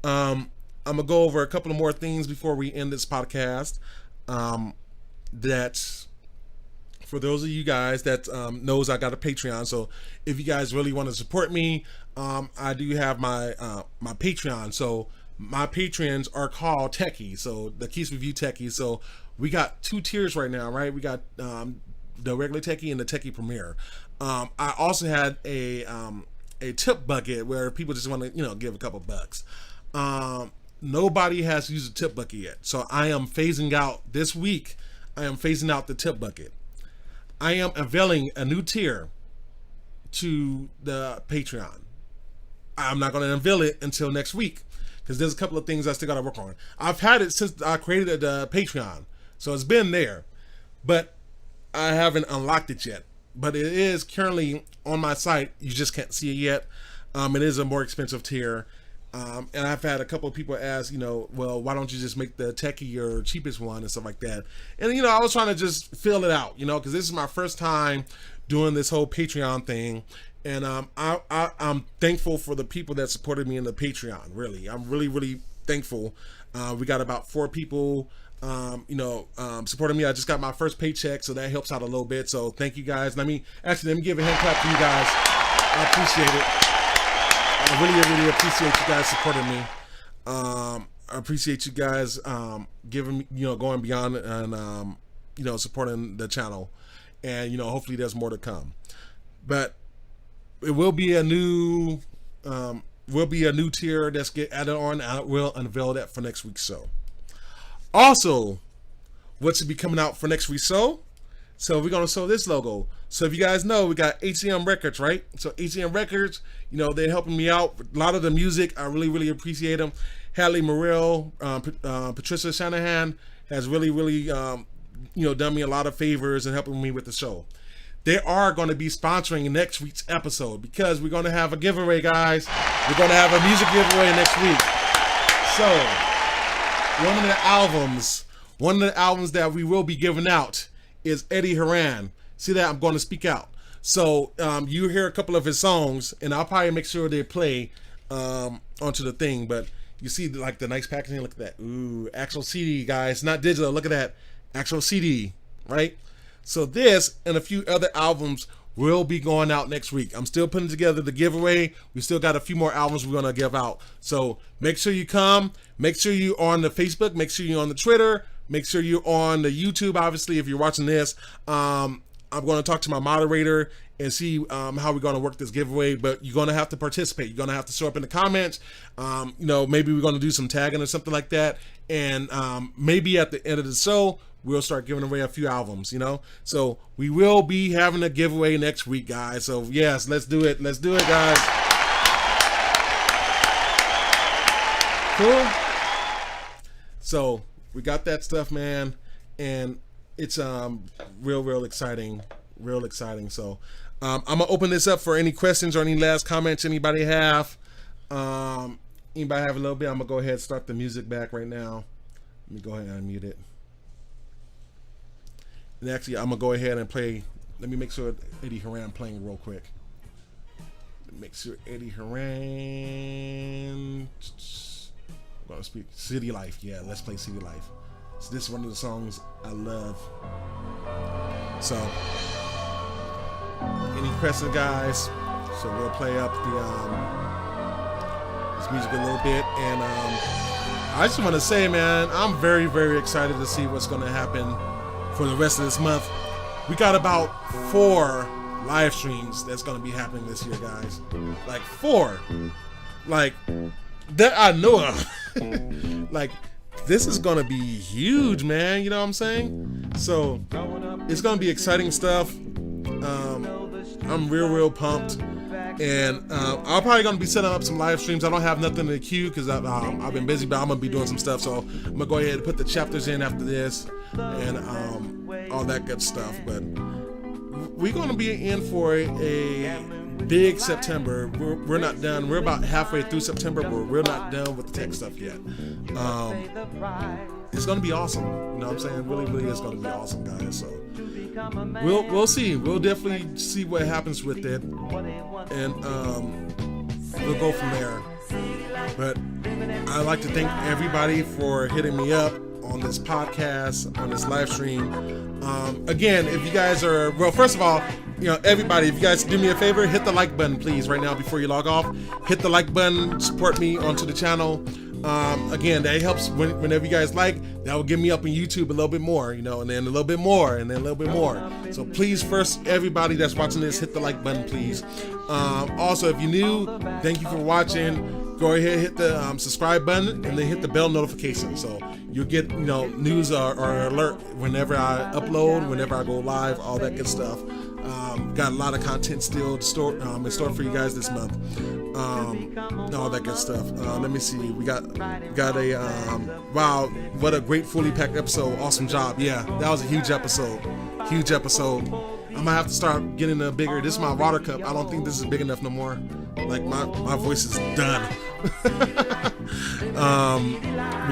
I'm gonna go over a couple of more things before we end this podcast. That for those of you guys that knows I got a Patreon. So if you guys really want to support me, I do have my my Patreon. So my patrons are called Techies. So the Keyse Review Techies. So we got 2 tiers right now, right? We got the regular Techie and the Techie Premier. I also had a tip bucket where people just want to give a couple bucks. Nobody has used a tip bucket yet, so I am phasing out this week. I am phasing out the tip bucket. I am unveiling a new tier to the Patreon. I'm not going to unveil it until next week because there's a couple of things I still got to work on. I've had it since I created the Patreon, so it's been there, but I haven't unlocked it yet. But it is currently on my site. You just can't see it yet. It is a more expensive tier. And I've had a couple of people ask, well, why don't you just make the Techie your cheapest one and stuff like that? And, I was trying to just fill it out, because this is my first time doing this whole Patreon thing. And I'm thankful for the people that supported me in the Patreon, really. I'm really, really thankful. We got about 4 people, supporting me. I just got my first paycheck, so that helps out a little bit. So thank you guys. Let me give a hand clap to you guys. I appreciate it. I really, really appreciate you guys supporting me. I appreciate you guys giving me, going beyond and supporting the channel. And hopefully there's more to come. But it will be a new tier that's get added on. I will unveil that for next week's show. Also, what should be coming out for next week's show? So we're gonna show this logo. So if you guys know, we got HDM Records, right? So HDM Records, they're helping me out. A lot of the music, I really, really appreciate them. Hadley Morrell, Patricia Shanahan has really, really, done me a lot of favors and helping me with the show. They are going to be sponsoring next week's episode because we're going to have a giveaway, guys. We're going to have a music giveaway next week. So one of the albums that we will be giving out is Eddie Heran. See that? I'm going to speak out. So you hear a couple of his songs, and I'll probably make sure they play onto the thing. But you see like the nice packaging. Look at that. Ooh, actual CD, guys, not digital. Look at that, actual CD, right? So this and a few other albums will be going out next week. I'm still putting together the giveaway. We still got a few more albums we're gonna give out. So make sure you come. Make sure you're on the Facebook. Make sure you're on the Twitter. Make sure you're on the YouTube. Obviously, if you're watching this, I'm going to talk to my moderator and see how we're going to work this giveaway. But you're going to have to participate. You're going to have to show up in the comments. You know, maybe we're going to do some tagging or something like that. And maybe at the end of the show, we'll start giving away a few albums, you know. So we will be having a giveaway next week, guys. So yes, let's do it. Let's do it, guys. Cool. So we got that stuff, man, and it's real exciting, So I'm gonna open this up for any questions or any last comments anybody have. Anybody have a little bit? I'm gonna go ahead and start the music back right now. Let me go ahead and unmute it. And actually, I'm gonna go ahead and play. Let me make sure Eddie Haran playing real quick. Make sure Eddie Haran. I'm gonna speak City Life. Yeah, let's play City Life. So this is one of the songs I love. So, any questions, guys? So we'll play up the this music a little bit, and I just want to say, man, I'm very excited to see what's gonna happen for the rest of this month. We got about 4 live streams that's gonna be happening this year, guys. Like 4, like that I know of. Like this is gonna be huge, man. You know what I'm saying? So it's gonna be exciting stuff. I'm real pumped, and I'm probably gonna be setting up some live streams. I don't have nothing in the queue because I've been busy, but I'm gonna be doing some stuff. So I'm gonna go ahead and put the chapters in after this, and all that good stuff. But we're gonna be in for a big September. We're not done. We're about halfway through September, but we're not done with the tech stuff yet. It's gonna be awesome. You know what I'm saying? Really is gonna be awesome, guys. So we'll see. We'll definitely see what happens with it, and we'll go from there. But I'd like to thank everybody for hitting me up on this podcast, on this live stream. Again, if you guys are, well, first of all, you know, everybody, if you guys do me a favor, hit the like button, please, right now before you log off. Hit the like button, support me onto the channel. Again, that helps whenever you guys like. That will get me up on YouTube a little bit more, you know, and then a little bit more, and then a little bit more. So please, first, everybody that's watching this, hit the like button, please. Also, if you're new, thank you for watching. Go ahead, hit the subscribe button, and then hit the bell notification, so you'll get, you know, news or alert whenever I upload, whenever I go live, all that good stuff. Got a lot of content still in store for you guys this month. All that good stuff. Let me see. We got a wow, what a great fully packed episode. Awesome job. Yeah, that was a huge episode. I'm gonna have to start getting a bigger. This is my water cup. I don't think this is big enough no more. Like my voice is done. We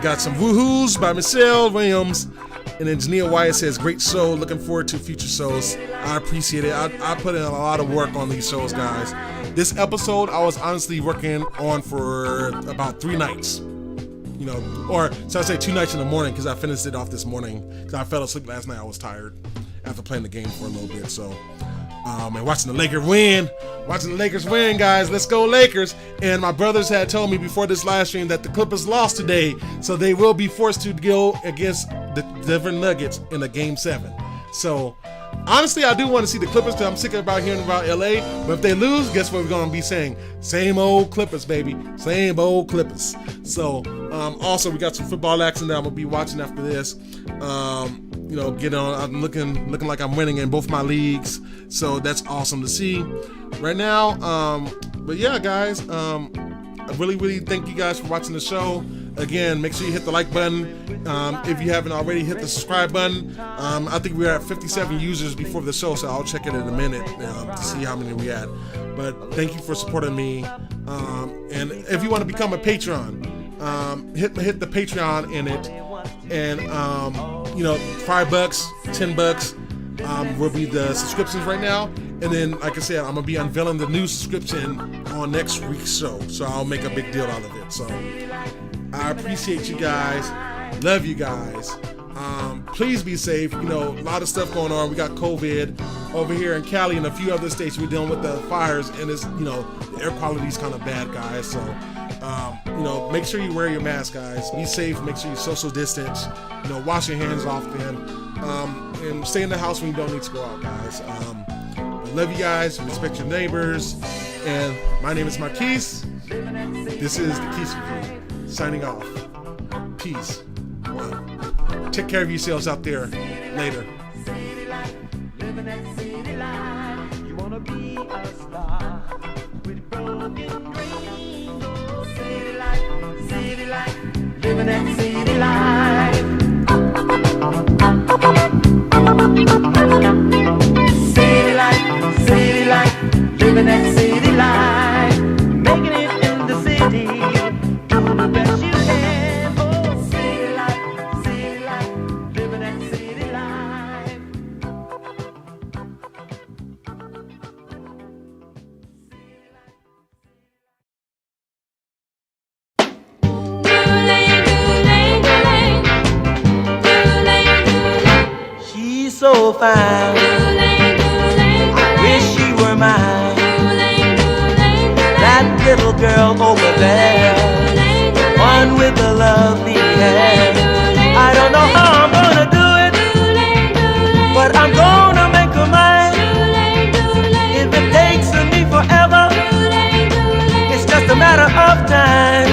got some woohoos by Michelle Williams. And then Jania Wyatt says, great show, looking forward to future shows. I appreciate it. I put in a lot of work on these shows, guys. This episode I was honestly working on for about 3 nights. You know, or so I say 2 nights in the morning, because I finished it off this morning. Because I fell asleep last night, I was tired after playing the game for a little bit. So and watching the Lakers win, guys. Let's go Lakers. And my brothers had told me before this live stream that the Clippers lost today, so they will be forced to go against the Denver Nuggets in a game 7. So honestly, I do want to see the Clippers, because I'm sick about hearing about LA. But if they lose, guess what we're going to be saying? Same old Clippers, baby. Same old Clippers. So also, we got some football action that I'm going to be watching after this. You know, get on. I'm looking like I'm winning in both my leagues, so that's awesome to see right now. But yeah, guys, I really thank you guys for watching the show. Again, make sure you hit the like button. If you haven't already, hit the subscribe button. I think we're at 57 users before the show, so I'll check it in a minute to see how many we had. But thank you for supporting me. And if you want to become a Patreon, hit the Patreon in it. And you know, $5, $10, will be the subscriptions right now. And then, like I said, I'm gonna be unveiling the new subscription on next week's show. So I'll make a big deal out of it. So I appreciate you guys. Love you guys. Please be safe. You know, a lot of stuff going on. We got COVID over here in Cali and a few other states. We're dealing with the fires, and it's, you know, the air quality is kind of bad, guys. So, you know, make sure you wear your mask, guys. Be safe. Make sure you social distance. You know, wash your hands often, and stay in the house when you don't need to go out, guys. I love you guys. Respect your neighbors. And my name is Markeyse. This is the Keyse Review. Signing off. Peace. One. Take care of yourselves out there. Later. Living that city life. You wanna be a star with broken dreams. Oh, city life, living that city life. City life, living that city life. Making it in the city, doing the best you can. Oh, city life, living that city life. She's so fine. I wish she were mine. That little girl over there, one with the lovely hair. I don't know how I'm gonna do it, but I'm gonna make her mine. If it takes me forever, it's just a matter of time.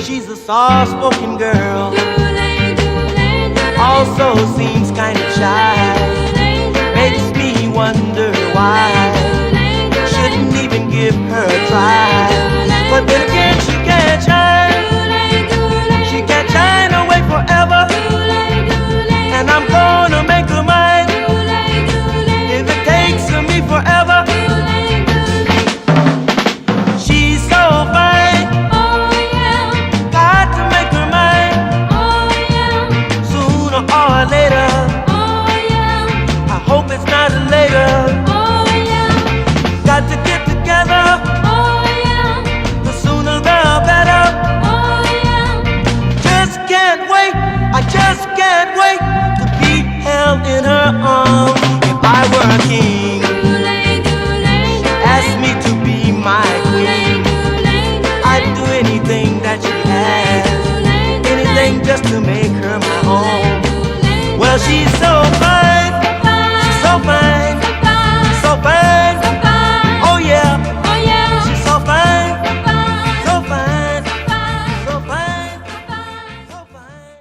She's a soft-spoken girl, also seems kind of shy. Makes me wonder why. Shouldn't even give her a try. But then again, she can't shine. She can't shine away forever. And I'm gonna make her mine. If it takes me forever. She's so fine. Got to make her mine. Sooner or later. I hope it's not later. Got to get together. The sooner the better. Just can't wait. I just can't wait to be held in her arms. If I were a king, ask me to be my queen. I'd do anything that she has, anything just to make her my own. Well, she's so fine. She's so fine. So fine. Oh yeah. She's so fine. So fine. So fine. So fine.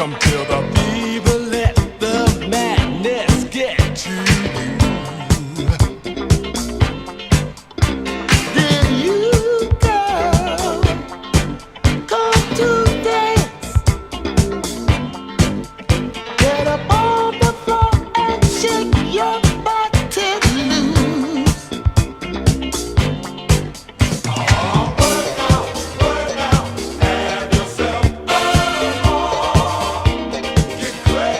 Come feel the fever, let the madness get to you. Then you, girl, come to dance. Get up on the floor and shake your body loose. Work out, have yourself a ball. Get crazy.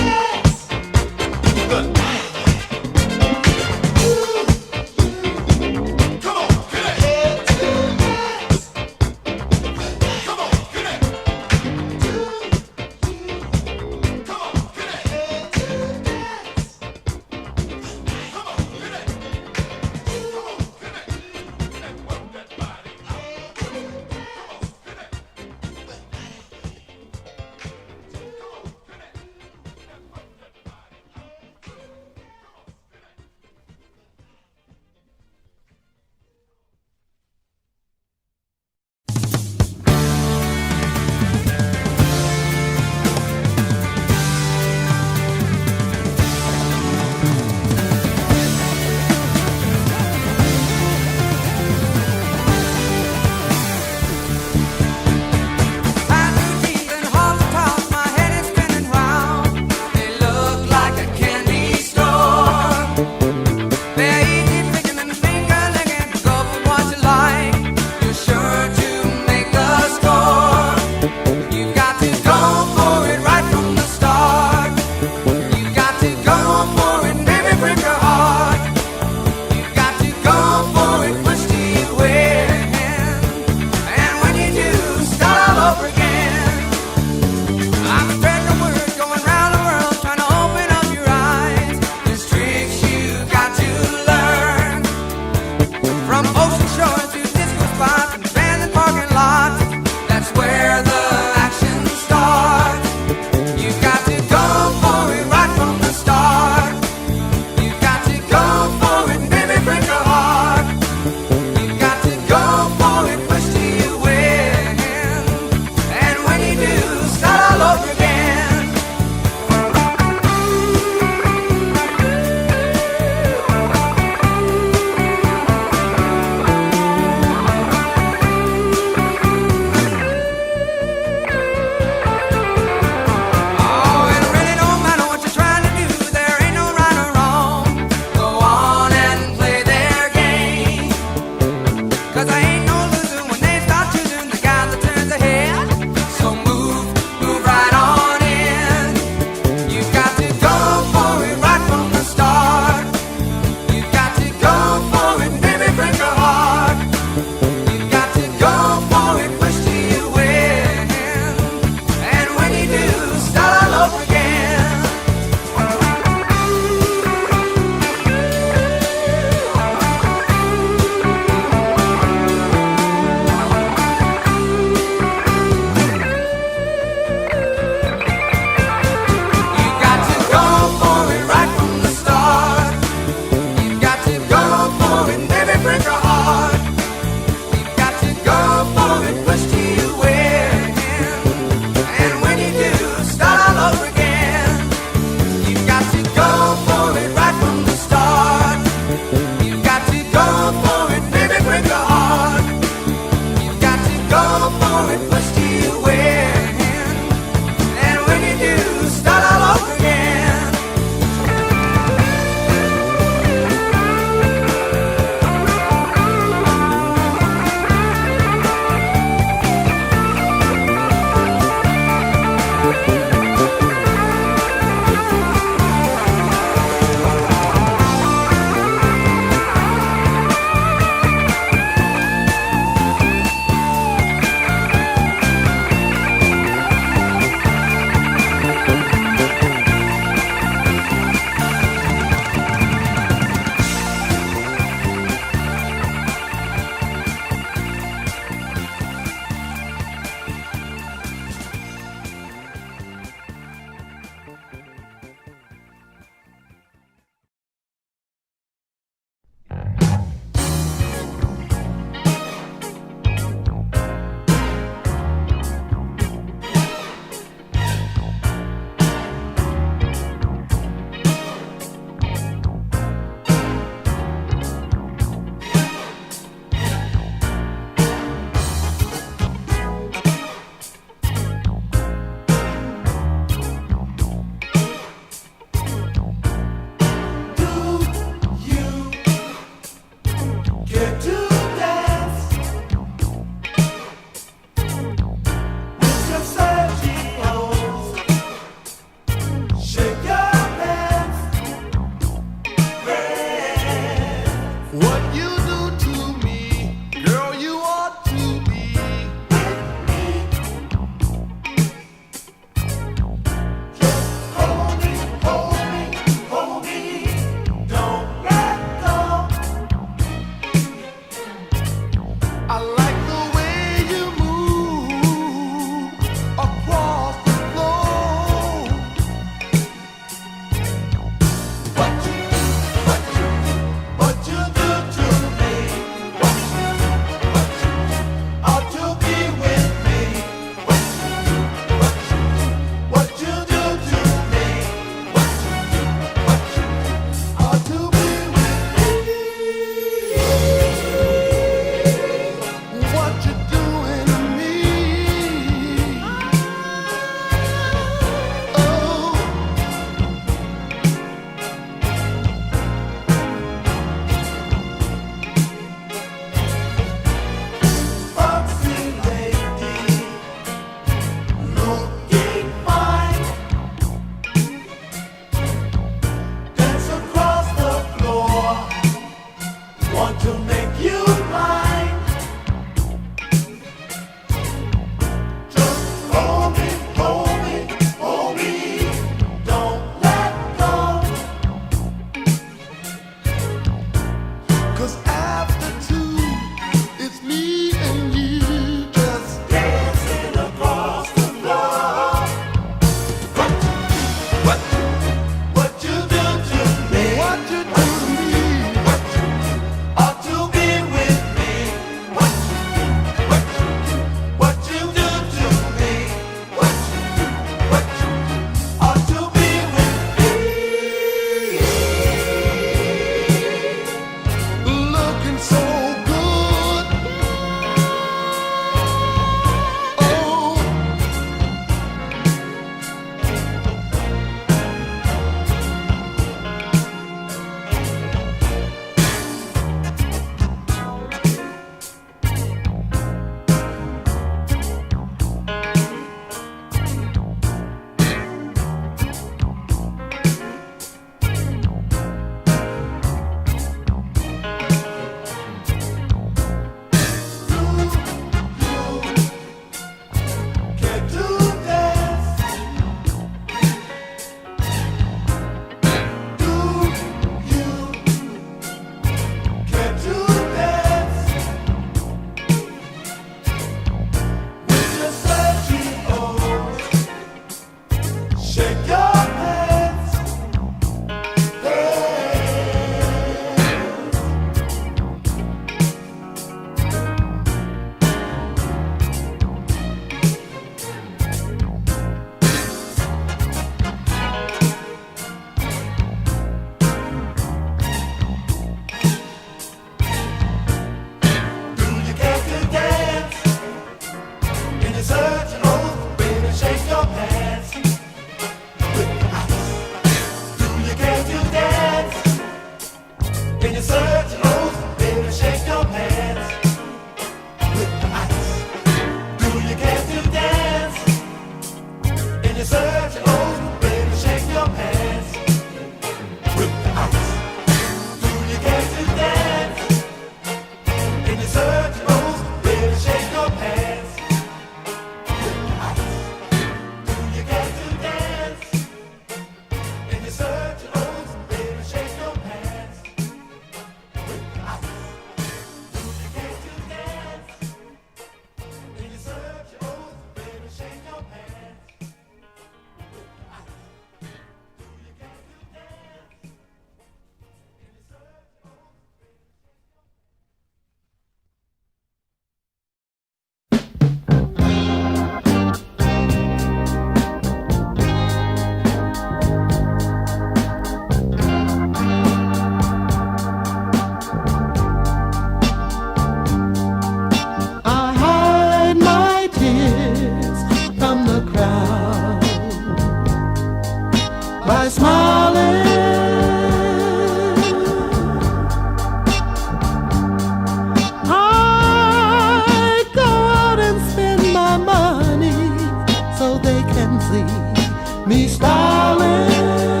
can see me styling.